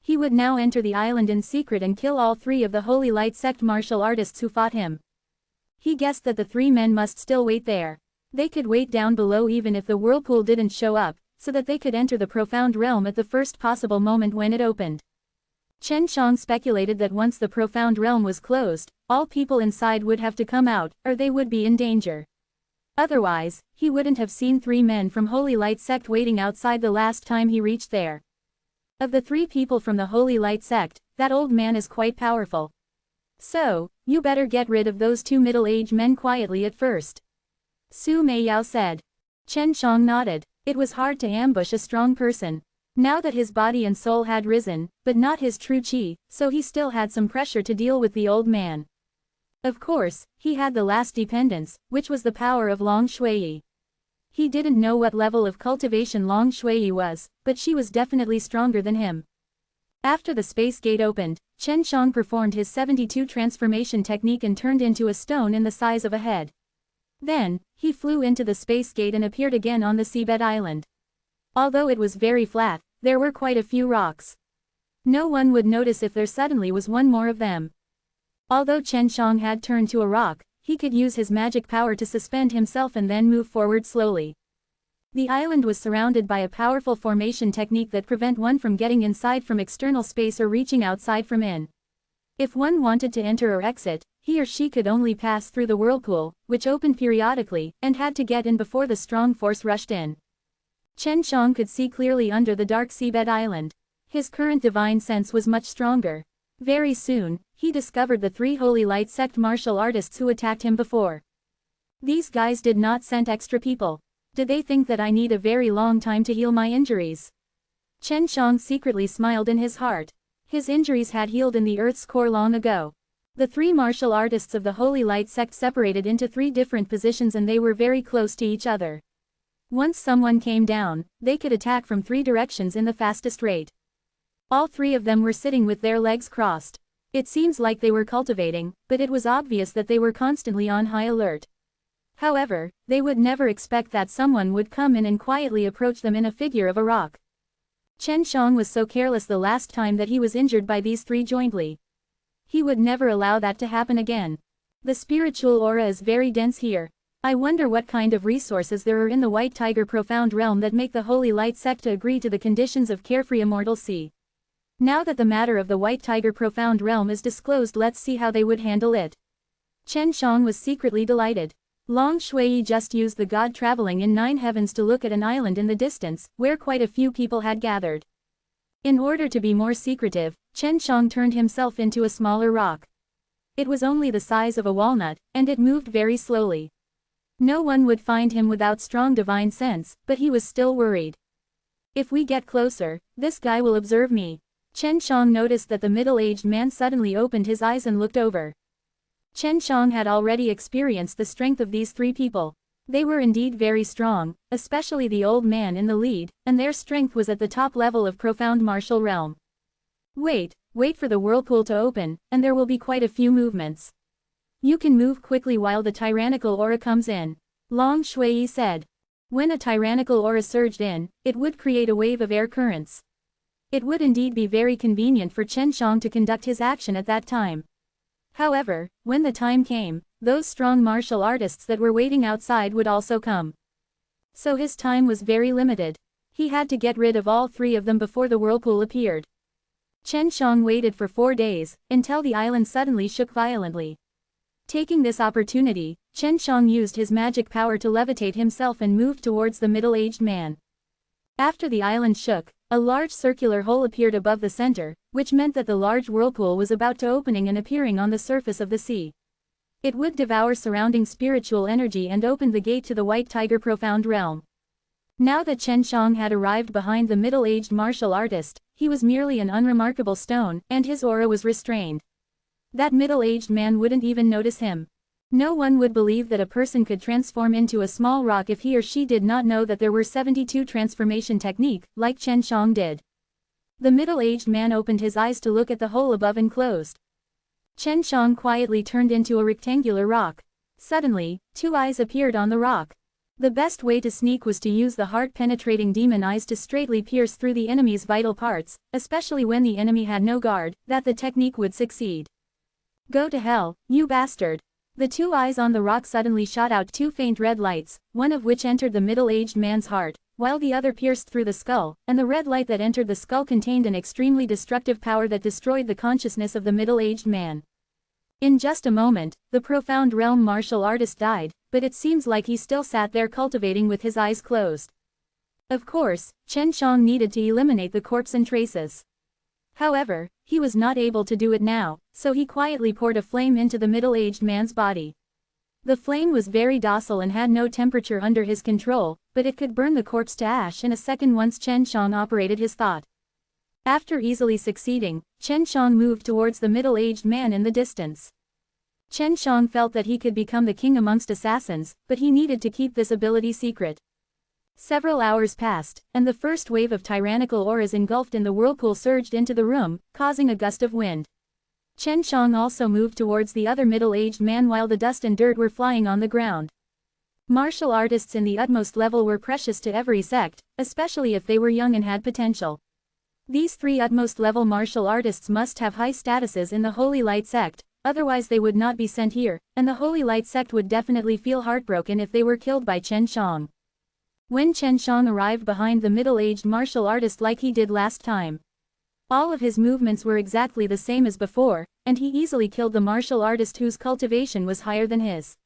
He would now enter the island in secret and kill all 3 of the Holy Light Sect martial artists who fought him. He guessed that the 3 men must still wait there. They could wait down below even if the whirlpool didn't show up, so that they could enter the Profound Realm at the first possible moment when it opened. Chen Shang speculated that once the Profound Realm was closed, all people inside would have to come out, or they would be in danger. Otherwise, he wouldn't have seen 3 men from Holy Light Sect waiting outside the last time he reached there. Of the 3 people from the Holy Light Sect, that old man is quite powerful. So, you better get rid of those 2 middle-aged men quietly at first. Su Meiyao said. Chen Shang nodded. It was hard to ambush a strong person. Now that his body and soul had risen, but not his true qi, so he still had some pressure to deal with the old man. Of course, he had the last dependence, which was the power of Long Shui. He didn't know what level of cultivation Long Shui was, but she was definitely stronger than him. After the space gate opened, Chen Shang performed his 72 transformation technique and turned into a stone in the size of a head. Then, he flew into the space gate and appeared again on the seabed island. Although it was very flat, there were quite a few rocks. No one would notice if there suddenly was one more of them. Although Chen Shang had turned to a rock, he could use his magic power to suspend himself and then move forward slowly. The island was surrounded by a powerful formation technique that prevent one from getting inside from external space or reaching outside from in. If one wanted to enter or exit, he or she could only pass through the whirlpool, which opened periodically, and had to get in before the strong force rushed in. Chen Shang could see clearly under the dark seabed island. His current divine sense was much stronger. Very soon, he discovered the 3 Holy Light Sect martial artists who attacked him before. These guys did not send extra people. Did they think that I need a very long time to heal my injuries? Chen Shang secretly smiled in his heart. His injuries had healed in the Earth's core long ago. The 3 martial artists of the Holy Light Sect separated into 3 different positions and they were very close to each other. Once someone came down, they could attack from 3 directions in the fastest rate. All 3 of them were sitting with their legs crossed. It seems like they were cultivating, but it was obvious that they were constantly on high alert. However, they would never expect that someone would come in and quietly approach them in a figure of a rock. Chen Shang was so careless the last time that he was injured by these 3 jointly. He would never allow that to happen again. The spiritual aura is very dense here. I wonder what kind of resources there are in the White Tiger Profound Realm that make the Holy Light Sect to agree to the conditions of carefree Immortal Sea. Now that the matter of the White Tiger Profound Realm is disclosed, let's see how they would handle it. Chen Shang was secretly delighted. Long Shui just used the god traveling in 9 heavens to look at an island in the distance, where quite a few people had gathered. In order to be more secretive, Chen Shang turned himself into a smaller rock. It was only the size of a walnut, and it moved very slowly. No one would find him without strong divine sense, but he was still worried. If we get closer, this guy will observe me. Chen Shang noticed that the middle-aged man suddenly opened his eyes and looked over. Chen Shang had already experienced the strength of these 3 people. They were indeed very strong, especially the old man in the lead, and their strength was at the top level of profound martial realm. Wait for the whirlpool to open, and there will be quite a few movements. You can move quickly while the tyrannical aura comes in, Long Shui said. When a tyrannical aura surged in, it would create a wave of air currents. It would indeed be very convenient for Chen Shang to conduct his action at that time. However, when the time came, those strong martial artists that were waiting outside would also come. So his time was very limited. He had to get rid of all three of them before the whirlpool appeared. Chen Shang waited for 4 days, until the island suddenly shook violently. Taking this opportunity, Chen Shang used his magic power to levitate himself and moved towards the middle-aged man. After the island shook, a large circular hole appeared above the center, which meant that the large whirlpool was about to opening and appearing on the surface of the sea. It would devour surrounding spiritual energy and open the gate to the White Tiger profound realm. Now that Chen Shang had arrived behind the middle-aged martial artist, he was merely an unremarkable stone, and his aura was restrained. That middle-aged man wouldn't even notice him. No one would believe that a person could transform into a small rock if he or she did not know that there were 72 transformation technique, like Chen Shang did. The middle-aged man opened his eyes to look at the hole above and closed. Chen Shang quietly turned into a rectangular rock. Suddenly, 2 eyes appeared on the rock. The best way to sneak was to use the heart-penetrating demon eyes to straightly pierce through the enemy's vital parts, especially when the enemy had no guard, that the technique would succeed. Go to hell, you bastard! The 2 eyes on the rock suddenly shot out 2 faint red lights, one of which entered the middle-aged man's heart, while the other pierced through the skull, and the red light that entered the skull contained an extremely destructive power that destroyed the consciousness of the middle-aged man. In just a moment, the profound realm martial artist died, but it seems like he still sat there cultivating with his eyes closed. Of course, Chen Shang needed to eliminate the corpse and traces. However, he was not able to do it now, so he quietly poured a flame into the middle-aged man's body. The flame was very docile and had no temperature under his control, but it could burn the corpse to ash in a second once Chen Shang operated his thought. After easily succeeding, Chen Shang moved towards the middle-aged man in the distance. Chen Shang felt that he could become the king amongst assassins, but he needed to keep this ability secret. Several hours passed, and the first wave of tyrannical auras engulfed in the whirlpool surged into the room, causing a gust of wind. Chen Shang also moved towards the other middle-aged man while the dust and dirt were flying on the ground. Martial artists in the utmost level were precious to every sect, especially if they were young and had potential. These 3 utmost level martial artists must have high statuses in the Holy Light sect, otherwise they would not be sent here, and the Holy Light sect would definitely feel heartbroken if they were killed by Chen Shang. When Chen Shang arrived behind the middle-aged martial artist like he did last time, all of his movements were exactly the same as before, and he easily killed the martial artist whose cultivation was higher than his.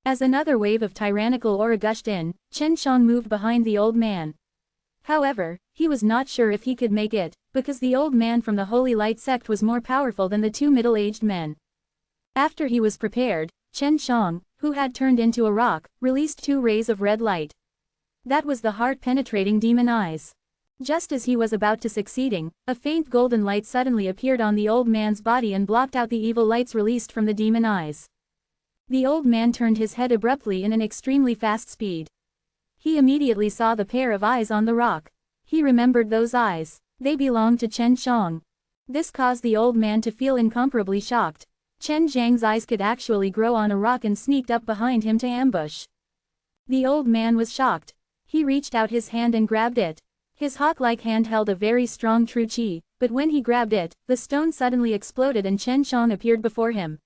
As another wave of tyrannical aura gushed in, Chen Shang moved behind the old man. However, he was not sure if he could make it, because the old man from the Holy Light sect was more powerful than the 2 middle-aged men. After he was prepared, Chen Shang, who had turned into a rock, released 2 rays of red light. That was the heart-penetrating demon eyes. Just as he was about to succeeding, a faint golden light suddenly appeared on the old man's body and blocked out the evil lights released from the demon eyes. The old man turned his head abruptly in an extremely fast speed. He immediately saw the pair of eyes on the rock. He remembered those eyes. They belonged to Chen Shang. This caused the old man to feel incomparably shocked. Chen Zhang's eyes could actually grow on a rock and sneaked up behind him to ambush. The old man was shocked. He reached out his hand and grabbed it. His hawk-like hand held a very strong true qi, but when he grabbed it, the stone suddenly exploded and Chen Shang appeared before him.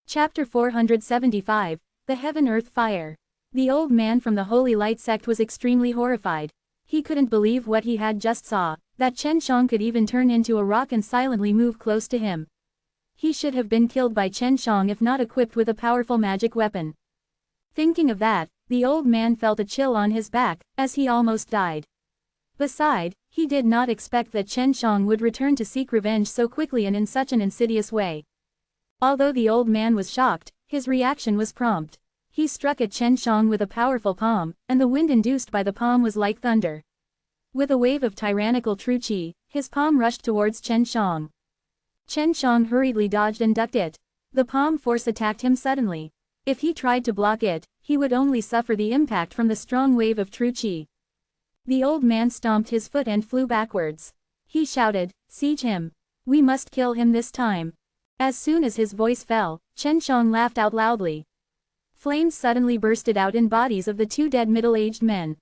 Chapter 475, The Heaven-Earth Fire. The old man from the Holy Light sect was extremely horrified. He couldn't believe what he had just saw, that Chen Shang could even turn into a rock and silently move close to him. He should have been killed by Chen Shang if not equipped with a powerful magic weapon. Thinking of that, the old man felt a chill on his back, as he almost died. Besides, he did not expect that Chen Shang would return to seek revenge so quickly and in such an insidious way. Although the old man was shocked, his reaction was prompt. He struck at Chen Shang with a powerful palm, and the wind induced by the palm was like thunder. With a wave of tyrannical true qi, his palm rushed towards Chen Shang. Chen Shang hurriedly dodged and ducked it. The palm force attacked him suddenly. If he tried to block it, he would only suffer the impact from the strong wave of true qi. The old man stomped his foot and flew backwards. He shouted, "Siege him! We must kill him this time!" As soon as his voice fell, Chen Shang laughed out loudly. Flames suddenly bursted out in bodies of the 2 dead middle-aged men.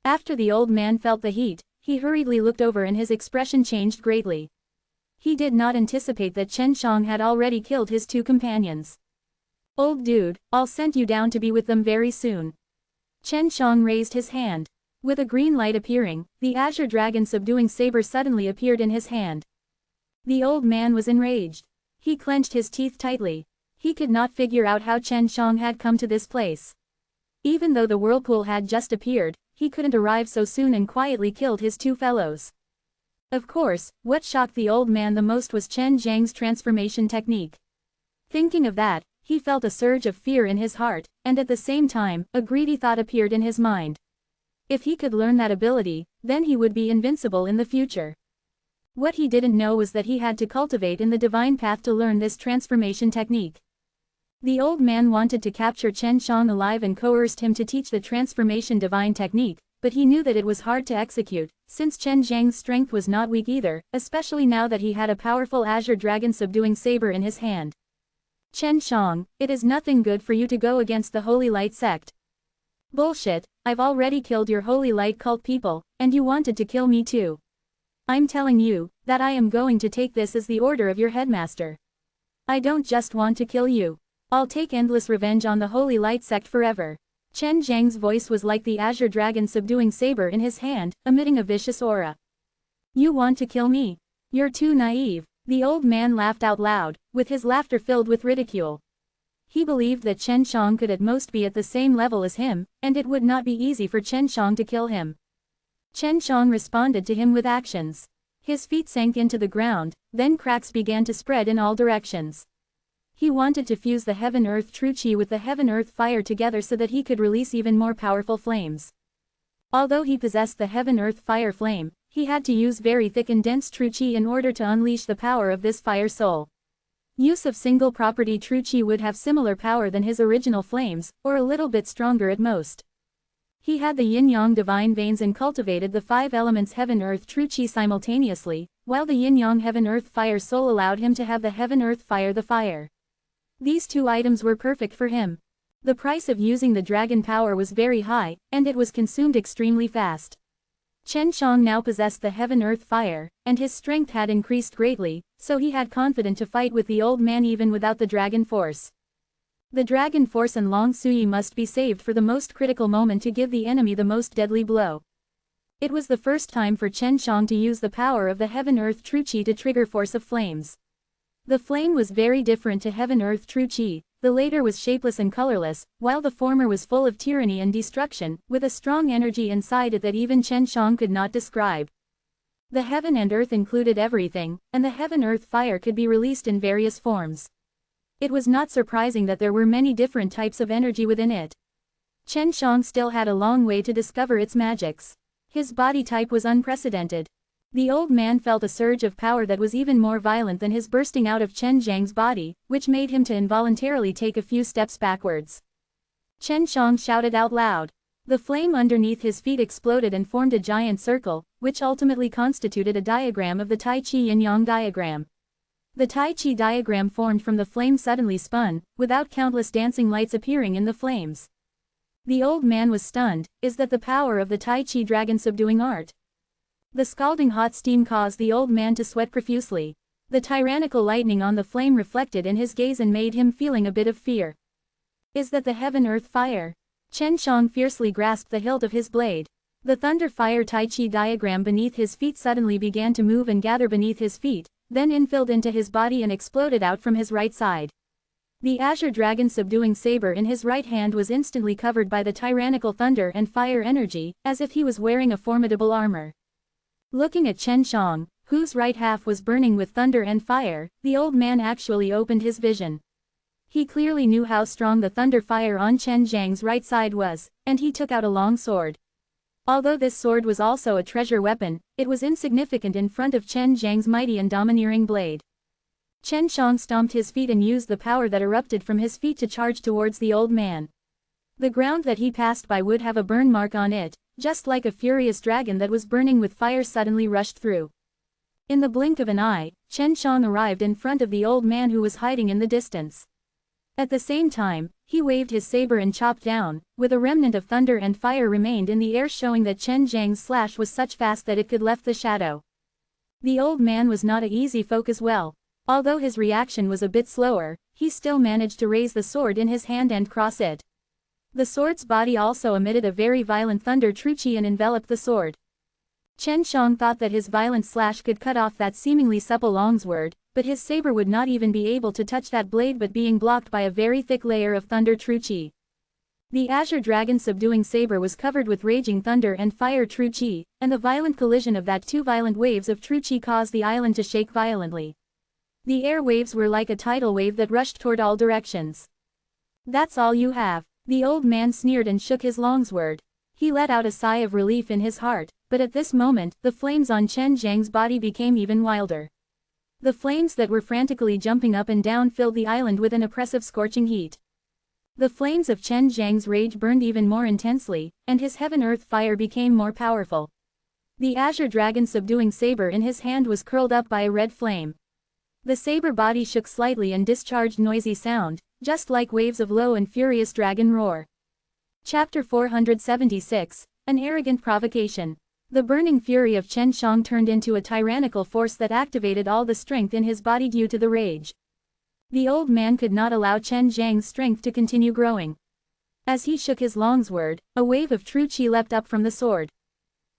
After the old man felt the heat, he hurriedly looked over and his expression changed greatly. He did not anticipate that Chen Shang had already killed his 2 companions. "Old dude, I'll send you down to be with them very soon." Chen Shang raised his hand. With a green light appearing, the azure dragon subduing saber suddenly appeared in his hand. The old man was enraged. He clenched his teeth tightly. He could not figure out how Chen Shang had come to this place. Even though the whirlpool had just appeared, he couldn't arrive so soon and quietly killed his two fellows. Of course, what shocked the old man the most was Chen Zhang's transformation technique. Thinking of that, he felt a surge of fear in his heart, and at the same time, a greedy thought appeared in his mind. If he could learn that ability, then he would be invincible in the future. What he didn't know was that he had to cultivate in the divine path to learn this transformation technique. The old man wanted to capture Chen Shang alive and coerced him to teach the transformation divine technique, but he knew that it was hard to execute, since Chen Zhang's strength was not weak either, especially now that he had a powerful azure dragon subduing saber in his hand. Chen Shang, it is nothing good for you to go against the Holy Light sect. Bullshit, I've already killed your Holy Light cult people, and you wanted to kill me too. I'm telling you, that I am going to take this as the order of your headmaster. I don't just want to kill you. I'll take endless revenge on the Holy Light sect forever. Chen Zhang's voice was like the azure dragon subduing saber in his hand, emitting a vicious aura. You want to kill me? You're too naive. The old man laughed out loud, with his laughter filled with ridicule. He believed that Chen Shang could at most be at the same level as him, and it would not be easy for Chen Shang to kill him. Chen Shang responded to him with actions. His feet sank into the ground, then cracks began to spread in all directions. He wanted to fuse the Heaven-Earth True Qi with the Heaven-Earth Fire together so that he could release even more powerful flames. Although he possessed the Heaven-Earth Fire flame, he had to use very thick and dense True Qi in order to unleash the power of this fire soul. Use of single property True Qi would have similar power than his original flames, or a little bit stronger at most. He had the yin-yang divine veins and cultivated the 5 elements Heaven-Earth True Qi simultaneously, while the yin-yang Heaven-Earth Fire soul allowed him to have the Heaven-Earth Fire the fire. These 2 items were perfect for him. The price of using the dragon power was very high, and it was consumed extremely fast. Chen Shang now possessed the Heaven-Earth Fire, and his strength had increased greatly, so he had confidence to fight with the old man even without the dragon force. The dragon force and Long Suyi must be saved for the most critical moment to give the enemy the most deadly blow. It was the first time for Chen Shang to use the power of the Heaven-Earth True Qi to trigger force of flames. The flame was very different to Heaven-Earth True Qi. The latter was shapeless and colorless, while the former was full of tyranny and destruction, with a strong energy inside it that even Chen Shang could not describe. The heaven and earth included everything, and the Heaven-Earth Fire could be released in various forms. It was not surprising that there were many different types of energy within it. Chen Shang still had a long way to discover its magics. His body type was unprecedented. The old man felt a surge of power that was even more violent than his bursting out of Chen Zhang's body, which made him to involuntarily take a few steps backwards. Chen Shang shouted out loud. The flame underneath his feet exploded and formed a giant circle, which ultimately constituted a diagram of the Tai Chi Yin-Yang diagram. The Tai Chi diagram formed from the flame suddenly spun, without countless dancing lights appearing in the flames. The old man was stunned. Is that the power of the Tai Chi dragon subduing art? The scalding hot steam caused the old man to sweat profusely. The tyrannical lightning on the flame reflected in his gaze and made him feeling a bit of fear. Is that the Heaven-Earth Fire? Chen Shang fiercely grasped the hilt of his blade. The thunder fire Tai Chi diagram beneath his feet suddenly began to move and gather beneath his feet, then infilled into his body and exploded out from his right side. The azure dragon subduing saber in his right hand was instantly covered by the tyrannical thunder and fire energy, as if he was wearing a formidable armor. Looking at Chen Shang, whose right half was burning with thunder and fire, the old man actually opened his vision. He clearly knew how strong the thunder fire on Chen Zhang's right side was, and he took out a long sword. Although this sword was also a treasure weapon, it was insignificant in front of Chen Zhang's mighty and domineering blade. Chen Shang stomped his feet and used the power that erupted from his feet to charge towards the old man. The ground that he passed by would have a burn mark on it, just like a furious dragon that was burning with fire suddenly rushed through. In the blink of an eye, Chen Shang arrived in front of the old man who was hiding in the distance. At the same time, he waved his saber and chopped down, with a remnant of thunder and fire remained in the air showing that Chen Zhang's slash was such fast that it could left the shadow. The old man was not an easy foe as well. Although his reaction was a bit slower, he still managed to raise the sword in his hand and cross it. The sword's body also emitted a very violent thunder truchi and enveloped the sword. Chen Shang thought that his violent slash could cut off that seemingly supple longsword, but his saber would not even be able to touch that blade but being blocked by a very thick layer of thunder truchi. The azure dragon subduing saber was covered with raging thunder and fire truchi, and the violent collision of that two violent waves of truchi caused the island to shake violently. The air waves were like a tidal wave that rushed toward all directions. "That's all you have," the old man sneered and shook his longsword. He let out a sigh of relief in his heart, but at this moment, the flames on Chen Zhang's body became even wilder. The flames that were frantically jumping up and down filled the island with an oppressive scorching heat. The flames of Chen Zhang's rage burned even more intensely, and his heaven-earth fire became more powerful. The azure dragon subduing saber in his hand was curled up by a red flame. The saber body shook slightly and discharged noisy sound, just like waves of low and furious dragon roar. Chapter 476, An Arrogant Provocation. The burning fury of Chen Shang turned into a tyrannical force that activated all the strength in his body due to the rage. The old man could not allow Chen Zhang's strength to continue growing. As he shook his longsword, a wave of true qi leapt up from the sword.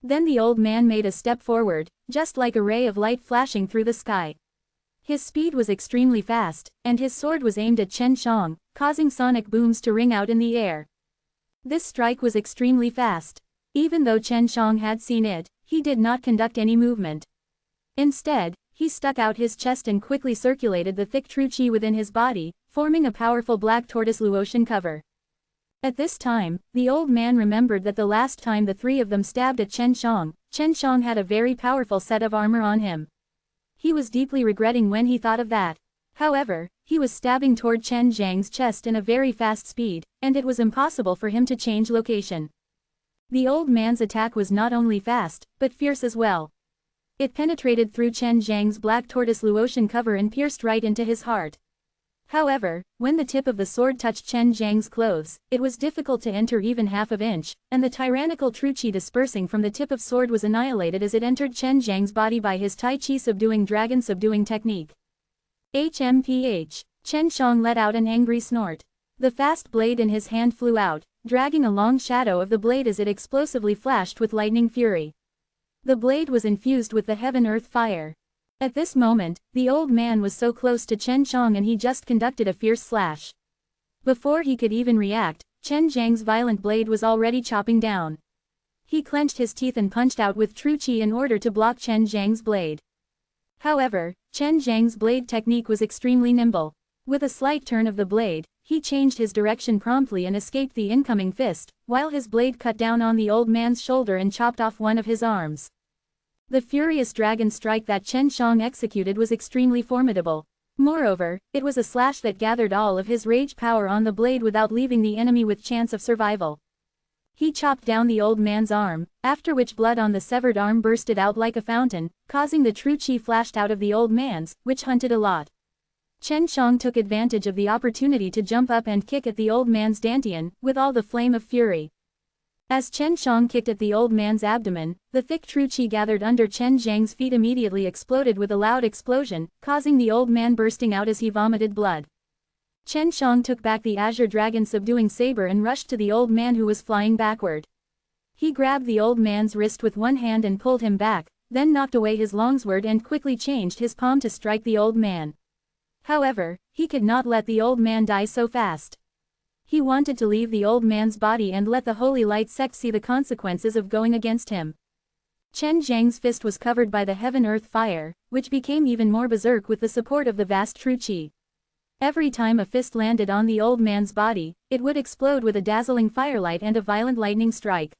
Then the old man made a step forward, just like a ray of light flashing through the sky. His speed was extremely fast, and his sword was aimed at Chen Shang, causing sonic booms to ring out in the air. This strike was extremely fast. Even though Chen Shang had seen it, he did not conduct any movement. Instead, he stuck out his chest and quickly circulated the thick true qi within his body, forming a powerful black tortoise Luotian cover. At this time, the old man remembered that the last time the three of them stabbed at Chen Shang had a very powerful set of armor on him. He was deeply regretting when he thought of that. However, he was stabbing toward Chen Zhang's chest in a very fast speed, and it was impossible for him to change location. The old man's attack was not only fast, but fierce as well. It penetrated through Chen Zhang's black tortoise Luotian cover and pierced right into his heart. However, when the tip of the sword touched Chen Zhang's clothes, it was difficult to enter even half of inch, and the tyrannical true qi dispersing from the tip of sword was annihilated as it entered Chen Zhang's body by his Tai Chi subduing dragon subduing technique. HMPH. Chen Shang let out an angry snort. The fast blade in his hand flew out, dragging a long shadow of the blade as it explosively flashed with lightning fury. The blade was infused with the heaven-earth fire. At this moment, the old man was so close to Chen Shang and he just conducted a fierce slash. Before he could even react, Chen Zhang's violent blade was already chopping down. He clenched his teeth and punched out with true qi in order to block Chen Zhang's blade. However, Chen Zhang's blade technique was extremely nimble. With a slight turn of the blade, he changed his direction promptly and escaped the incoming fist, while his blade cut down on the old man's shoulder and chopped off one of his arms. The furious dragon strike that Chen Shang executed was extremely formidable. Moreover, it was a slash that gathered all of his rage power on the blade without leaving the enemy with chance of survival. He chopped down the old man's arm, after which blood on the severed arm bursted out like a fountain, causing the true qi flashed out of the old man's, which hunted a lot. Chen Shang took advantage of the opportunity to jump up and kick at the old man's dantian, with all the flame of fury. As Chen Shang kicked at the old man's abdomen, the thick true qi gathered under Chen Zhang's feet immediately exploded with a loud explosion, causing the old man bursting out as he vomited blood. Chen Shang took back the azure dragon subduing saber and rushed to the old man who was flying backward. He grabbed the old man's wrist with one hand and pulled him back, then knocked away his longsword and quickly changed his palm to strike the old man. However, he could not let the old man die so fast. He wanted to leave the old man's body and let the Holy Light sect see the consequences of going against him. Chen Zhang's fist was covered by the heaven-earth fire, which became even more berserk with the support of the vast true qi. Every time a fist landed on the old man's body, it would explode with a dazzling firelight and a violent lightning strike.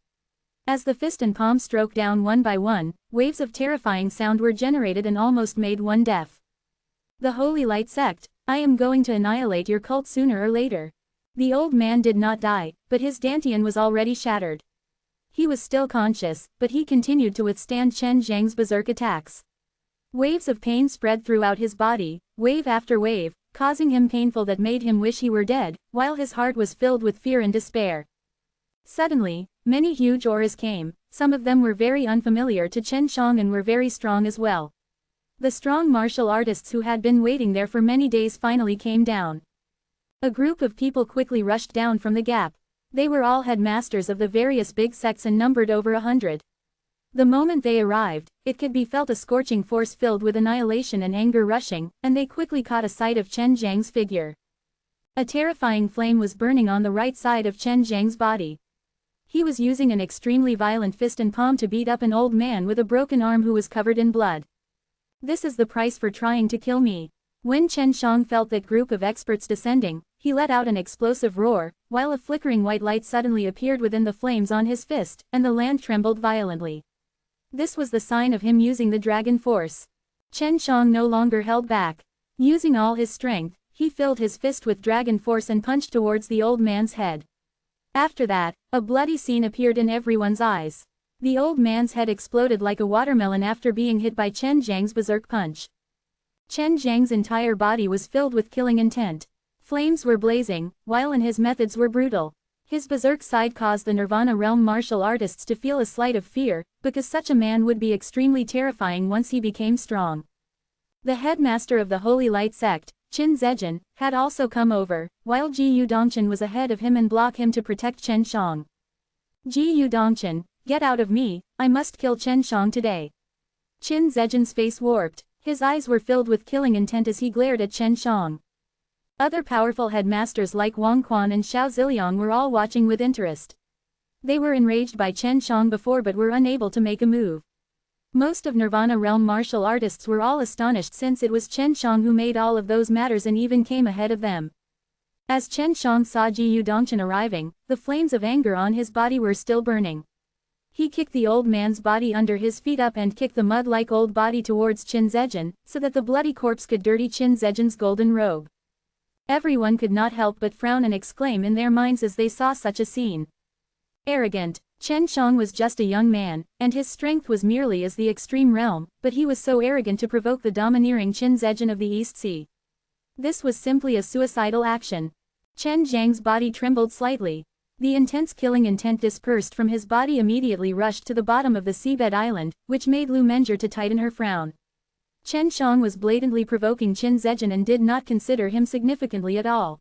As the fist and palm stroked down one by one, waves of terrifying sound were generated and almost made one deaf. The Holy Light sect, I am going to annihilate your cult sooner or later. The old man did not die, but his dantian was already shattered. He was still conscious, but he continued to withstand Chen Zhang's berserk attacks. Waves of pain spread throughout his body, wave after wave, causing him painful that made him wish he were dead, while his heart was filled with fear and despair. Suddenly, many huge auras came, some of them were very unfamiliar to Chen Shang and were very strong as well. The strong martial artists who had been waiting there for many days finally came down. A group of people quickly rushed down from the gap. They were all headmasters of the various big sects and numbered over 100. The moment they arrived, it could be felt a scorching force filled with annihilation and anger rushing, and they quickly caught a sight of Chen Zhang's figure. A terrifying flame was burning on the right side of Chen Zhang's body. He was using an extremely violent fist and palm to beat up an old man with a broken arm who was covered in blood. This is the price for trying to kill me. When Chen Shang felt that group of experts descending, he let out an explosive roar, while a flickering white light suddenly appeared within the flames on his fist, and the land trembled violently. This was the sign of him using the dragon force. Chen Shang no longer held back. Using all his strength, he filled his fist with dragon force and punched towards the old man's head. After that, a bloody scene appeared in everyone's eyes. The old man's head exploded like a watermelon after being hit by Chen Zhang's berserk punch. Chen Zhang's entire body was filled with killing intent. Flames were blazing, while his methods were brutal. His berserk side caused the Nirvana realm martial artists to feel a slight of fear, because such a man would be extremely terrifying once he became strong. The headmaster of the Holy Light sect, Qin Zejin, had also come over, while Ji Yudongchen was ahead of him and blocked him to protect Chen Shang. Ji Yudongchen, get out of me, I must kill Chen Shang today. Qin Zejin's face warped. His eyes were filled with killing intent as he glared at Chen Shang. Other powerful headmasters like Wang Quan and Xiao Ziliang were all watching with interest. They were enraged by Chen Shang before but were unable to make a move. Most of Nirvana realm martial artists were all astonished since it was Chen Shang who made all of those matters and even came ahead of them. As Chen Shang saw Ji Yudongchen arriving, the flames of anger on his body were still burning. He kicked the old man's body under his feet up and kicked the mud-like old body towards Qin Zejin, so that the bloody corpse could dirty Qin Zejin's golden robe. Everyone could not help but frown and exclaim in their minds as they saw such a scene. Arrogant, Chen Shang was just a young man, and his strength was merely as the extreme realm, but he was so arrogant to provoke the domineering Qin Zejin of the East Sea. This was simply a suicidal action. Chen Zhang's body trembled slightly. The intense killing intent dispersed from his body immediately rushed to the bottom of the seabed island, which made Lu Menger to tighten her frown. Chen Shang was blatantly provoking Qin Zejin and did not consider him significantly at all.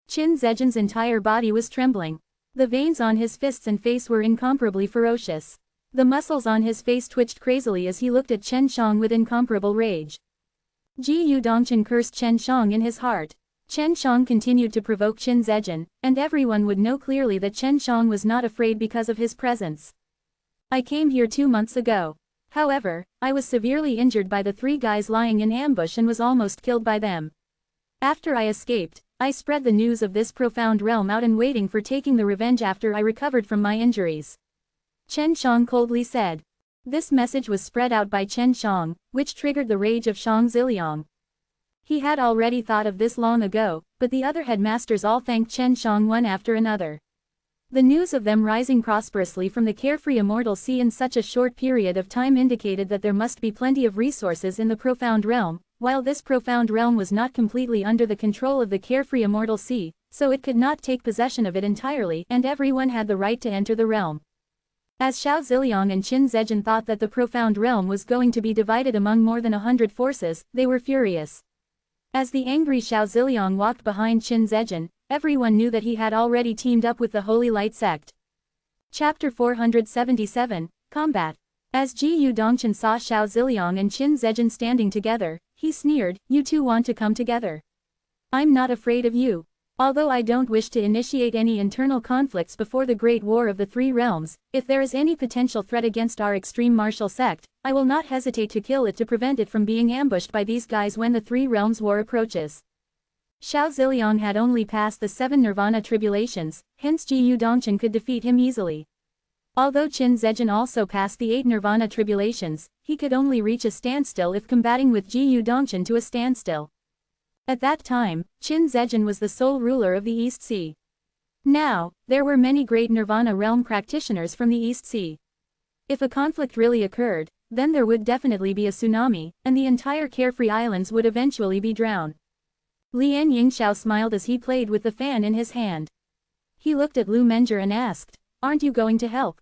Qin Zejin's entire body was trembling. The veins on his fists and face were incomparably ferocious. The muscles on his face twitched crazily as he looked at Chen Shang with incomparable rage. Ji Yudongchen cursed Chen Shang in his heart. Chen Shang continued to provoke Qin Zejin, and everyone would know clearly that Chen Shang was not afraid because of his presence. I came here 2 months ago. However, I was severely injured by the 3 guys lying in ambush and was almost killed by them. After I escaped, I spread the news of this profound realm out and waiting for taking the revenge after I recovered from my injuries. Chen Shang coldly said. This message was spread out by Chen Shang, which triggered the rage of Xiang Ziliang. He had already thought of this long ago, but the other headmasters all thanked Chen Shang one after another. The news of them rising prosperously from the carefree Immortal Sea in such a short period of time indicated that there must be plenty of resources in the profound realm, while this profound realm was not completely under the control of the carefree Immortal Sea, so it could not take possession of it entirely and everyone had the right to enter the realm. As Xiao Ziliang and Qin Zejin thought that the profound realm was going to be divided among more than 100 forces, they were furious. As the angry Xiao Ziliang walked behind Qin Zejin, everyone knew that he had already teamed up with the Holy Light sect. Chapter 477, Combat. As Ji Yudongchen saw Xiao Ziliang and Qin Zejin standing together, he sneered, "You two want to come together? I'm not afraid of you. Although I don't wish to initiate any internal conflicts before the Great War of the Three Realms, if there is any potential threat against our extreme martial sect, I will not hesitate to kill it to prevent it from being ambushed by these guys when the Three Realms War approaches." Xiao Ziliang had only passed the 7 Nirvana tribulations, hence Ji Yudongchen could defeat him easily. Although Qin Zejin also passed the 8 Nirvana tribulations, he could only reach a standstill if combating with Ji Yudongchen to a standstill. At that time, Qin Zejin was the sole ruler of the East Sea. Now, there were many great Nirvana realm practitioners from the East Sea. If a conflict really occurred, then there would definitely be a tsunami, and the entire Carefree Islands would eventually be drowned. Lian Yingxiao smiled as he played with the fan in his hand. He looked at Lu Menger and asked, "Aren't you going to help?"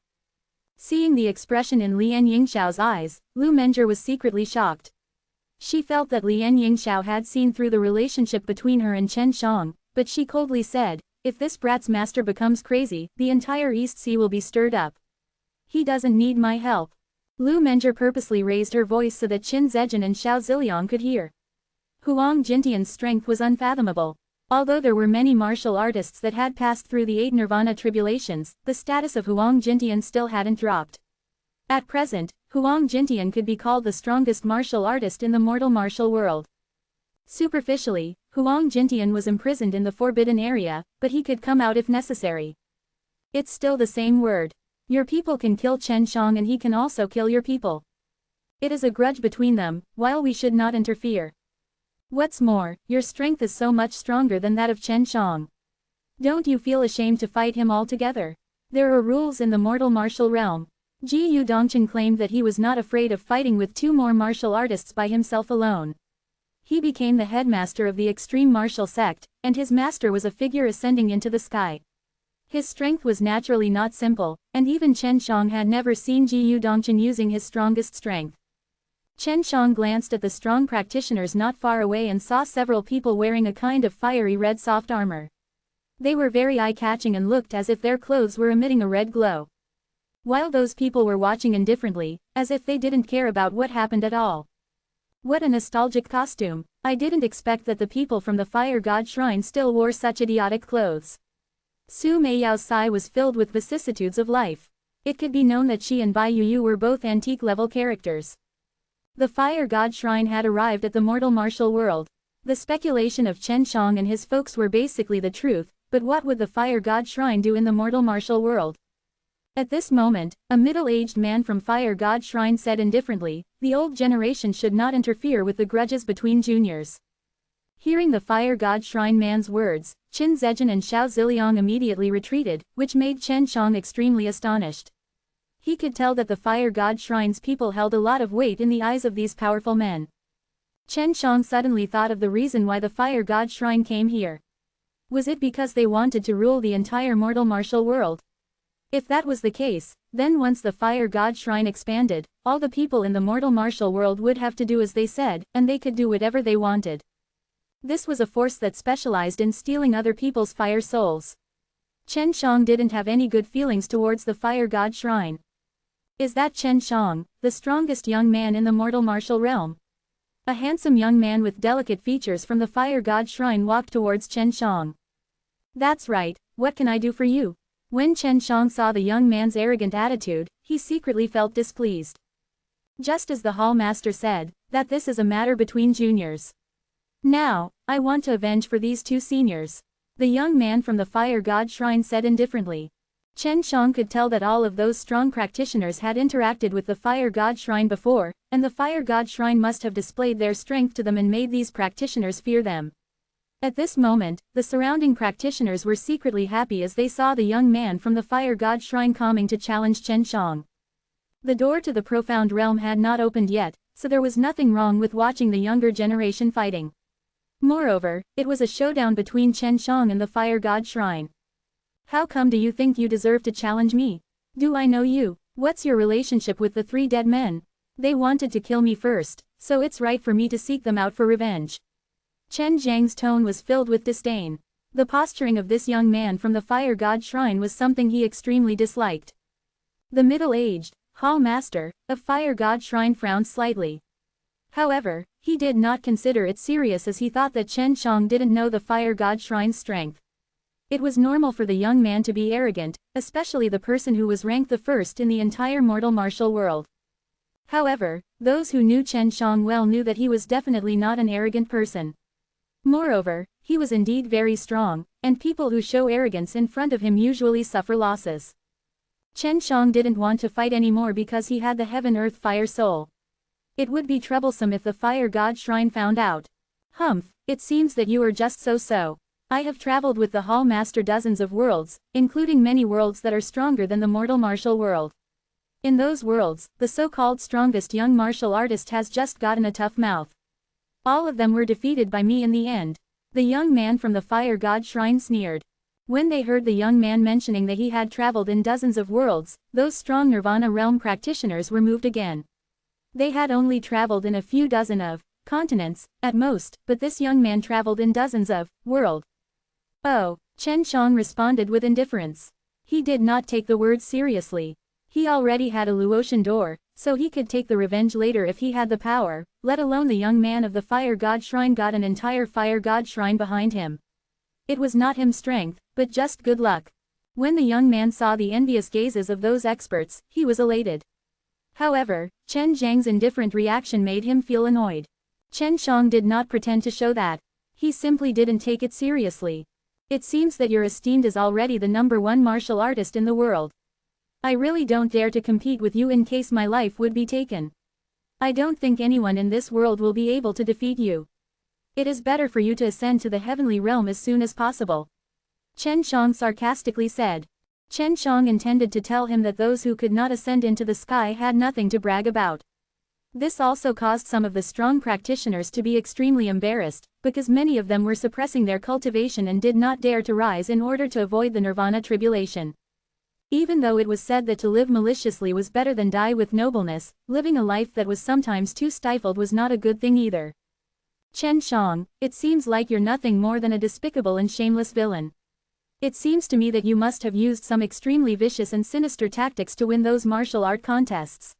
Seeing the expression in Lian Yingxiao's eyes, Lu Menger was secretly shocked. She felt that Lian Yingxiao had seen through the relationship between her and Chen Shang, but she coldly said, if this brat's master becomes crazy, the entire East Sea will be stirred up. He doesn't need my help. Lu Menjie purposely raised her voice so that Qin Zhejian and Xiao Ziliang could hear. Huang Jintian's strength was unfathomable. Although there were many martial artists that had passed through the 8 Nirvana tribulations, the status of Huang Jintian still hadn't dropped. At present, Huang Jintian could be called the strongest martial artist in the mortal martial world. Superficially, Huang Jintian was imprisoned in the forbidden area, but he could come out if necessary. It's still the same word. Your people can kill Chen Shang and he can also kill your people. It is a grudge between them, while we should not interfere. What's more, your strength is so much stronger than that of Chen Shang. Don't you feel ashamed to fight him altogether? There are rules in the mortal martial realm. Ji Yu Dongchen claimed that he was not afraid of fighting with 2 more martial artists by himself alone. He became the headmaster of the extreme martial sect, and his master was a figure ascending into the sky. His strength was naturally not simple, and even Chen Shang had never seen Ji Yu Dongchen using his strongest strength. Chen Shang glanced at the strong practitioners not far away and saw several people wearing a kind of fiery red soft armor. They were very eye-catching and looked as if their clothes were emitting a red glow. While those people were watching indifferently, as if they didn't care about what happened at all. What a nostalgic costume! I didn't expect that the people from the Fire God Shrine still wore such idiotic clothes. Su Meiyao's sigh was filled with vicissitudes of life. It could be known that she and Bai Yuyu were both antique-level characters. The Fire God Shrine had arrived at the mortal martial world. The speculation of Chen Shang and his folks were basically the truth, but what would the Fire God Shrine do in the mortal martial world? At this moment, a middle-aged man from Fire God Shrine said indifferently, the old generation should not interfere with the grudges between juniors. Hearing the Fire God Shrine man's words, Qin Zhejian and Xiao Ziliang immediately retreated, which made Chen Shang extremely astonished. He could tell that the Fire God Shrine's people held a lot of weight in the eyes of these powerful men. Chen Shang suddenly thought of the reason why the Fire God Shrine came here. Was it because they wanted to rule the entire mortal martial world? If that was the case, then once the Fire God Shrine expanded, all the people in the mortal martial world would have to do as they said, and they could do whatever they wanted. This was a force that specialized in stealing other people's fire souls. Chen Shang didn't have any good feelings towards the Fire God Shrine. Is that Chen Shang, the strongest young man in the mortal martial realm? A handsome young man with delicate features from the Fire God Shrine walked towards Chen Shang. That's right, what can I do for you? When Chen Shang saw the young man's arrogant attitude, he secretly felt displeased. Just as the hall master said, that this is a matter between juniors. Now, I want to avenge for these 2 seniors. The young man from the Fire God Shrine said indifferently. Chen Shang could tell that all of those strong practitioners had interacted with the Fire God Shrine before, and the Fire God Shrine must have displayed their strength to them and made these practitioners fear them. At this moment, the surrounding practitioners were secretly happy as they saw the young man from the Fire God Shrine coming to challenge Chen Shang. The door to the profound realm had not opened yet, so there was nothing wrong with watching the younger generation fighting. Moreover, it was a showdown between Chen Shang and the Fire God Shrine. How come do you think you deserve to challenge me? Do I know you? What's your relationship with the 3 dead men? They wanted to kill me first, so it's right for me to seek them out for revenge. Chen Zhang's tone was filled with disdain. The posturing of this young man from the Fire God Shrine was something he extremely disliked. The middle-aged hall master of Fire God Shrine frowned slightly. However, he did not consider it serious as he thought that Chen Shang didn't know the Fire God Shrine's strength. It was normal for the young man to be arrogant, especially the person who was ranked the first in the entire mortal martial world. However, those who knew Chen Shang well knew that he was definitely not an arrogant person. Moreover, he was indeed very strong, and people who show arrogance in front of him usually suffer losses. Chen Shang didn't want to fight anymore because he had the heaven-earth fire soul. It would be troublesome if the Fire God Shrine found out. Humph, it seems that you are just so-so. I have traveled with the Hall Master dozens of worlds, including many worlds that are stronger than the mortal martial world. In those worlds, the so-called strongest young martial artist has just gotten a tough mouth. All of them were defeated by me in the end. The young man from the Fire God Shrine sneered. When they heard the young man mentioning that he had traveled in dozens of worlds, those strong Nirvana realm practitioners were moved again. They had only traveled in a few dozen of continents, at most, but this young man traveled in dozens of world. Oh, Chen Shang responded with indifference. He did not take the words seriously. He already had a Luotian door, so he could take the revenge later if he had the power, let alone the young man of the Fire God Shrine got an entire Fire God Shrine behind him. It was not him strength, but just good luck. When the young man saw the envious gazes of those experts, he was elated. However, Chen Zhang's indifferent reaction made him feel annoyed. Chen Shang did not pretend to show that. He simply didn't take it seriously. It seems that you're esteemed as already the #1 martial artist in the world. I really don't dare to compete with you in case my life would be taken. I don't think anyone in this world will be able to defeat you. It is better for you to ascend to the heavenly realm as soon as possible. Chen Shang sarcastically said. Chen Shang intended to tell him that those who could not ascend into the sky had nothing to brag about. This also caused some of the strong practitioners to be extremely embarrassed, because many of them were suppressing their cultivation and did not dare to rise in order to avoid the nirvana tribulation. Even though it was said that to live maliciously was better than die with nobleness, living a life that was sometimes too stifled was not a good thing either. Chen Shang, it seems like you're nothing more than a despicable and shameless villain. It seems to me that you must have used some extremely vicious and sinister tactics to win those martial art contests.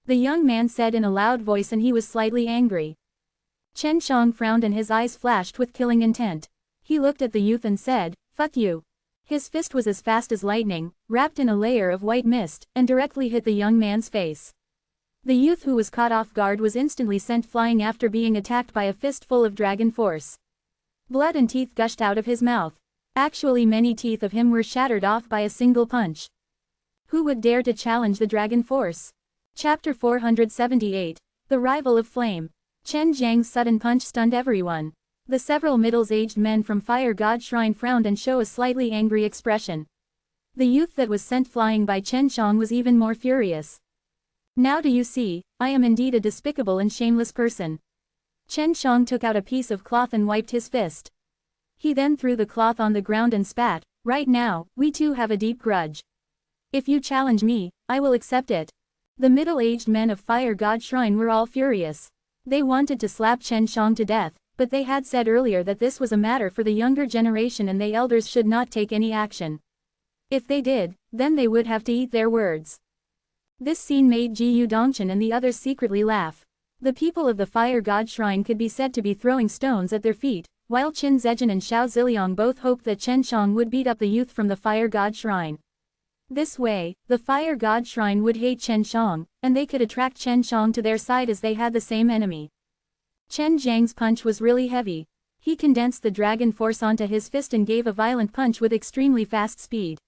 The young man said in a loud voice, and he was slightly angry. Chen Shang frowned and his eyes flashed with killing intent. He looked at the youth and said, "Fuck you." His fist was as fast as lightning, wrapped in a layer of white mist, and directly hit the young man's face. The youth, who was caught off guard, was instantly sent flying after being attacked by a fist full of dragon force. Blood and teeth gushed out of his mouth. Actually, many teeth of him were shattered off by a single punch. Who would dare to challenge the dragon force? Chapter 478. The Rival of Flame. Chen Zhang's sudden punch stunned everyone. The several middle-aged men from Fire God Shrine frowned and showed a slightly angry expression. The youth that was sent flying by Chen Shang was even more furious. Now do you see, I am indeed a despicable and shameless person. Chen Shang took out a piece of cloth and wiped his fist. He then threw the cloth on the ground and spat, "Right now, we too have a deep grudge. If you challenge me, I will accept it." The middle-aged men of Fire God Shrine were all furious. They wanted to slap Chen Shang to death, but they had said earlier that this was a matter for the younger generation and the elders should not take any action. If they did, then they would have to eat their words. This scene made Ji Dongchen and the others secretly laugh. The people of the Fire God Shrine could be said to be throwing stones at their feet, while Qin Zhejian and Xiao Ziliang both hoped that Chen Shang would beat up the youth from the Fire God Shrine. This way, the Fire God Shrine would hate Chen Shang, and they could attract Chen Shang to their side as they had the same enemy. Chen Zhang's punch was really heavy. He condensed the dragon force onto his fist and gave a violent punch with extremely fast speed.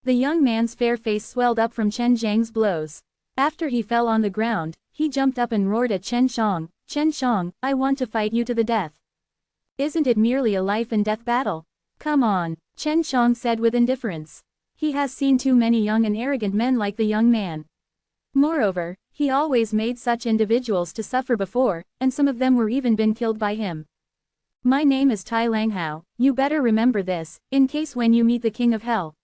The young man's fair face swelled up from Chen Zhang's blows. After he fell on the ground, he jumped up and roared at Chen Shang, "Chen Shang, I want to fight you to the death. Isn't it merely a life and death battle? Come on," Chen Shang said with indifference. He has seen too many young and arrogant men like the young man. Moreover, he always made such individuals to suffer before, and some of them were even been killed by him. "My name is Tai Langhao, you better remember this, in case when you meet the King of Hell.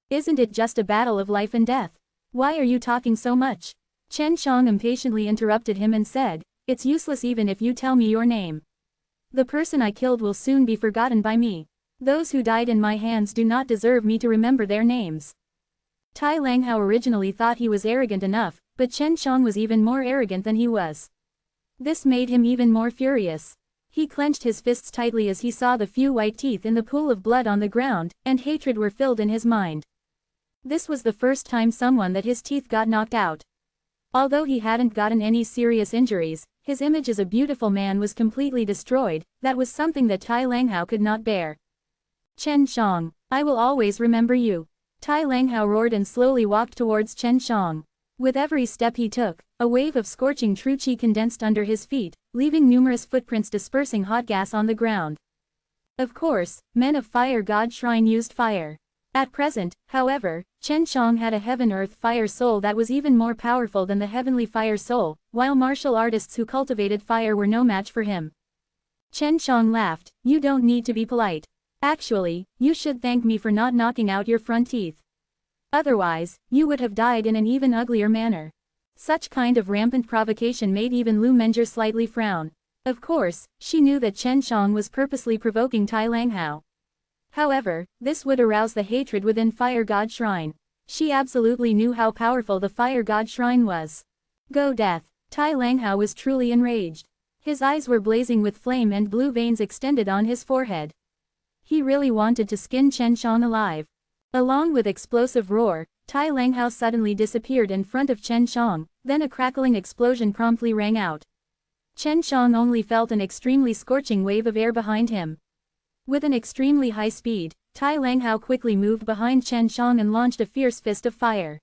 Isn't it just a battle of life and death? Why are you talking so much?" Chen Shang impatiently interrupted him and said, "It's useless even if you tell me your name. The person I killed will soon be forgotten by me. Those who died in my hands do not deserve me to remember their names." Tai Langhao originally thought he was arrogant enough, but Chen Shang was even more arrogant than he was. This made him even more furious. He clenched his fists tightly as he saw the few white teeth in the pool of blood on the ground, and hatred were filled in his mind. This was the first time someone that his teeth got knocked out. Although he hadn't gotten any serious injuries, his image as a beautiful man was completely destroyed. That was something that Tai Langhao could not bear. "Chen Shang, I will always remember you." Tai Langhao roared and slowly walked towards Chen Shang. With every step he took, a wave of scorching true qi condensed under his feet, leaving numerous footprints dispersing hot gas on the ground. Of course, men of Fire God Shrine used fire. At present, however, Chen Shang had a heaven-earth fire soul that was even more powerful than the heavenly fire soul, while martial artists who cultivated fire were no match for him. Chen Shang laughed, "You don't need to be polite. Actually, you should thank me for not knocking out your front teeth. Otherwise, you would have died in an even uglier manner." Such kind of rampant provocation made even Lu Menger slightly frown. Of course, she knew that Chen Shang was purposely provoking Tai Langhao. However, this would arouse the hatred within Fire God Shrine. She absolutely knew how powerful the Fire God Shrine was. Go death! Tai Langhao was truly enraged. His eyes were blazing with flame and blue veins extended on his forehead. He really wanted to skin Chen Shang alive. Along with explosive roar, Tai Langhao suddenly disappeared in front of Chen Shang, then a crackling explosion promptly rang out. Chen Shang only felt an extremely scorching wave of air behind him. With an extremely high speed, Tai Langhao quickly moved behind Chen Shang and launched a fierce fist of fire.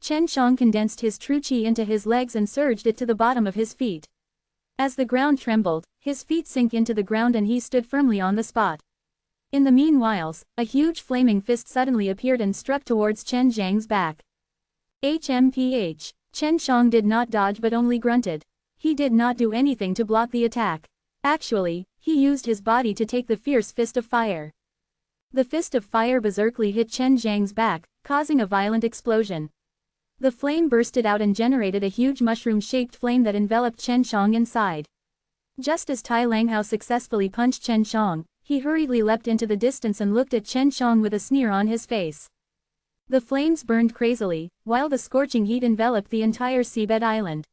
Chen Shang condensed his true qi into his legs and surged it to the bottom of his feet. As the ground trembled, his feet sank into the ground and he stood firmly on the spot. In the meanwhile, a huge flaming fist suddenly appeared and struck towards Chen Zhang's back. HMPH. Chen Shang did not dodge but only grunted. He did not do anything to block the attack. Actually, he used his body to take the fierce fist of fire. The fist of fire berserkly hit Chen Zhang's back, causing a violent explosion. The flame bursted out and generated a huge mushroom-shaped flame that enveloped Chen Shang inside. Just as Tai Langhao successfully punched Chen Shang, he hurriedly leapt into the distance and looked at Chen Shang with a sneer on his face. The flames burned crazily, while the scorching heat enveloped the entire seabed island.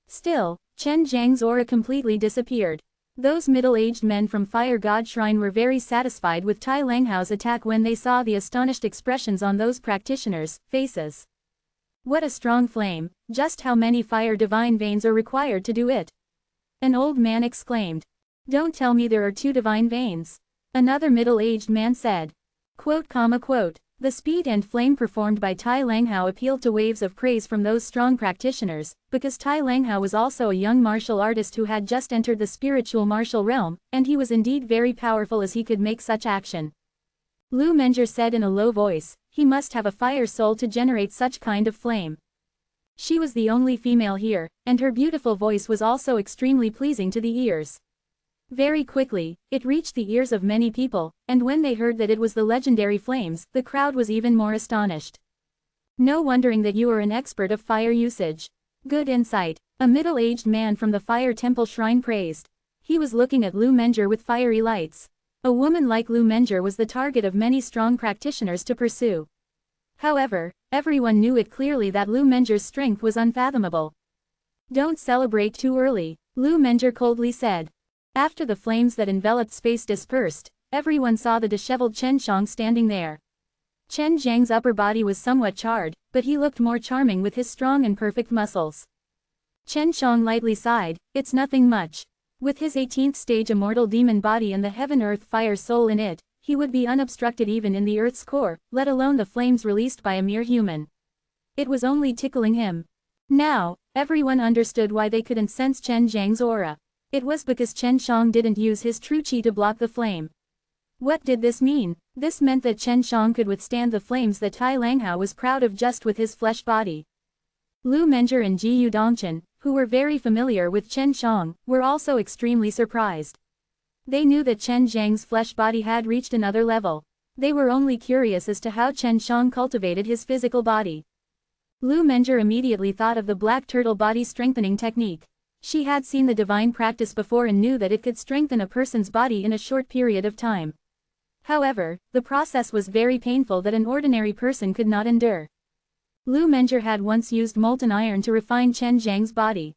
Still, Chen Zhang's aura completely disappeared. Those middle-aged men from Fire God Shrine were very satisfied with Tai Langhao's attack when they saw the astonished expressions on those practitioners' faces. What a strong flame, just how many fire divine veins are required to do it? An old man exclaimed. Don't tell me there are 2 divine veins. Another middle-aged man said. Quote. The speed and flame performed by Tai Langhao appealed to waves of praise from those strong practitioners, because Tai Langhao was also a young martial artist who had just entered the spiritual martial realm, and he was indeed very powerful as he could make such action. Lu Menjie said in a low voice, he must have a fire soul to generate such kind of flame. She was the only female here, and her beautiful voice was also extremely pleasing to the ears. Very quickly, it reached the ears of many people, and when they heard that it was the legendary flames, the crowd was even more astonished. No wondering that you are an expert of fire usage. Good insight, a middle-aged man from the Fire Temple Shrine praised. He was looking at Lu Menjie with fiery lights. A woman like Lu Menjie was the target of many strong practitioners to pursue. However, everyone knew it clearly that Lu Menjie's strength was unfathomable. Don't celebrate too early, Lu Menjie coldly said. After the flames that enveloped space dispersed, everyone saw the disheveled Chen Shang standing there. Chen Zhang's upper body was somewhat charred, but he looked more charming with his strong and perfect muscles. Chen Shang lightly sighed, it's nothing much. With his 18th stage immortal demon body and the heaven-earth fire soul in it, he would be unobstructed even in the Earth's core, let alone the flames released by a mere human. It was only tickling him. Now, everyone understood why they couldn't sense Chen Zhang's aura. It was because Chen Shang didn't use his true qi to block the flame. What did this mean? This meant that Chen Shang could withstand the flames that Tai Langhao was proud of just with his flesh body. Lu Menjie and Ji Yudongchen, who were very familiar with Chen Shang, were also extremely surprised. They knew that Chen Zhang's flesh body had reached another level. They were only curious as to how Chen Shang cultivated his physical body. Lu Menjie immediately thought of the black turtle body strengthening technique. She had seen the divine practice before and knew that it could strengthen a person's body in a short period of time. However, the process was very painful that an ordinary person could not endure. Lu Menjie had once used molten iron to refine Chen Zhang's body.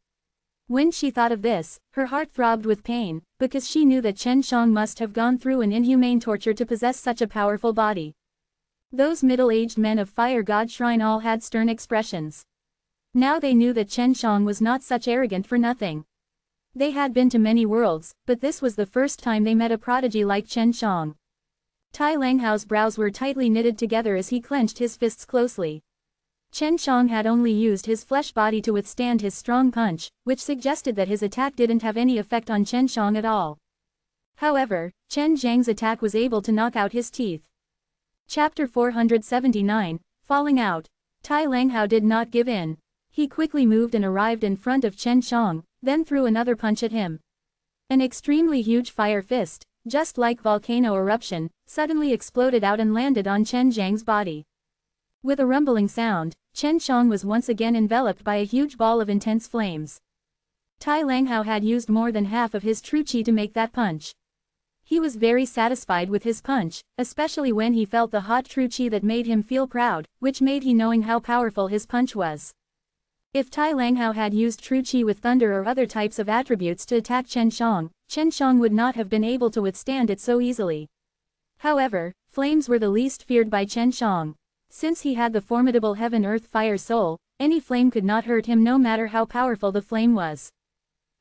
When she thought of this, her heart throbbed with pain, because she knew that Chen Shang must have gone through an inhumane torture to possess such a powerful body. Those middle-aged men of Fire God Shrine all had stern expressions. Now they knew that Chen Shang was not such arrogant for nothing. They had been to many worlds, but this was the first time they met a prodigy like Chen Shang. Tai Langhao's brows were tightly knitted together as he clenched his fists closely. Chen Shang had only used his flesh body to withstand his strong punch, which suggested that his attack didn't have any effect on Chen Shang at all. However, Chen Zhang's attack was able to knock out his teeth. Chapter 479, Falling Out. Tai Langhao did not give in. He quickly moved and arrived in front of Chen Shang, then threw another punch at him. An extremely huge fire fist, just like volcano eruption, suddenly exploded out and landed on Chen Zhang's body. With a rumbling sound, Chen Shang was once again enveloped by a huge ball of intense flames. Tai Langhao had used more than half of his true qi to make that punch. He was very satisfied with his punch, especially when he felt the hot true chi that made him feel proud, which made he knowing how powerful his punch was. If Tai Langhao had used true chi with thunder or other types of attributes to attack Chen Shang would not have been able to withstand it so easily. However, flames were the least feared by Chen Shang. Since he had the formidable heaven earth fire soul, any flame could not hurt him no matter how powerful the flame was.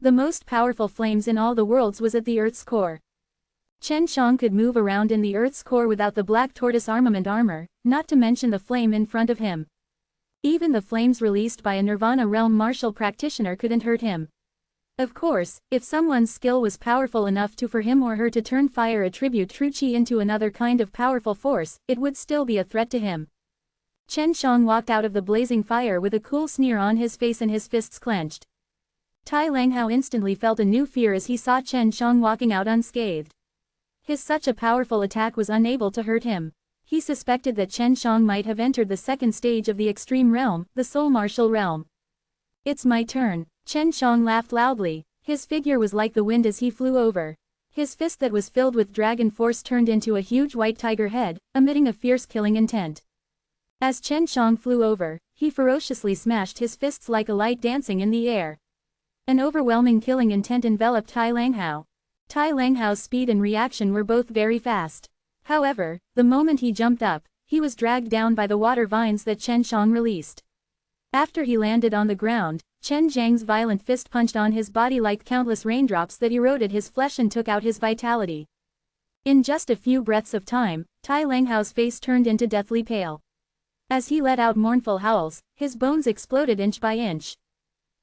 The most powerful flames in all the worlds was at the earth's core. Chen Shang could move around in the earth's core without the black tortoise armament armor, not to mention the flame in front of him. Even the flames released by a Nirvana realm martial practitioner couldn't hurt him. Of course, if someone's skill was powerful enough for him or her to turn fire attribute true chi into another kind of powerful force, it would still be a threat to him. Chen Shang walked out of the blazing fire with a cool sneer on his face and his fists clenched. Tai Langhao instantly felt a new fear as he saw Chen Shang walking out unscathed. His such a powerful attack was unable to hurt him. He suspected that Chen Shang might have entered the second stage of the extreme realm, the soul martial realm. It's my turn. Chen Shang laughed loudly. His figure was like the wind as he flew over. His fist that was filled with dragon force turned into a huge white tiger head, emitting a fierce killing intent. As Chen Shang flew over, he ferociously smashed his fists like a light dancing in the air. An overwhelming killing intent enveloped Tai Langhao. Tai Langhao's speed and reaction were both very fast. However, the moment he jumped up, he was dragged down by the water vines that Chen Shang released. After he landed on the ground, Chen Zhang's violent fist punched on his body like countless raindrops that eroded his flesh and took out his vitality. In just a few breaths of time, Tai Langhao's face turned into deathly pale. As he let out mournful howls, his bones exploded inch by inch.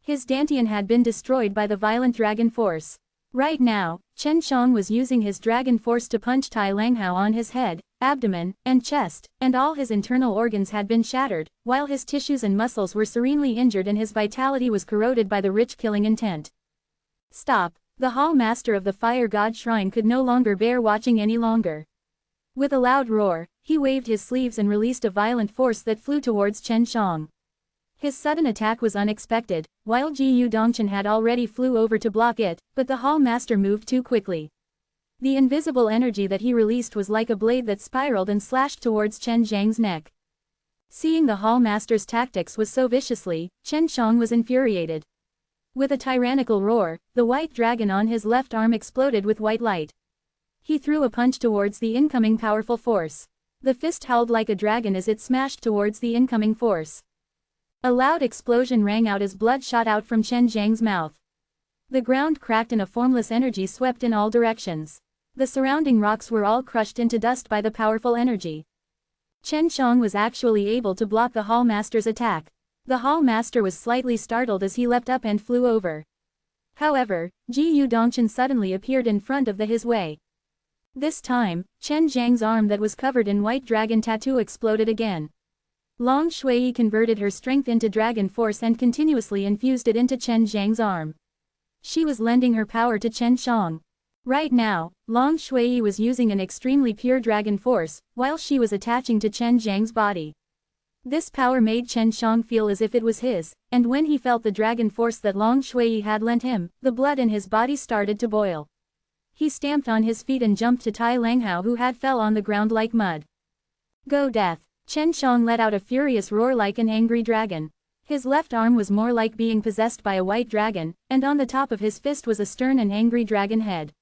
His dantian had been destroyed by the violent dragon force. Right now, Chen Shang was using his dragon force to punch Tai Langhao on his head, abdomen, and chest, and all his internal organs had been shattered, while his tissues and muscles were serenely injured and his vitality was corroded by the rich killing intent. Stop! The Hall Master of the Fire God Shrine could no longer bear watching any longer. With a loud roar, he waved his sleeves and released a violent force that flew towards Chen Shang. His sudden attack was unexpected, while Ji Dongchen had already flew over to block it, but the Hall Master moved too quickly. The invisible energy that he released was like a blade that spiraled and slashed towards Chen Zhang's neck. Seeing the Hall Master's tactics was so viciously, Chen Shang was infuriated. With a tyrannical roar, the white dragon on his left arm exploded with white light. He threw a punch towards the incoming powerful force. The fist howled like a dragon as it smashed towards the incoming force. A loud explosion rang out as blood shot out from Chen Zhang's mouth. The ground cracked and a formless energy swept in all directions. The surrounding rocks were all crushed into dust by the powerful energy. Chen Shang was actually able to block the Hall Master's attack. The Hall Master was slightly startled as he leapt up and flew over. However, Ji Dongchen suddenly appeared in front of his way. This time, Chen Zhang's arm that was covered in white dragon tattoo exploded again. Long Shui converted her strength into dragon force and continuously infused it into Chen Zhang's arm. She was lending her power to Chen Shang. Right now, Long Shui was using an extremely pure dragon force, while she was attaching to Chen Zhang's body. This power made Chen Shang feel as if it was his, and when he felt the dragon force that Long Shui had lent him, the blood in his body started to boil. He stamped on his feet and jumped to Tai Langhao who had fell on the ground like mud. Go death! Chen Shang let out a furious roar like an angry dragon. His left arm was more like being possessed by a white dragon, and on the top of his fist was a stern and angry dragon head.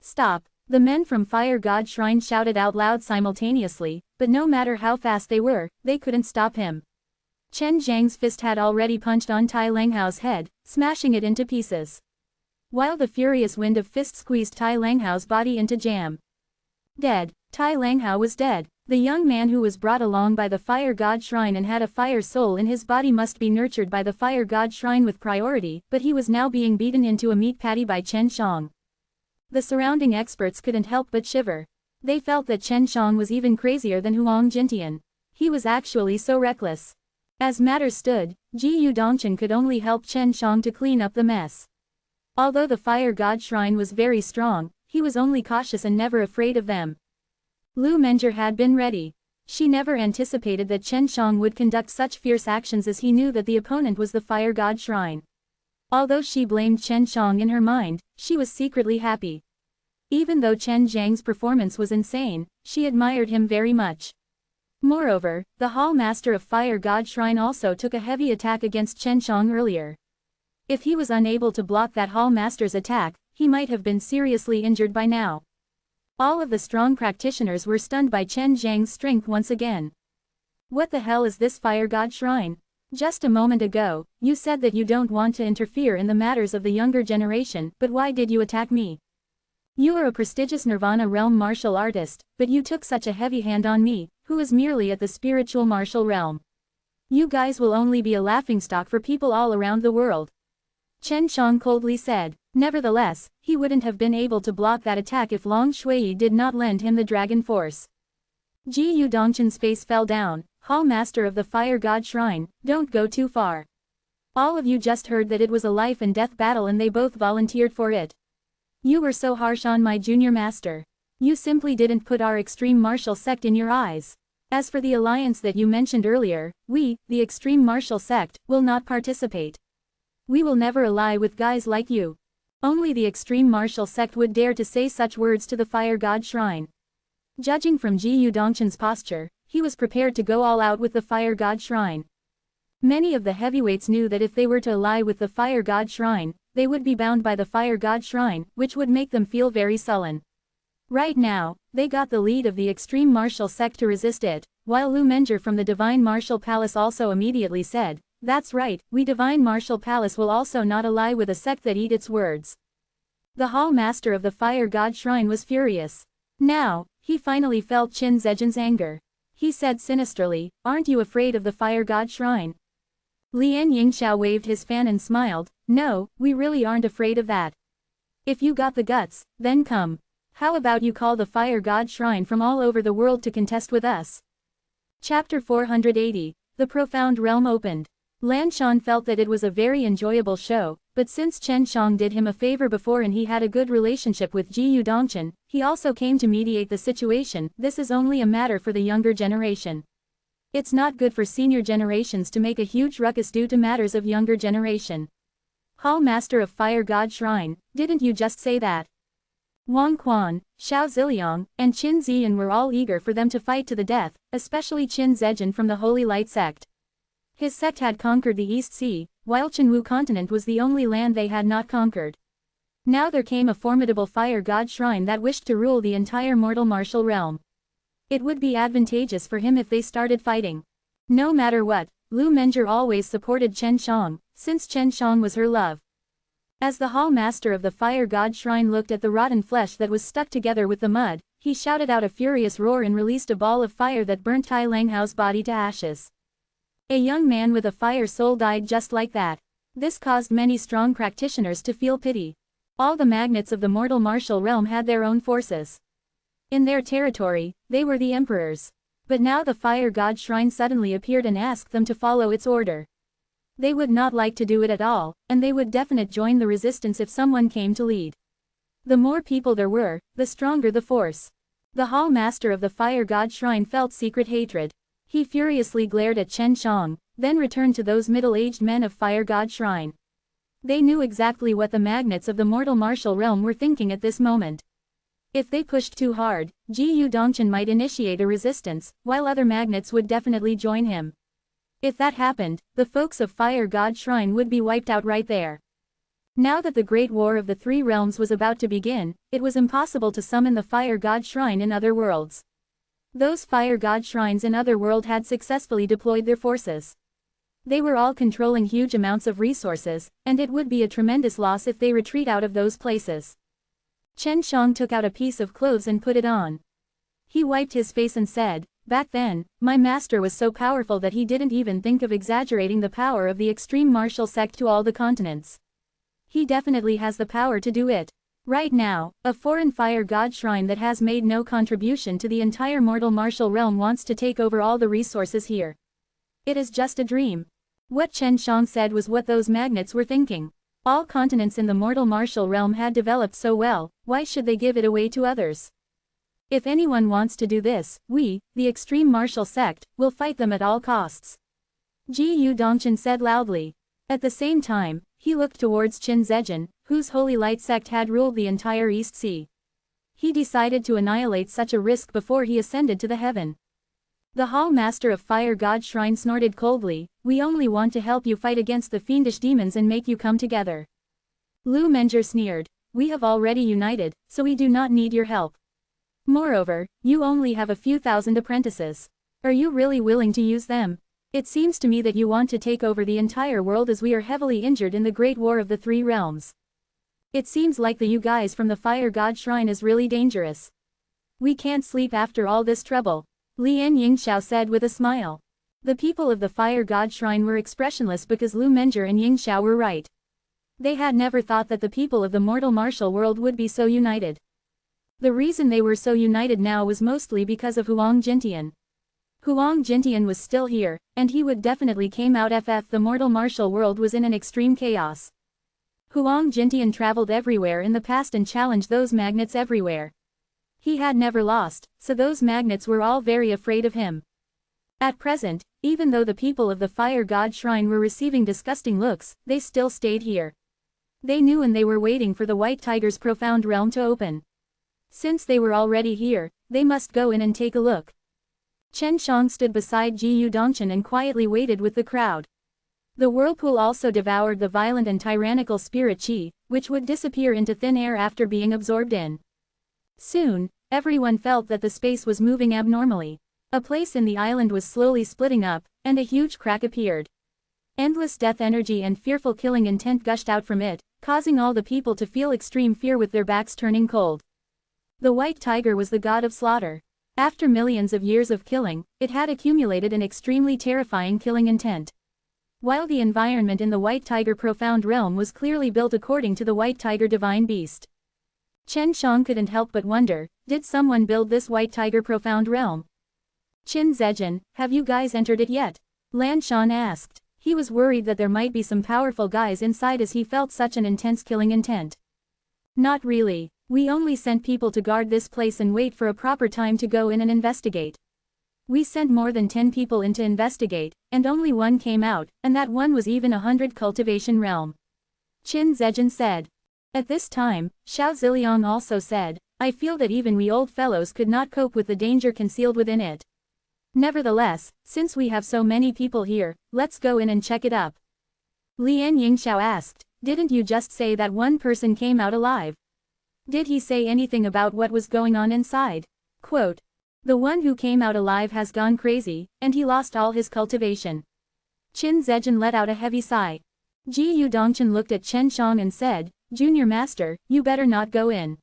Stop! The men from Fire God Shrine shouted out loud simultaneously, but no matter how fast they were, they couldn't stop him. Chen Zhang's fist had already punched on Tai Langhao's head, smashing it into pieces. While the furious wind of fists squeezed Tai Langhao's body into jam. Dead. Tai Langhao was dead. The young man who was brought along by the Fire God Shrine and had a fire soul in his body must be nurtured by the Fire God Shrine with priority, but he was now being beaten into a meat patty by Chen Shang. The surrounding experts couldn't help but shiver. They felt that Chen Shang was even crazier than Huang Jintian. He was actually so reckless. As matters stood, Ji Dongchen could only help Chen Shang to clean up the mess. Although the Fire God Shrine was very strong, he was only cautious and never afraid of them. Lu Menger had been ready. She never anticipated that Chen Shang would conduct such fierce actions as he knew that the opponent was the Fire God Shrine. Although she blamed Chen Shang in her mind, she was secretly happy. Even though Chen Zhang's performance was insane, she admired him very much. Moreover, the Hall Master of Fire God Shrine also took a heavy attack against Chen Shang earlier. If he was unable to block that Hall Master's attack, he might have been seriously injured by now. All of the strong practitioners were stunned by Chen Zhang's strength once again. What the hell is this Fire God Shrine? Just a moment ago, you said that you don't want to interfere in the matters of the younger generation, but why did you attack me? You are a prestigious Nirvana realm martial artist, but you took such a heavy hand on me, who is merely at the spiritual martial realm. You guys will only be a laughingstock for people all around the world. Chen Shang coldly said. Nevertheless, he wouldn't have been able to block that attack if Long Shui did not lend him the dragon force. Ji Yu Dongchen's face fell down. Hall Master of the Fire God Shrine, don't go too far. All of you just heard that it was a life and death battle and they both volunteered for it. You were so harsh on my junior master. You simply didn't put our extreme martial sect in your eyes. As for the alliance that you mentioned earlier, we, the extreme martial sect, will not participate. We will never ally with guys like you. Only the extreme martial sect would dare to say such words to the Fire God Shrine. Judging from Ji Yu Dongchen's posture, he was prepared to go all out with the Fire God Shrine. Many of the heavyweights knew that if they were to ally with the Fire God Shrine, they would be bound by the Fire God Shrine, which would make them feel very sullen. Right now, they got the lead of the extreme martial sect to resist it, while Lu Menger from the Divine Martial Palace also immediately said, "That's right, we Divine Martial Palace will also not ally with a sect that eat its words." The Hall Master of the Fire God Shrine was furious. Now, he finally felt Qin Zhejian's anger. He said sinisterly, "Aren't you afraid of the Fire God Shrine?" Lian Yingxiao waved his fan and smiled, "No, we really aren't afraid of that. If you got the guts, then come. How about you call the Fire God Shrine from all over the world to contest with us?" Chapter 480, The Profound Realm Opened. Lan Shan felt that it was a very enjoyable show, but since Chen Shang did him a favor before and he had a good relationship with Ji Yu Dongchen, he also came to mediate the situation. This is only a matter for the younger generation. It's not good for senior generations to make a huge ruckus due to matters of younger generation. Hall Master of Fire God Shrine, didn't you just say that? Wang Quan, Xiao Ziliang, and Qin Ziyan were all eager for them to fight to the death, especially Qin Zhejian from the Holy Light sect. His sect had conquered the East Sea, while Qinwu continent was the only land they had not conquered. Now there came a formidable Fire God Shrine that wished to rule the entire mortal martial realm. It would be advantageous for him if they started fighting. No matter what, Lu Menger always supported Chen Shang, since Chen Shang was her love. As the Hall Master of the Fire God Shrine looked at the rotten flesh that was stuck together with the mud, he shouted out a furious roar and released a ball of fire that burnt Tai Langhao's body to ashes. A young man with a fire soul died just like that. This caused many strong practitioners to feel pity. All the magnates of the mortal martial realm had their own forces. In their territory, they were the emperors. But now the Fire God Shrine suddenly appeared and asked them to follow its order. They would not like to do it at all, and they would definitely join the resistance if someone came to lead. The more people there were, the stronger the force. The Hall Master of the Fire God Shrine felt secret hatred. He furiously glared at Chen Shang, then returned to those middle-aged men of Fire God Shrine. They knew exactly what the magnates of the mortal martial realm were thinking at this moment. If they pushed too hard, Ji Yu Dongchen might initiate a resistance, while other magnates would definitely join him. If that happened, the folks of Fire God Shrine would be wiped out right there. Now that the Great War of the Three Realms was about to begin, it was impossible to summon the Fire God Shrine in other worlds. Those Fire God Shrines in other world had successfully deployed their forces. They were all controlling huge amounts of resources, and it would be a tremendous loss if they retreat out of those places. Chen Shang took out a piece of clothes and put it on. He wiped his face and said, "Back then, my master was so powerful that he didn't even think of exaggerating the power of the extreme martial sect to all the continents. He definitely has the power to do it. Right now, a foreign Fire God Shrine that has made no contribution to the entire mortal martial realm wants to take over all the resources here. It is just a dream." What Chen Shang said was what those magnates were thinking. All continents in the mortal martial realm had developed so well, why should they give it away to others? If anyone wants to do this, we, the extreme martial sect, will fight them at all costs. Ji Yu Dongchen said loudly. At the same time, he looked towards Qin Zhejian, whose Holy Light sect had ruled the entire East Sea. he decided to annihilate such a risk before he ascended to the heaven. The Hall Master of Fire God Shrine snorted coldly, "We only want to help you fight against the fiendish demons and make you come together." Lu Menjir sneered, "We have already united, so we do not need your help. Moreover, you only have a few thousand apprentices. Are you really willing to use them? It seems to me that you want to take over the entire world as we are heavily injured in the Great War of the Three Realms. It seems like the you guys from the Fire God Shrine is really dangerous. We can't sleep after all this trouble," Lian Yingxiao said with a smile. The people of the Fire God Shrine were expressionless because Lu Menjir and Yingxiao were right. They had never thought that the people of the mortal martial world would be so united. The reason they were so united now was mostly because of Huang Jintian. Huang Jintian was still here, and he would definitely came out if the mortal martial world was in an extreme chaos. Huang Jintian traveled everywhere in the past and challenged those magnates everywhere. He had never lost, so those magnates were all very afraid of him. At present, even though the people of the Fire God Shrine were receiving disgusting looks, they still stayed here. They knew and they were waiting for the White Tiger's profound realm to open. Since they were already here, they must go in and take a look. Chen Shang stood beside Ji Yudongchen and quietly waited with the crowd. The whirlpool also devoured the violent and tyrannical spirit qi, which would disappear into thin air after being absorbed in. Soon, everyone felt that the space was moving abnormally. A place in the island was slowly splitting up, and a huge crack appeared. Endless death energy and fearful killing intent gushed out from it, causing all the people to feel extreme fear with their backs turning cold. The White Tiger was the god of slaughter. After millions of years of killing, it had accumulated an extremely terrifying killing intent. While the environment in the White Tiger Profound Realm was clearly built according to the White Tiger Divine Beast. Chen Shang couldn't help but wonder, did someone build this White Tiger Profound Realm? Qin Zejin, have you guys entered it yet? Lan Shan asked. He was worried that there might be some powerful guys inside as he felt such an intense killing intent. Not really. We only sent people to guard this place and wait for a proper time to go in and investigate. We sent more than 10 people in to investigate, and only one came out, and that one was even 100 cultivation realm. Qin Zejin said. At this time, Xiao Ziliang also said, I feel that even we old fellows could not cope with the danger concealed within it. Nevertheless, since we have so many people here, let's go in and check it up. Lian Yingxiao asked, didn't you just say that one person came out alive? Did he say anything about what was going on inside? Quote, the one who came out alive has gone crazy, and he lost all his cultivation. Qin Zejin let out a heavy sigh. Ji Yudongchen looked at Chen Shang and said, Junior Master, you better not go in.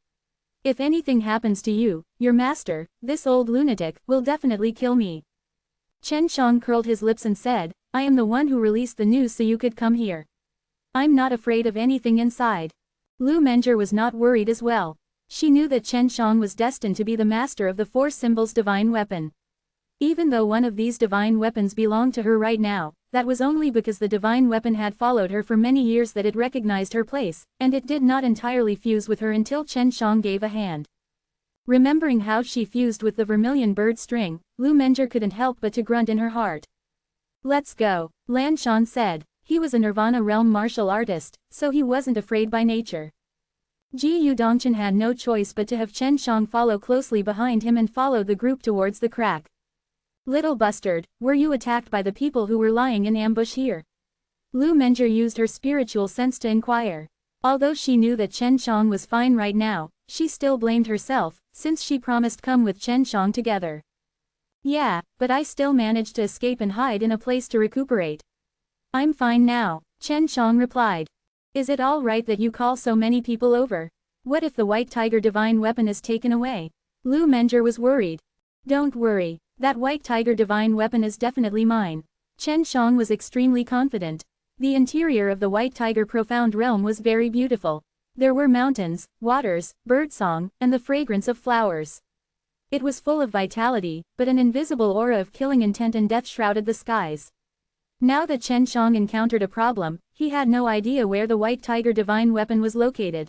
If anything happens to you, your master, this old lunatic, will definitely kill me. Chen Shang curled his lips and said, I am the one who released the news so you could come here. I'm not afraid of anything inside. Lu Menjir was not worried as well. She knew that Chen Shang was destined to be the master of the Four Symbols divine weapon. Even though one of these divine weapons belonged to her right now, that was only because the divine weapon had followed her for many years that it recognized her place, and it did not entirely fuse with her until Chen Shang gave a hand. Remembering how she fused with the vermilion bird string, Lu Menjir couldn't help but to grunt in her heart. Let's go, Lan Shan said. He was a Nirvana realm martial artist, so he wasn't afraid by nature. Ji Yudongchen had no choice but to have Chen Shang follow closely behind him and follow the group towards the crack. Little bastard, were you attacked by the people who were lying in ambush here? Lu Menjir used her spiritual sense to inquire. Although she knew that Chen Shang was fine right now, she still blamed herself, since she promised come with Chen Shang together. Yeah, but I still managed to escape and hide in a place to recuperate. I'm fine now, Chen Shang replied. Is it all right that you call so many people over? What if the White Tiger divine weapon is taken away? Lu Menjir was worried. Don't worry, that White Tiger divine weapon is definitely mine. Chen Shang was extremely confident. The interior of the White Tiger Profound Realm was very beautiful. There were mountains, waters, birdsong, and the fragrance of flowers. It was full of vitality, but an invisible aura of killing intent and death shrouded the skies. Now that Chen Shang encountered a problem, he had no idea where the White Tiger divine weapon was located.